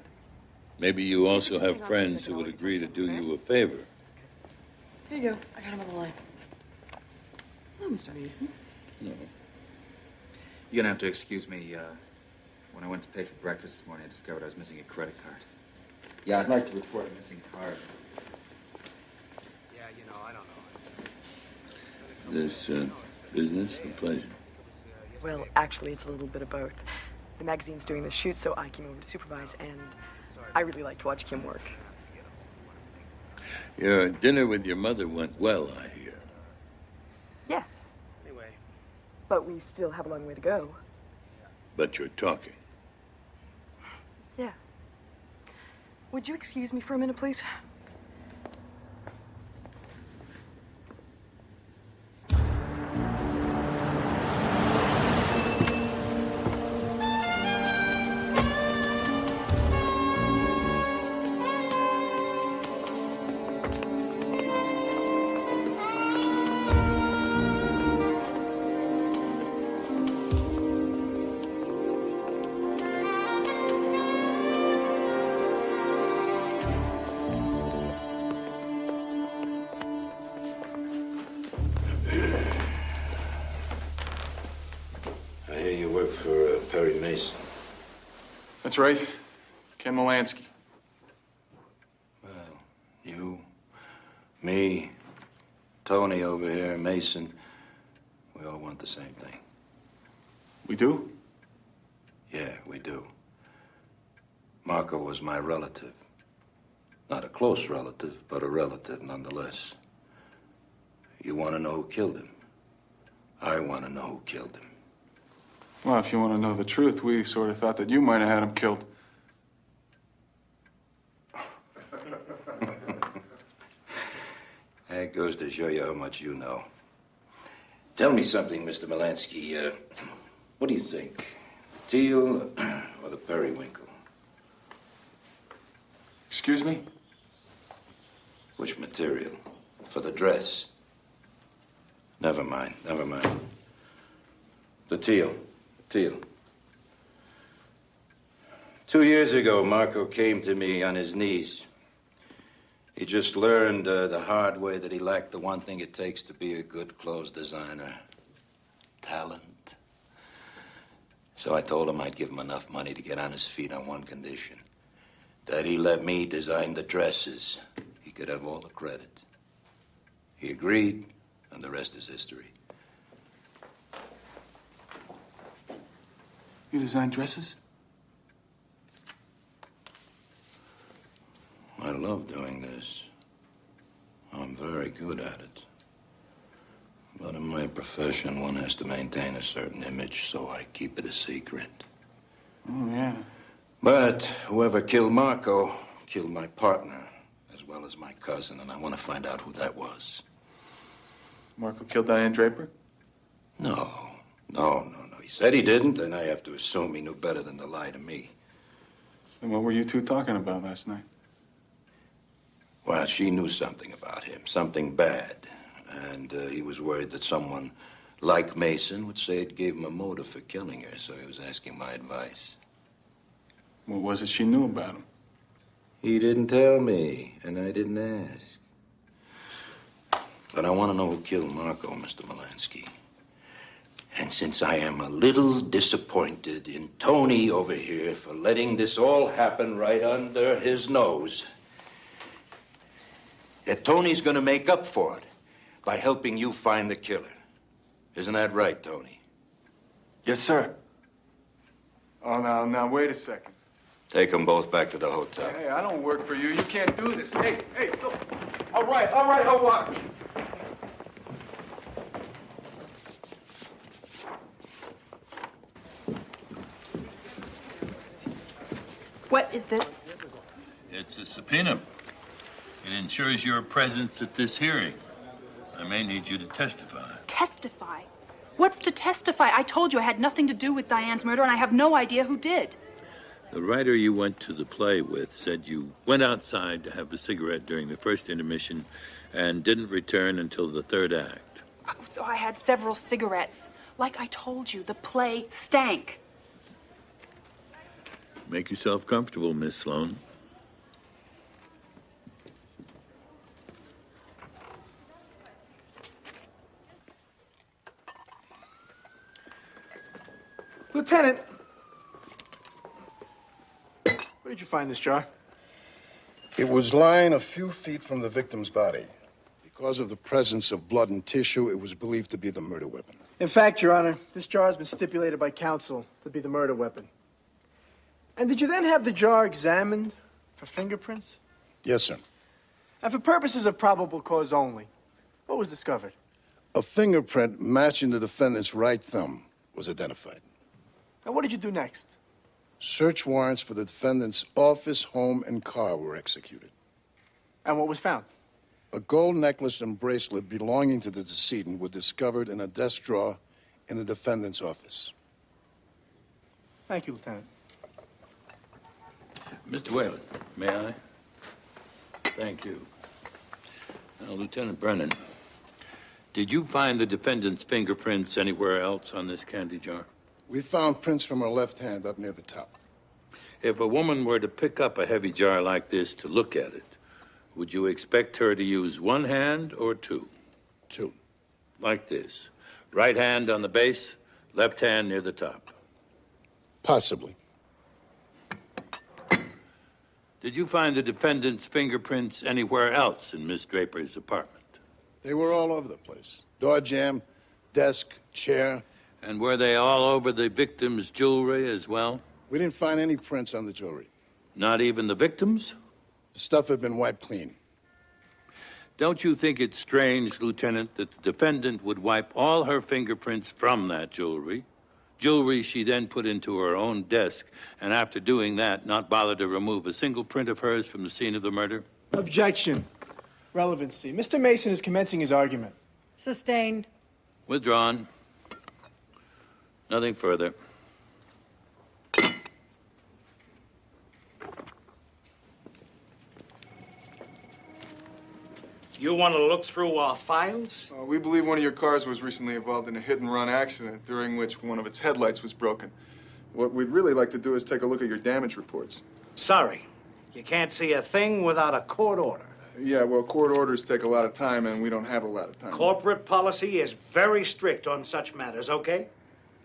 Maybe you also have friends who would agree to do you a favor. Here you go. I got him on the line. Hello, Mr. Mason. No. You're gonna have to excuse me. When I went to pay for breakfast this morning, I discovered I was missing a credit card. Yeah, I'd like to report a missing card. Yeah, you know, I don't know. This business or pleasure? Well, actually, it's a little bit of both. The magazine's doing the shoot, so I came over to supervise, and I really like to watch Kim work. Your dinner with your mother went well, I hear. Yes. Anyway. But we still have a long way to go. But you're talking. Yeah. Would you excuse me for a minute, please? I hear you work for Perry Mason. That's right. Ken Molansky. Well, you, me, Tony over here, Mason, we all want the same thing. We do? Yeah, we do. Marco was my relative. Not a close relative, but a relative nonetheless. You want to know who killed him? I want to know who killed him. Well, if you want to know the truth, we sort of thought that you might have had him killed. That goes to show you how much you know. Tell me something, Mr. Molansky. What do you think? Teal or the periwinkle? Excuse me? Which material? For the dress? Never mind, never mind. The teal. Teal. 2 years ago, Marco came to me on his knees. He just learned the hard way that he lacked the one thing it takes to be a good clothes designer. Talent. So I told him I'd give him enough money to get on his feet on one condition. That he let me design the dresses. He could have all the credit. He agreed, and the rest is history. You design dresses? I love doing this. I'm very good at it. But in my profession, one has to maintain a certain image, so I keep it a secret. Oh, yeah. But whoever killed Marco killed my partner, as well as my cousin, and I want to find out who that was. Marco killed Diane Draper? No. He said he didn't, and I have to assume he knew better than to lie to me. And what were you two talking about last night? Well, she knew something about him, something bad. And he was worried that someone like Mason would say it gave him a motive for killing her, so he was asking my advice. What was it she knew about him? He didn't tell me, and I didn't ask. But I want to know who killed Marco, Mr. Molansky. And since I am a little disappointed in Tony over here for letting this all happen right under his nose, that Tony's gonna make up for it by helping you find the killer. Isn't that right, Tony? Yes, sir. Oh, now, wait a second. Take them both back to the hotel. Hey, I don't work for you. You can't do this. Hey, look. All right, I'll watch. What is this? It's a subpoena. It ensures your presence at this hearing. I may need you to testify. Testify? What's to testify? I told you I had nothing to do with Diane's murder, and I have no idea who did. The writer you went to the play with said you went outside to have a cigarette during the first intermission and didn't return until the third act. Oh, so I had several cigarettes. Like I told you, the play stank. Make yourself comfortable, Miss Sloan. Lieutenant, where did you find this jar? It was lying a few feet from the victim's body. Because of the presence of blood and tissue, it was believed to be the murder weapon. In fact, Your Honor, this jar has been stipulated by counsel to be the murder weapon. And did you then have the jar examined for fingerprints? Yes, sir. And for purposes of probable cause only, what was discovered? A fingerprint matching the defendant's right thumb was identified. And what did you do next? Search warrants for the defendant's office, home, and car were executed. And what was found? A gold necklace and bracelet belonging to the decedent were discovered in a desk drawer in the defendant's office. Thank you, Lieutenant. Mr. Whalen, may I? Thank you. Now, Lieutenant Brennan, did you find the defendant's fingerprints anywhere else on this candy jar? We found prints from her left hand up near the top. If a woman were to pick up a heavy jar like this to look at it, would you expect her to use one hand or two? Two. Like this. Right hand on the base, left hand near the top. Possibly. Did you find the defendant's fingerprints anywhere else in Miss Draper's apartment? They were all over the place. Door jamb, desk, chair. And were they all over the victim's jewelry as well? We didn't find any prints on the jewelry. Not even the victim's? The stuff had been wiped clean. Don't you think it's strange, Lieutenant, that the defendant would wipe all her fingerprints from that jewelry she then put into her own desk, and after doing that, not bother to remove a single print of hers from the scene of the murder? Objection. Relevancy. Mr. Mason is commencing his argument. Sustained. Withdrawn. Nothing further. You want to look through our files? We believe one of your cars was recently involved in a hit-and-run accident during which one of its headlights was broken. What we'd really like to do is take a look at your damage reports. Sorry. You can't see a thing without a court order. Yeah, well, court orders take a lot of time, and we don't have a lot of time. Corporate policy is very strict on such matters, okay?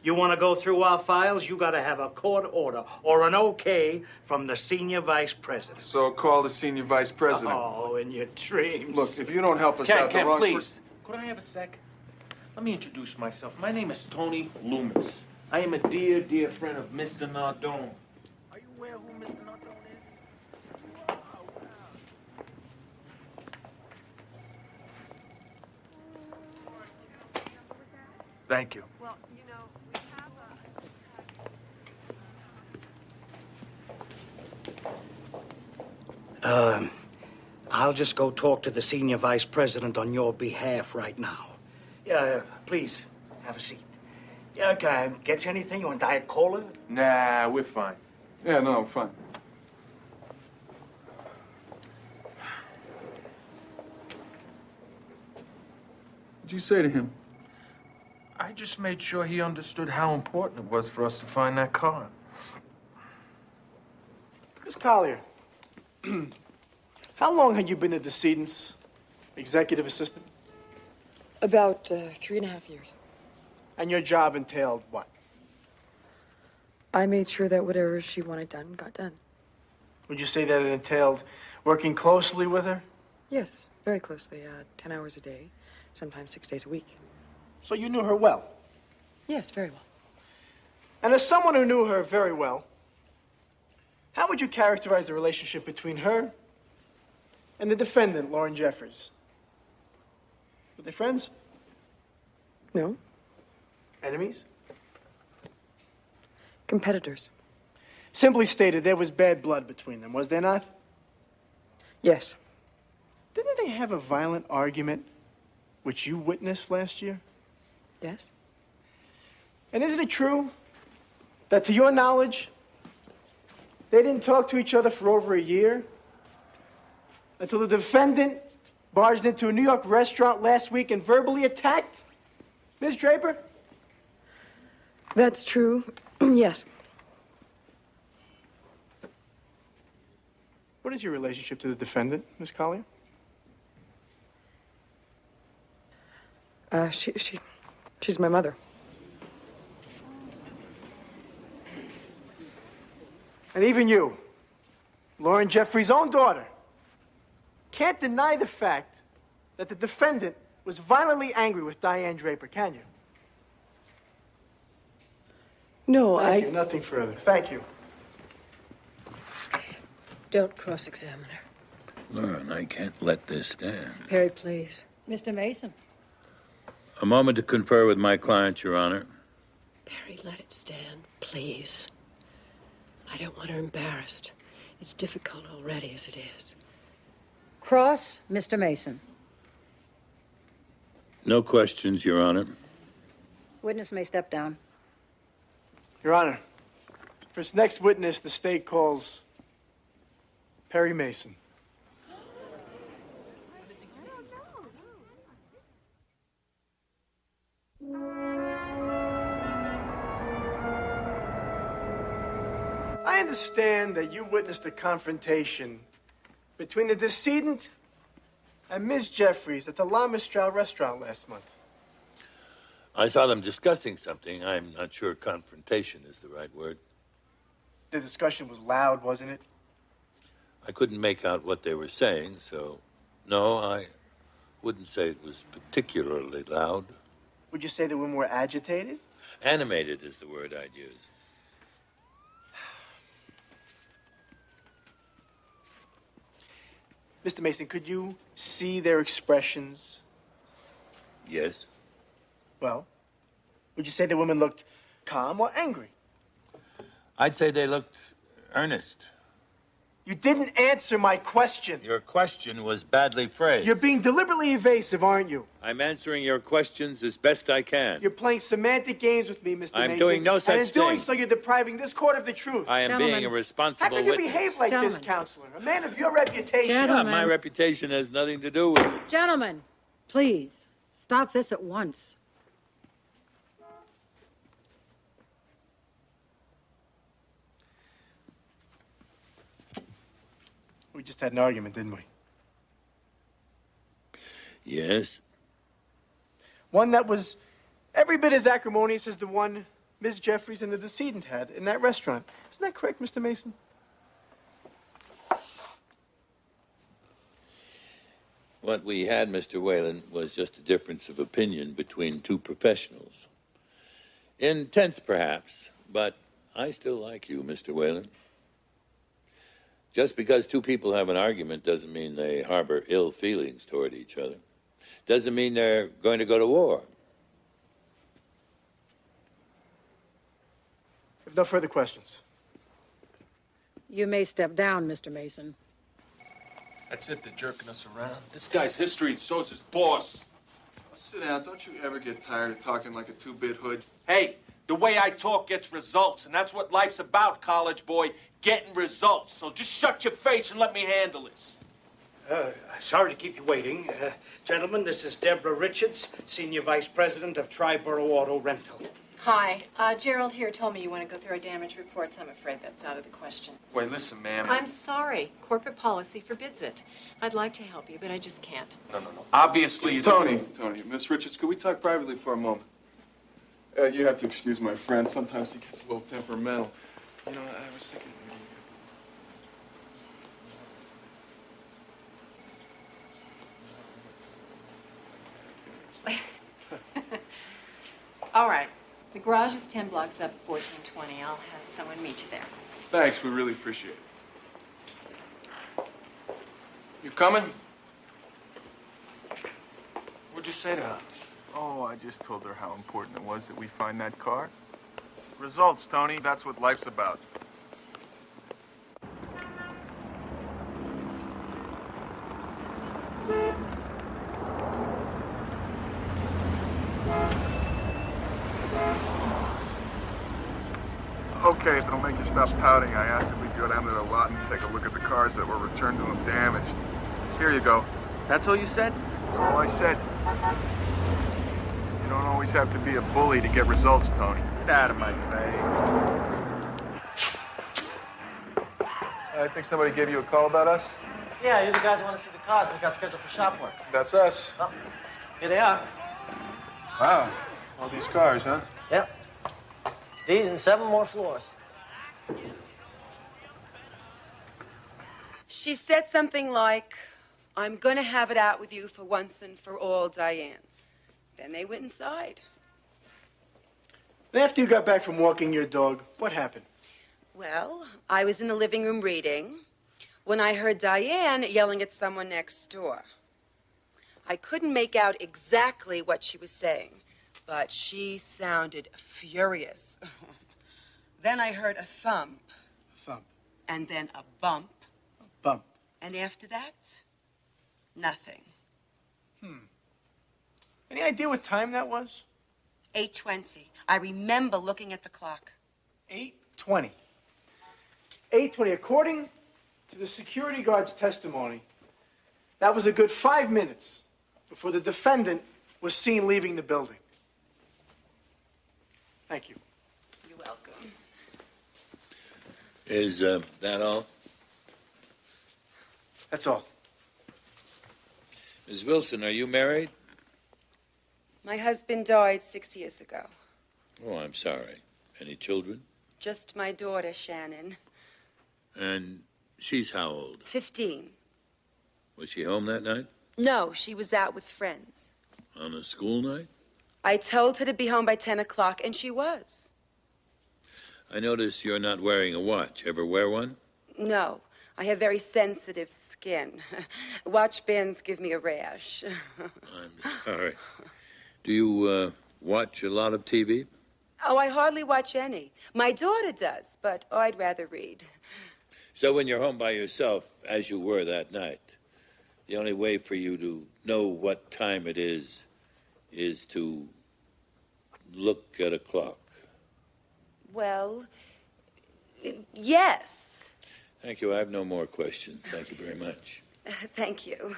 You want to go through our files, you got to have a court order or an okay from the senior vice president. So call the senior vice president. Oh, in your dreams. Look, if you don't help us Ken, out, the wrong please. Could I have a sec? Let me introduce myself. My name is Tony Loomis. I am a dear, dear friend of Mr. Nardone. Are you aware who Mr. Nardone is? Thank you. Well, you know, we have I'll just go talk to the senior vice president on your behalf right now. Please, have a seat. Can I get you anything? You want Diet Cola? Nah, we're fine. Yeah, no, fine. What'd you say to him? I just made sure he understood how important it was for us to find that car. Miss Collier, how long had you been the decedent's executive assistant? About 3.5 years. And your job entailed what? I made sure that whatever she wanted done got done. Would you say that it entailed working closely with her? Yes. very closely. 10 hours a day, sometimes 6 days a week. So you knew her well? Yes, very well. And as someone who knew her very well, how would you characterize the relationship between her and the defendant, Lauren Jeffries? Were they friends? No. Enemies? Competitors. Simply stated, there was bad blood between them, was there not? Yes. Didn't they have a violent argument, which you witnessed last year? Yes. And isn't it true that, to your knowledge, they didn't talk to each other for over a year? Until the defendant barged into a New York restaurant last week and verbally attacked Ms. Draper? That's true. Yes. What is your relationship to the defendant, Miss Collier? She's my mother. And even you, Lauren Jeffries' own daughter, can't deny the fact that the defendant was violently angry with Diane Draper, can you? No, Thank you. Nothing further. Thank you. Don't cross-examine her. Lauren, I can't let this stand. Perry, please. Mr. Mason. A moment to confer with my client, Your Honor. Perry, let it stand, please. I don't want her embarrassed. It's difficult already as it is. Cross, Mr. Mason. No questions, Your Honor. Witness may step down. Your Honor, for its next witness, the state calls Perry Mason. I understand that you witnessed a confrontation between the decedent and Ms. Jeffries at the La Mistral restaurant last month. I saw them discussing something. I'm not sure confrontation is the right word. The discussion was loud, wasn't it? I couldn't make out what they were saying, so no, I wouldn't say it was particularly loud. Would you say they were more agitated? Animated is the word I'd use. Mr. Mason, could you see their expressions? Yes. Well, would you say the women looked calm or angry? I'd say they looked earnest. You didn't answer my question. Your question was badly phrased. You're being deliberately evasive, aren't you? I'm answering your questions as best I can. You're playing semantic games with me, Mr. Mason. I'm doing no such And in doing thing. so, you're depriving this court of the truth. I am being a How responsible could you witness. behave like this, counselor? A man of your reputation. Yeah, my reputation has nothing to do with it. Gentlemen, please, stop this at once. We just had an argument, didn't we? Yes. One that was every bit as acrimonious as the one Ms. Jeffries and the decedent had in that restaurant. Isn't that correct, Mr. Mason? What we had, Mr. Whalen, was just a difference of opinion between two professionals. Intense, perhaps, but I still like you, Mr. Whalen. Just because two people have an argument doesn't mean they harbor ill feelings toward each other. Doesn't mean they're going to go to war. If no further questions. You may step down, Mr. Mason. That's it, they're jerking us around. This guy's history, and so's his boss. Oh, sit down. Don't you ever get tired of talking like a two-bit hood? Hey, the way I talk gets results, and that's what life's about, college boy, getting results. So just shut your face and let me handle this. Sorry to keep you waiting. Gentlemen, this is Deborah Richards, Senior Vice President of Triborough Auto Rental. Hi. Gerald here told me you want to go through our damage reports. I'm afraid that's out of the question. Wait, listen, ma'am. I'm sorry. Corporate policy forbids it. I'd like to help you, but I just can't. No. Obviously, you Tony, Miss Richards, could we talk privately for a moment? You have to excuse my friend. Sometimes he gets a little temperamental. You know, I was thinking... All right. The garage is 10 blocks up at 1420. I'll have someone meet you there. Thanks, we really appreciate it. You coming? What'd you say to her? Oh, I just told her how important it was that we find that car. Results, Tony. That's what life's about. Okay, if it'll make you stop pouting, I asked if we'd go down to the lot and take a look at the cars that were returned to them damaged. Here you go. That's all you said? That's all I said. You don't always have to be a bully to get results, Tony. Get out of my face. I think somebody gave you a call about us. Yeah, you're the guys who want to see the cars we got scheduled for shop work. That's us. Well, here they are. Wow. All these cars, huh? Yep. These and 7 more floors. She said something like, I'm gonna have it out with you for once and for all, Diane. Then they went inside. And after you got back from walking your dog, what happened? Well, I was in the living room reading when I heard Diane yelling at someone next door. I couldn't make out exactly what she was saying, but she sounded furious. Then I heard a thump. Thump. And then a bump. A bump. And after that, nothing. Any idea what time that was? 8:20. I remember looking at the clock. 8:20. 8:20. According to the security guard's testimony, that was a good 5 minutes before the defendant was seen leaving the building. Thank you. You're welcome. Is that all? That's all. Ms. Wilson, are you married? My husband died 6 years ago. Oh, I'm sorry. Any children? Just my daughter, Shannon. And she's how old? 15. Was she home that night? No, she was out with friends. On a school night? I told her to be home by 10 o'clock, and she was. I notice you're not wearing a watch. Ever wear one? No, I have very sensitive skin. Watch bands give me a rash. I'm sorry. Do you watch a lot of TV? Oh, I hardly watch any. My daughter does, but I'd rather read. So when you're home by yourself, as you were that night, the only way for you to know what time it is to look at a clock. Well, yes. Thank you. I have no more questions. Thank you very much. Thank you.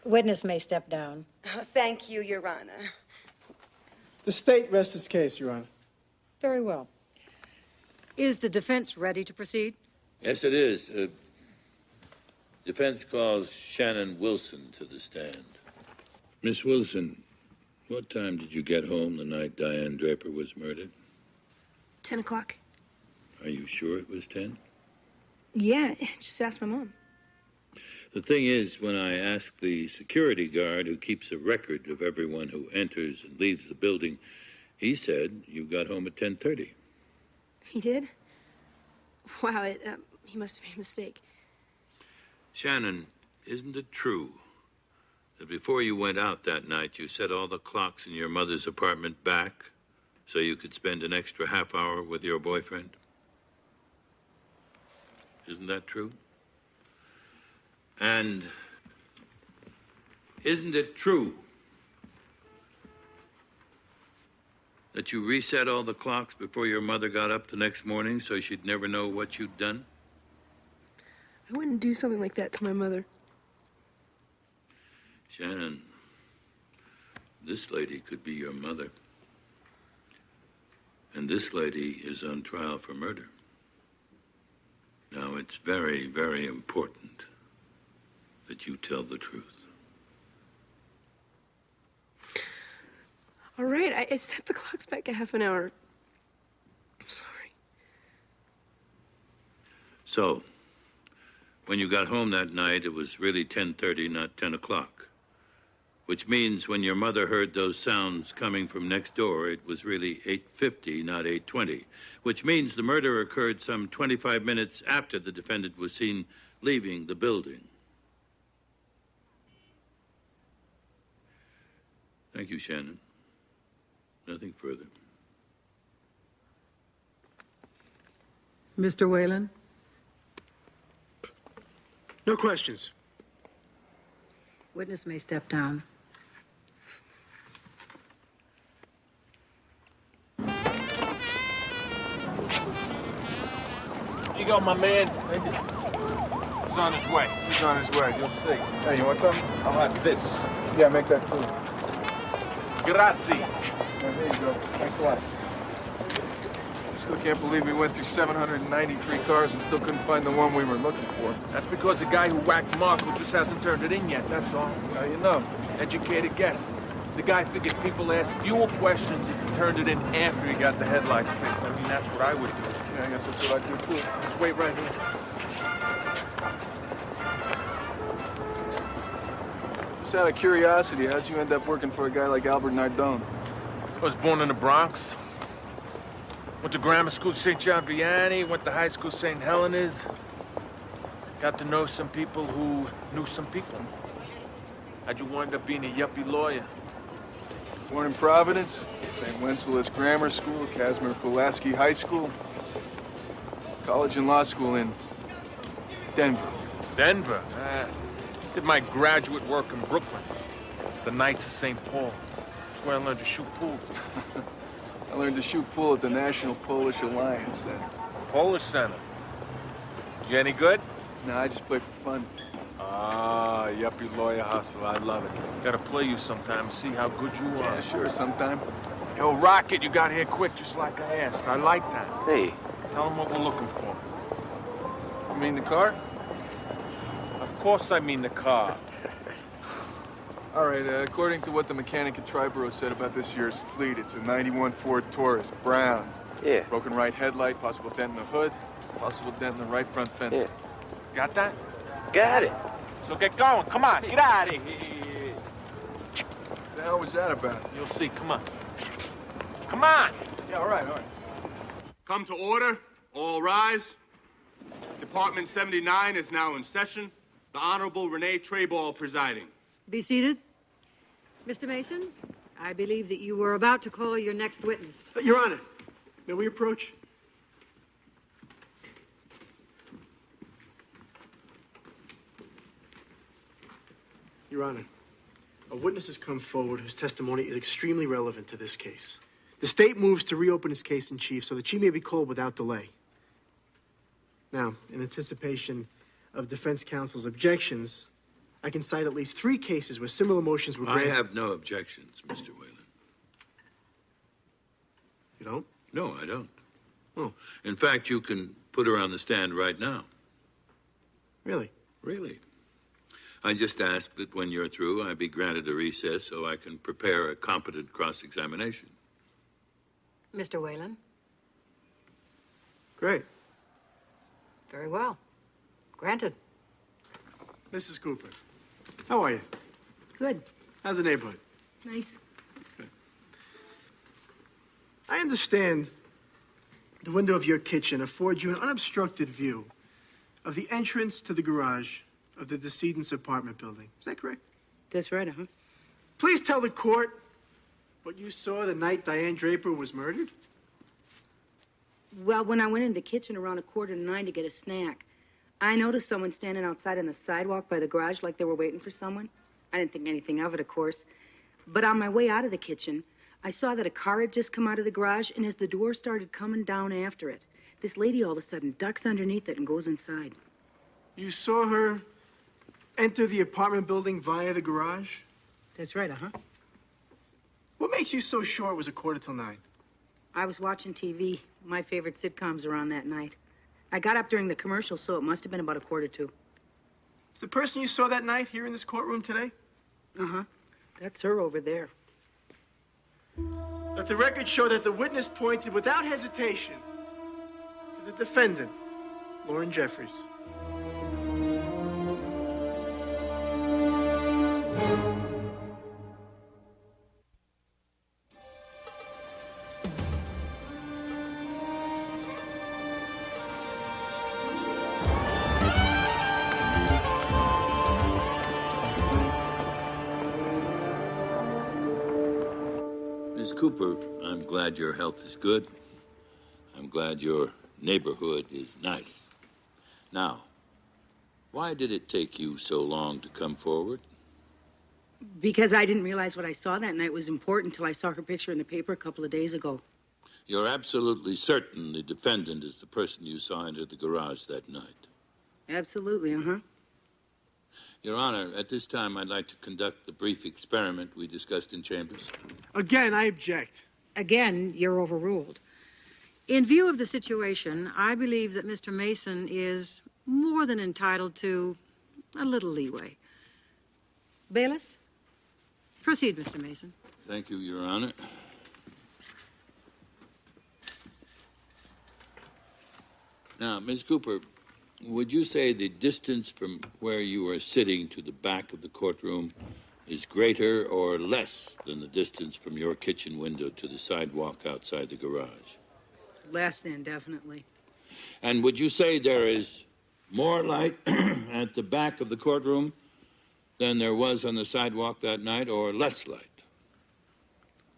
Witness may step down. Thank you, Your Honor. The state rests its case, Your Honor. Very well. Is the defense ready to proceed? Yes, it is. Defense calls Shannon Wilson to the stand. Miss Wilson, what time did you get home the night Diane Draper was murdered? 10 o'clock. Are you sure it was 10? Yeah, just ask my mom. The thing is, when I asked the security guard who keeps a record of everyone who enters and leaves the building, he said you got home at 10:30. He did? Wow, he must have made a mistake. Shannon, isn't it true that before you went out that night, you set all the clocks in your mother's apartment back so you could spend an extra half hour with your boyfriend? Isn't that true? And isn't it true that you reset all the clocks before your mother got up the next morning so she'd never know what you'd done? I wouldn't do something like that to my mother. Shannon, this lady could be your mother. And this lady is on trial for murder. Now, it's very, very important that you tell the truth. All right, I set the clocks back a half an hour. I'm sorry. So, when you got home that night, it was really 10:30, not 10 o'clock. which means when your mother heard those sounds coming from next door, it was really 8:50, not 8:20, which means the murder occurred some 25 minutes after the defendant was seen leaving the building. Thank you, Shannon. Nothing further. Mr. Whalen? No questions. Witness may step down. Here you go, my man. Thank you. He's on his way. He's on his way. You'll see. Hey, you want something? I'll have this. Yeah, make that too. Grazie. Yeah, there you go. Thanks a lot. Still can't believe we went through 793 cars and still couldn't find the one we were looking for. That's because the guy who whacked Marco just hasn't turned it in yet, that's all. How you know? Educated guess. The guy figured people ask fewer questions if he turned it in after he got the headlights fixed. I mean, that's what I would do. Yeah, I guess that's what I'd do too. Just wait right here. Just out of curiosity, how'd you end up working for a guy like Albert Nardone? I was born in the Bronx. Went to grammar school St. John Vianney, went to high school St. Helena's. Got to know some people who knew some people. How'd you wind up being a yuppie lawyer? Born in Providence, St. Wenceslas Grammar School, Casimir Pulaski High School, college and law school in Denver. Denver? Did my graduate work in Brooklyn. The Knights of St. Paul. That's where I learned to shoot pool. I learned to shoot pool at the National Polish Alliance then. Polish Center. You any good? No, I just play for fun. Ah, yuppie lawyer hustle. I love it. Gotta play you sometime and see how good you are. Yeah, sure, sometime. Yo, Rocket, you got here quick just like I asked. I like that. Hey. Tell them what we're looking for. You mean the car? Of course I mean the car. All right, according to what the mechanic at Triborough said about this year's fleet, it's a 91 Ford Taurus, brown. Yeah. Broken right headlight, possible dent in the hood, possible dent in the right front fender. Yeah. Got that? Got it. So get going. Come on, get out of here. What the hell was that about? You'll see. Come on. Come on. Yeah, all right, all right. Come to order. All rise. Department 79 is now in session. The Honorable Renee Trayball presiding. Be seated. Mr. Mason, I believe that you were about to call your next witness. Your Honor, may we approach? Your Honor, a witness has come forward whose testimony is extremely relevant to this case. The state moves to reopen his case in chief so that she may be called without delay. Now, in anticipation of defense counsel's objections, I can cite at least 3 cases where similar motions were granted. I have no objections, Mr. Whalen. You don't? No, I don't. Oh. In fact, you can put her on the stand right now. Really? Really. I just ask that when you're through, I be granted a recess so I can prepare a competent cross-examination. Mr. Whalen? Great. Very well. Granted. Mrs. Cooper, how are you? Good. How's the neighborhood? Nice. I understand the window of your kitchen affords you an unobstructed view of the entrance to the garage of the decedent's apartment building. Is that correct? That's right, uh-huh. Please tell the court what you saw the night Diane Draper was murdered. Well, when I went in the kitchen around 8:45 to get a snack, I noticed someone standing outside on the sidewalk by the garage like they were waiting for someone. I didn't think anything of it, of course. But on my way out of the kitchen, I saw that a car had just come out of the garage, and as the door started coming down after it, this lady all of a sudden ducks underneath it and goes inside. You saw her enter the apartment building via the garage? That's right, uh-huh. What makes you so sure it was 8:45? I was watching TV. My favorite sitcoms were on that night. I got up during the commercial, so it must have been about 1:45. Is the person you saw that night here in this courtroom today? Uh-huh. That's her over there. Let the record show that the witness pointed without hesitation to the defendant, Lauren Jeffries. Cooper, I'm glad your health is good. I'm glad your neighborhood is nice. Now, why did it take you so long to come forward? Because I didn't realize what I saw that night was important until I saw her picture in the paper a couple of days ago. You're absolutely certain the defendant is the person you saw enter the garage that night? Absolutely, uh-huh. Your Honor, at this time, I'd like to conduct the brief experiment we discussed in chambers. Again, I object. Again, you're overruled. In view of the situation, I believe that Mr. Mason is more than entitled to a little leeway. Bailiffs, proceed, Mr. Mason. Thank you, Your Honor. Now, Ms. Cooper, would you say the distance from where you are sitting to the back of the courtroom is greater or less than the distance from your kitchen window to the sidewalk outside the garage? Less than, definitely. And would you say there is more light at the back of the courtroom than there was on the sidewalk that night, or less light?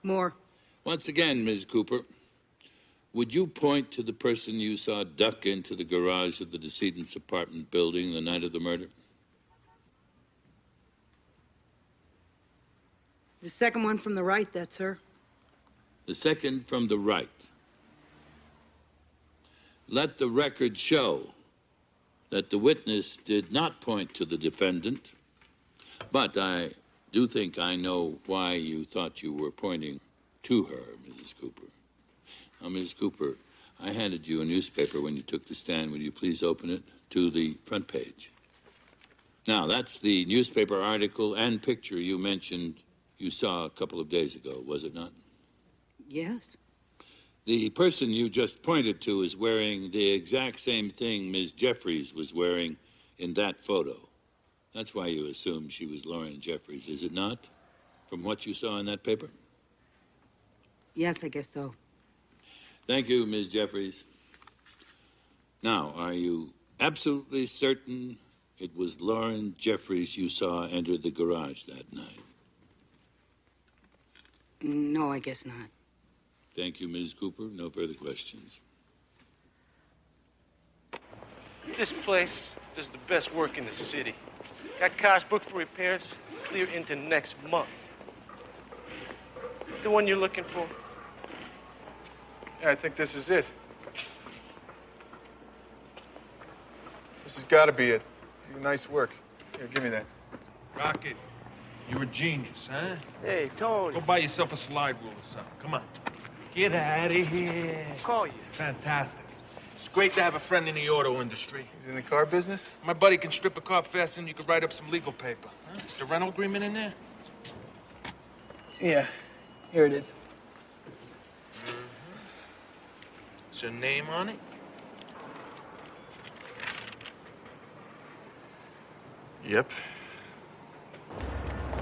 More. Once again, Ms. Cooper, would you point to the person you saw duck into the garage of the decedent's apartment building the night of the murder? The second one from the right, that, sir. The second from the right. Let the record show that the witness did not point to the defendant, but I do think I know why you thought you were pointing to her, Mrs. Cooper. Now, Ms. Cooper, I handed you a newspaper when you took the stand. Would you please open it to the front page? Now, that's the newspaper article and picture you mentioned you saw a couple of days ago, was it not? Yes. The person you just pointed to is wearing the exact same thing Ms. Jeffries was wearing in that photo. That's why you assumed she was Lauren Jeffries, is it not? From what you saw in that paper? Yes, I guess so. Thank you, Ms. Jeffries. Now, are you absolutely certain it was Lauren Jeffries you saw enter the garage that night? No, I guess not. Thank you, Ms. Cooper. No further questions. This place does the best work in the city. Got cars booked for repairs clear into next month. The one you're looking for? Yeah, I think this is it. This has got to be it. Nice work. Here, give me that. Rocket, you're a genius, huh? Hey, Tony. Go buy yourself a slide rule or something. Come on. Get out of here. Call you. It's fantastic. It's great to have a friend in the auto industry. He's in the car business? My buddy can strip a car faster than you could write up some legal paper. Huh? Is the rental agreement in there? Yeah, here it is. Is your name on it? Yep.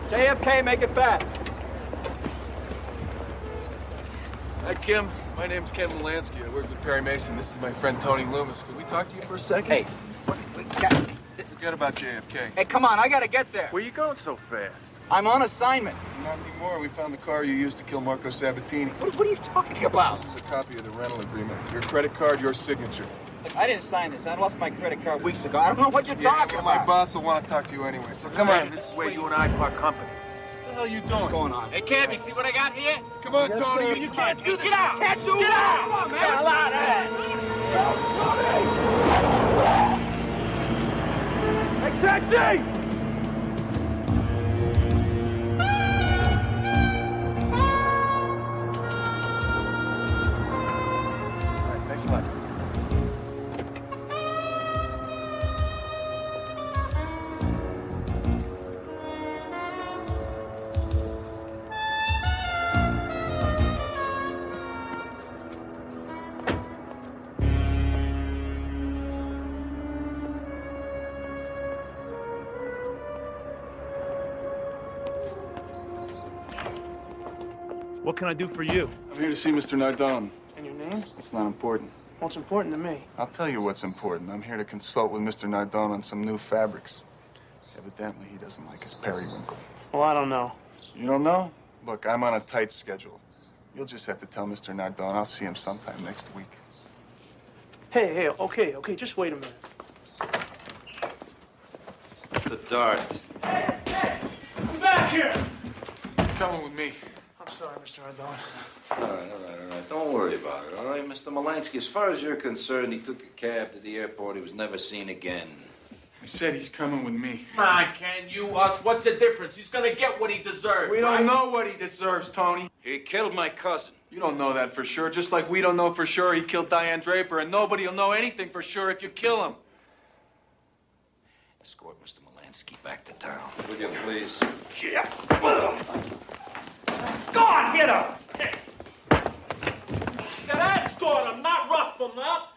JFK, make it fast. Hi, Kim. My name's Ken Molansky. I work with Perry Mason. This is my friend Tony Loomis. Could we talk to you for a second? Hey, Forget about JFK. hey, come on, I gotta get there. Where you going so fast? I'm on assignment. Not anymore. We found the car you used to kill Marco Sabatini. What are you talking about? This is a copy of the rental agreement. Your credit card, your signature. Look, I didn't sign this. I lost my credit card weeks ago. I don't know what you're talking well, about. my boss will want to talk to you anyway, so come on. This is where you and I part company. What the hell are you doing? What's going on? Hey, Cam, you see what I got here? Come on, Yes, Tony. sir. You can't do this. Get out! Can't do Get it. out! Come on, man. Get out of Hey, taxi! All right, thanks a lot. What can I do for you? I'm here to see Mr. Nardone. And your name? It's not important. What's important to me? I'll tell you what's important. I'm here to consult with Mr. Nardone on some new fabrics. Evidently, he doesn't like his periwinkle. Well, I don't know. You don't know? Look, I'm on a tight schedule. You'll just have to tell Mr. Nardone. I'll see him sometime next week. Hey, okay, just wait a minute. The dart. Come back here! He's coming with me. I'm sorry, Mr. Nardone. All right. Don't worry about it, all right, Mr. Molansky? As far as you're concerned, he took a cab to the airport. He was never seen again. He said he's coming with me. Come on, Ken, you, us, what's the difference? He's gonna get what he deserves. We don't know what he deserves, Tony. He killed my cousin. You don't know that for sure, just like we don't know for sure he killed Diane Draper, and nobody will know anything for sure if you kill him. Escort Mr. Molansky back to town. Will you, please? Yeah. Go on, get up! Said escort him, not rough him up.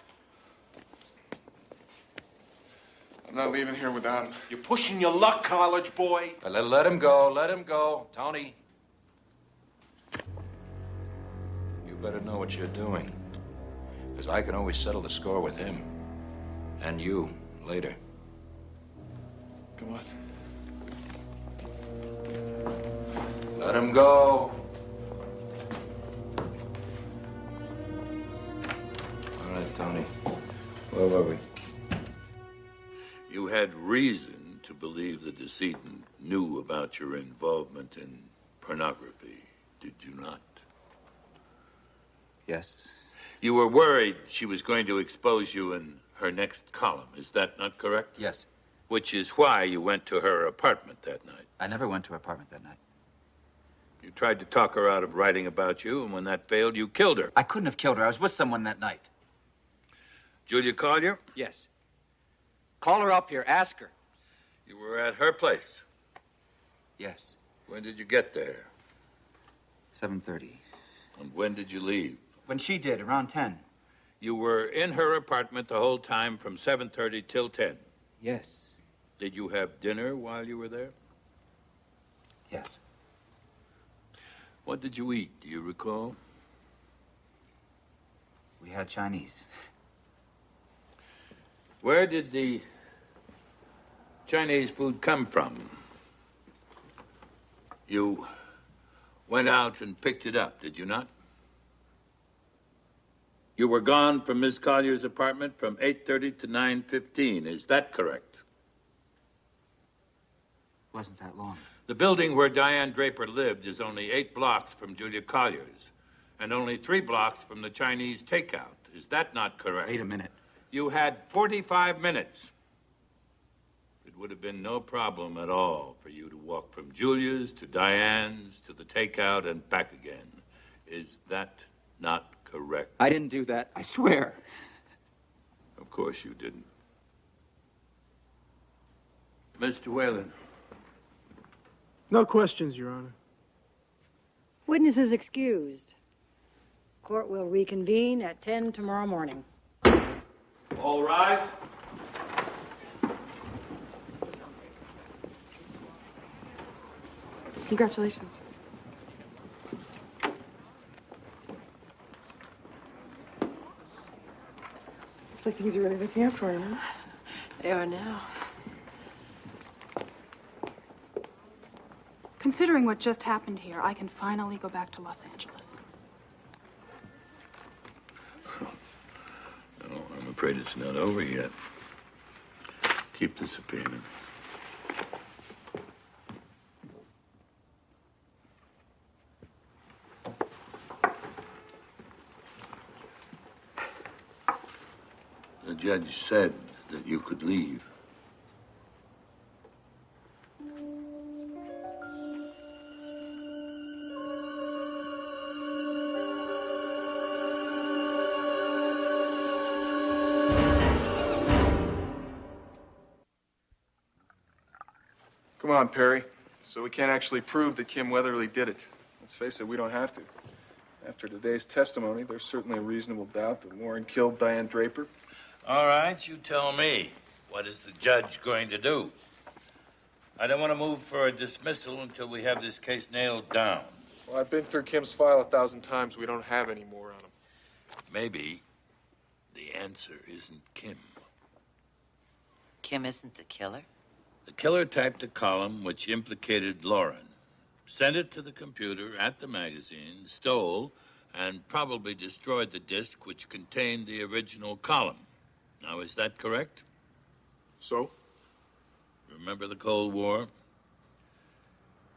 I'm not leaving here without him. You're pushing your luck, college boy. Let him go. Tony. You better know what you're doing. Because I can always settle the score with him. And you, later. Come on. Let him go. All right, Tony. Where were we? You had reason to believe the decedent knew about your involvement in pornography, did you not? Yes. You were worried she was going to expose you in her next column, is that not correct? Yes. Which is why you went to her apartment that night. I never went to her apartment that night. You tried to talk her out of writing about you, and when that failed, you killed her. I couldn't have killed her. I was with someone that night. Julia Collier? Yes. Call her up here. Ask her. You were at her place. Yes. When did you get there? 7:30. And when did you leave? When she did, around 10. You were in her apartment the whole time from 7:30 till 10. Yes. Did you have dinner while you were there? Yes. What did you eat? Do you recall? We had Chinese. Where did the Chinese food come from? You went out and picked it up, did you not? You were gone from Miss Collier's apartment from 8:30 to 9:15. Is that correct? Wasn't that long. The building where Diane Draper lived is only 8 blocks from Julia Collier's and only 3 blocks from the Chinese takeout. Is that not correct? Wait a minute. You had 45 minutes. It would have been no problem at all for you to walk from Julia's to Diane's to the takeout and back again. Is that not correct? I didn't do that. I swear. Of course you didn't. Mr. Whalen. No questions, Your Honor. Witnesses excused. Court will reconvene at 10 tomorrow morning. All rise. Congratulations. Looks like things are really looking out for him, huh? They are now. Considering what just happened here, I can finally go back to Los Angeles. No, I'm afraid it's not over yet. Keep the subpoena. The judge said that you could leave. Come on, Perry. So we can't actually prove that Kim Weatherly did it. Let's face it, we don't have to. After today's testimony, there's certainly a reasonable doubt that Warren killed Diane Draper. All right, you tell me. What is the judge going to do? I don't want to move for a dismissal until we have this case nailed down. Well, I've been through Kim's file 1,000 times. We don't have any more on him. Maybe the answer isn't Kim. Kim isn't the killer? The killer typed a column which implicated Lauren, sent it to the computer at the magazine, stole and probably destroyed the disc which contained the original column. Now, is that correct? So? Remember the Cold War?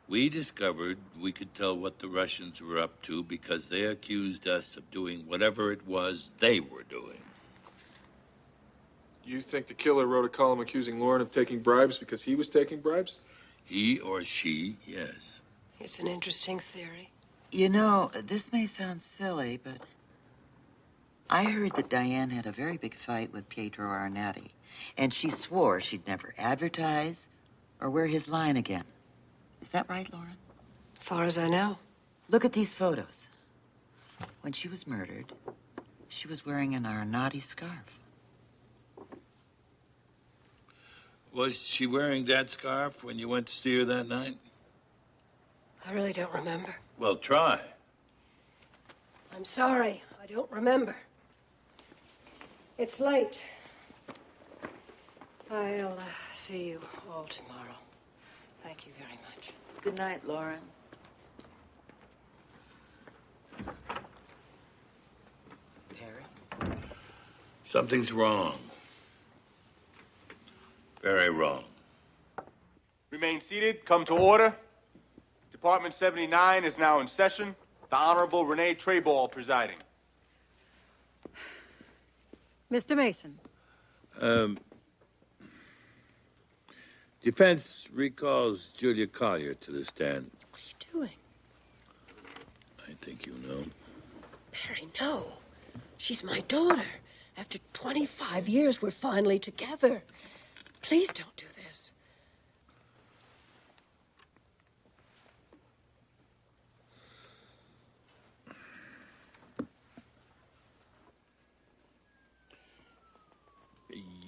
We discovered we could tell what the Russians were up to because they accused us of doing whatever it was they were doing. You think the killer wrote a column accusing Lauren of taking bribes because he was taking bribes? He or she, yes. It's an interesting theory. You know, this may sound silly, but I heard that Diane had a very big fight with Pietro Arnatti, and she swore she'd never advertise or wear his line again. Is that right, Lauren? As far as I know. Look at these photos. When she was murdered, she was wearing an Arnatti scarf. Was she wearing that scarf when you went to see her that night? I really don't remember. Well, try. I'm sorry. I don't remember. It's late. I'll see you all tomorrow. Thank you very much. Good night, Lauren. Perry? Something's wrong. Very wrong. Remain seated. Come to order. Department 79 is now in session. The Honorable Renee Trayball presiding. Mr. Mason. Defense recalls Julia Collier to the stand. What are you doing? I think you know. Perry, no. She's my daughter. After 25 years, we're finally together. Please don't do this.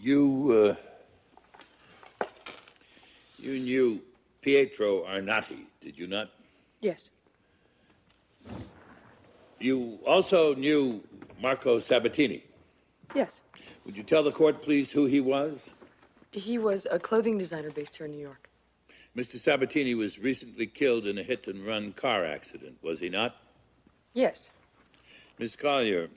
You knew Pietro Arnatti, did you not? Yes. You also knew Marco Sabatini. Yes. Would you tell the court, please, who he was? He was a clothing designer based here in New York. Mr. Sabatini was recently killed in a hit-and-run car accident, was he not? Yes. Miss Collier,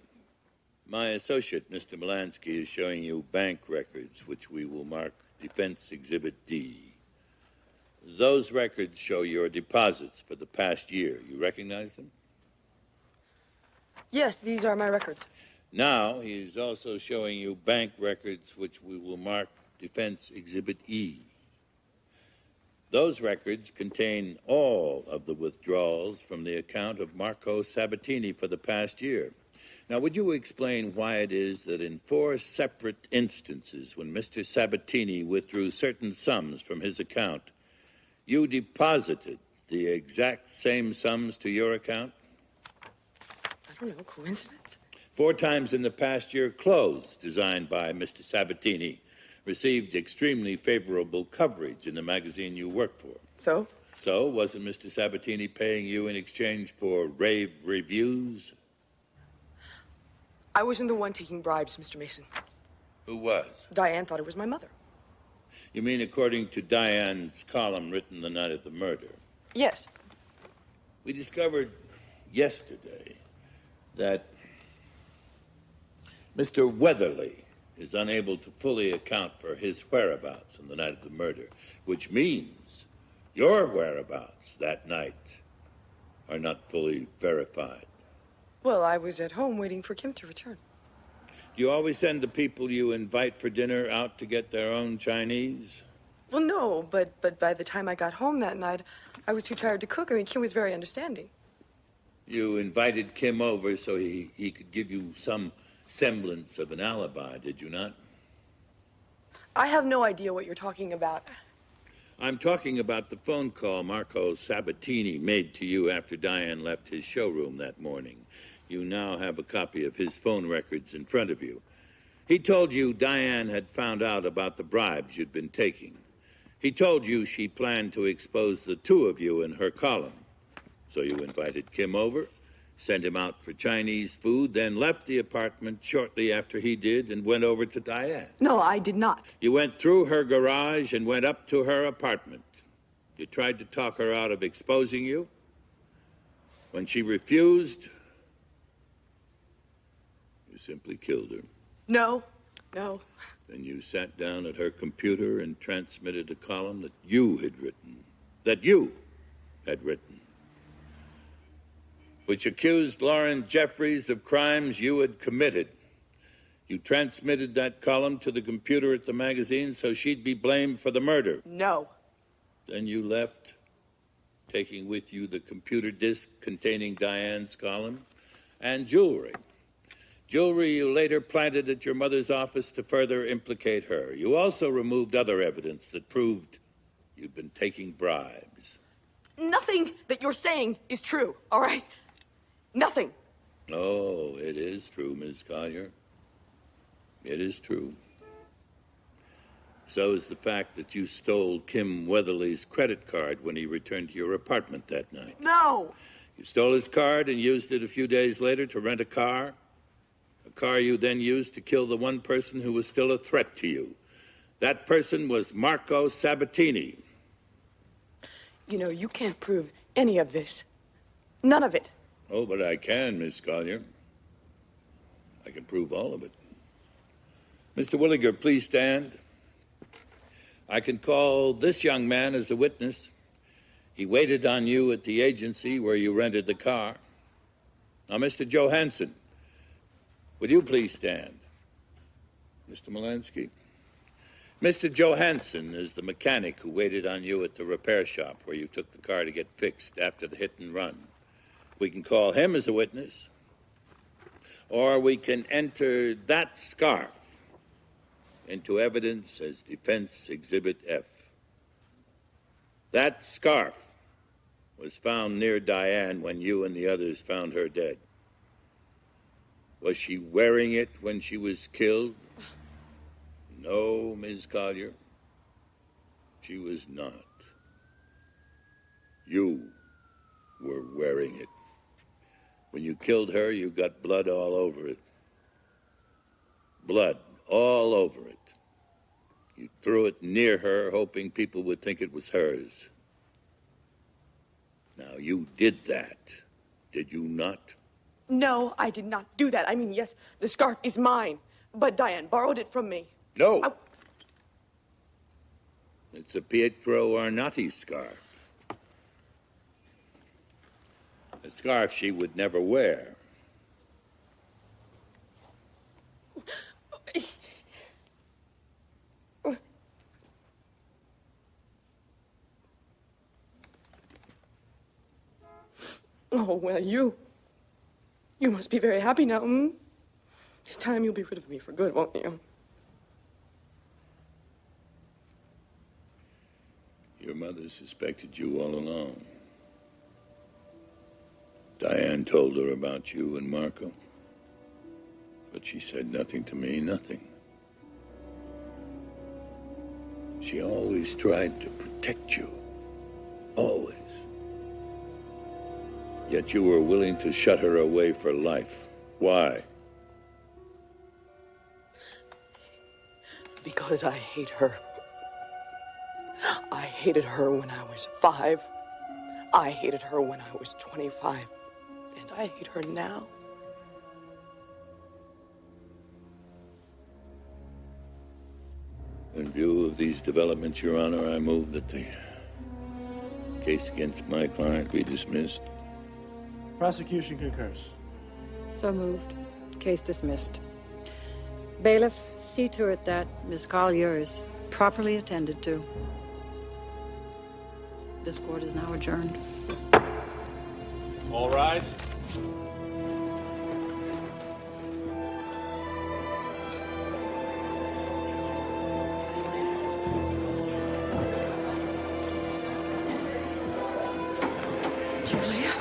my associate, Mr. Melansky, is showing you bank records, which we will mark Defense Exhibit D. Those records show your deposits for the past year. You recognize them? Yes, these are my records. Now, he is also showing you bank records, which we will mark Defense Exhibit E. Those records contain all of the withdrawals from the account of Marco Sabatini for the past year. Now, would you explain why it is that in 4 separate instances, when Mr. Sabatini withdrew certain sums from his account, you deposited the exact same sums to your account? I don't know, coincidence? 4 times in the past year, clothes designed by Mr. Sabatini received extremely favorable coverage in the magazine you work for. So? So, wasn't Mr. Sabatini paying you in exchange for rave reviews? I wasn't the one taking bribes, Mr. Mason. Who was? Diane thought it was my mother. You mean according to Diane's column written the night of the murder? Yes. We discovered yesterday that Mr. Weatherly is unable to fully account for his whereabouts on the night of the murder, which means your whereabouts that night are not fully verified. Well, I was at home waiting for Kim to return. You always send the people you invite for dinner out to get their own Chinese? Well, no, but by the time I got home that night, I was too tired to cook. I mean, Kim was very understanding. You invited Kim over so he could give you some semblance of an alibi, did you not? I have no idea what you're talking about. I'm talking about the phone call Marco Sabatini made to you after Diane left his showroom that morning. You now have a copy of his phone records in front of you. He told you Diane had found out about the bribes you'd been taking. He told you she planned to expose the 2 of you in her column. So you invited Kim over, sent him out for Chinese food, then left the apartment shortly after he did and went over to Diane. No, I did not. You went through her garage and went up to her apartment. You tried to talk her out of exposing you. When she refused, You simply killed her. No, no. Then you sat down at her computer and transmitted a column that you had written. That you had written. Which accused Lauren Jeffries of crimes you had committed. You transmitted that column to the computer at the magazine so she'd be blamed for the murder. No. Then you left, taking with you the computer disk containing Diane's column and jewelry. Jewelry you later planted at your mother's office to further implicate her. You also removed other evidence that proved you'd been taking bribes. Nothing that you're saying is true, all right? Nothing. Oh, it is true, Ms. Collier. It is true. So is the fact that you stole Kim Weatherly's credit card when he returned to your apartment that night. No. You stole his card and used it a few days later to rent a car you then used to kill the one person who was still a threat to you. That person was Marco Sabatini. You know, you can't prove any of this. None of it. Oh, but I can, Miss Collier. I can prove all of it. Mr. Williger, please stand. I can call this young man as a witness. He waited on you at the agency where you rented the car. Now, Mr. Johansson, would you please stand? Mr. Molansky? Mr. Johansson is the mechanic who waited on you at the repair shop where you took the car to get fixed after the hit and run. We can call him as a witness, or we can enter that scarf into evidence as Defense Exhibit F. That scarf was found near Diane when you and the others found her dead. Was she wearing it when she was killed? No, Ms. Collier. She was not. You were wearing it. When you killed her, you got blood all over it. Blood all over it. You threw it near her, hoping people would think it was hers. Now, you did that, did you not? No, I did not do that. I mean, yes, the scarf is mine, but Diane borrowed it from me. No. It's a Pietro Arnatti scarf. A scarf she would never wear. Oh, well, you must be very happy now, hmm? This time you'll be rid of me for good, won't you? Your mother suspected you all along. Diane told her about you and Marco. But she said nothing to me, nothing. She always tried to protect you. Always. Yet you were willing to shut her away for life. Why? Because I hate her. I hated her when I was 5. I hated her when I was 25. And I hate her now. In view of these developments, Your Honor, I move that the case against my client be dismissed. Prosecution concurs. So moved. Case dismissed. Bailiff, see to it that Miss Collier is properly attended to. This court is now adjourned. All rise. Julia?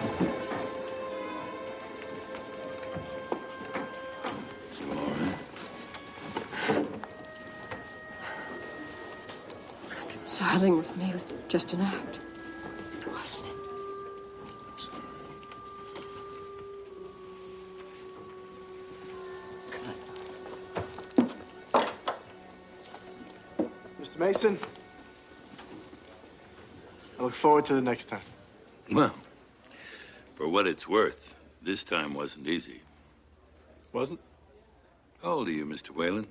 Reconciling with me was just an act, wasn't it? Mr. Mason, I look forward to the next time. Well, for what it's worth, this time wasn't easy. Wasn't? How old are you, Mr. Whalen?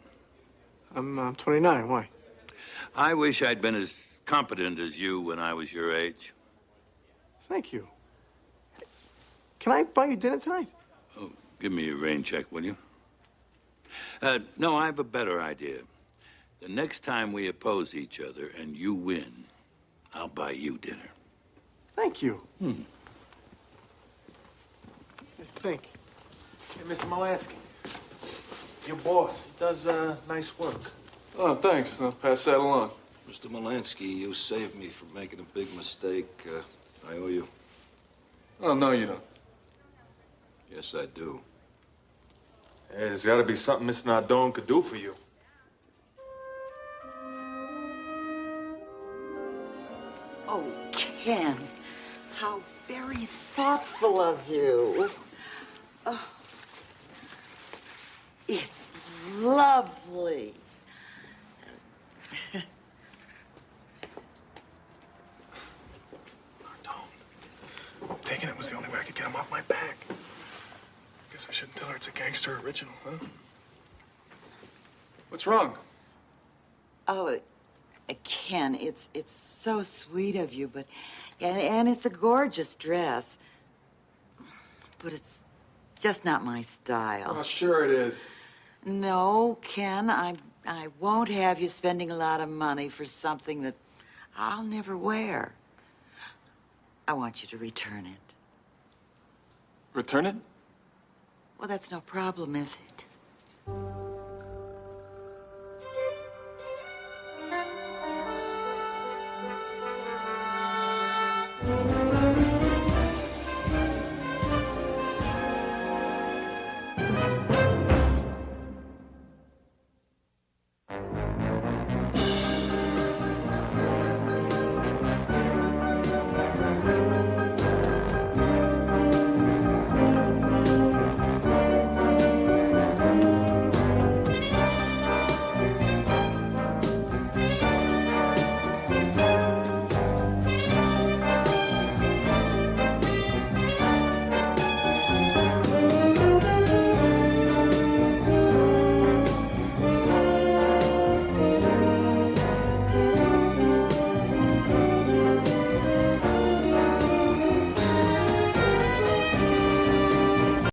I'm 29. Why? I wish I'd been as competent as you when I was your age. Thank you. Can I buy you dinner tonight? Oh, give me a rain check, will you? No, I have a better idea. The next time we oppose each other and you win, I'll buy you dinner. Thank you. I think. Hey, Mr. Molansky. Your boss, he does nice work. Oh, thanks. I'll pass that along. Mr. Molansky, you saved me from making a big mistake. I owe you. Oh, no, you don't. Yes, I do. Hey, there's got to be something Miss Nardone could do for you. Oh, Ken, how very thoughtful of you. Oh, it's lovely. Taking it was the only way I could get him off my back. Guess I shouldn't tell her it's a gangster original, huh? What's wrong? Oh, Ken, it's so sweet of you, but and it's a gorgeous dress, but it's just not my style. Oh, sure it is. No, Ken, I won't have you spending a lot of money for something that I'll never wear. I want you to return it. Return it? Well, that's no problem, is it?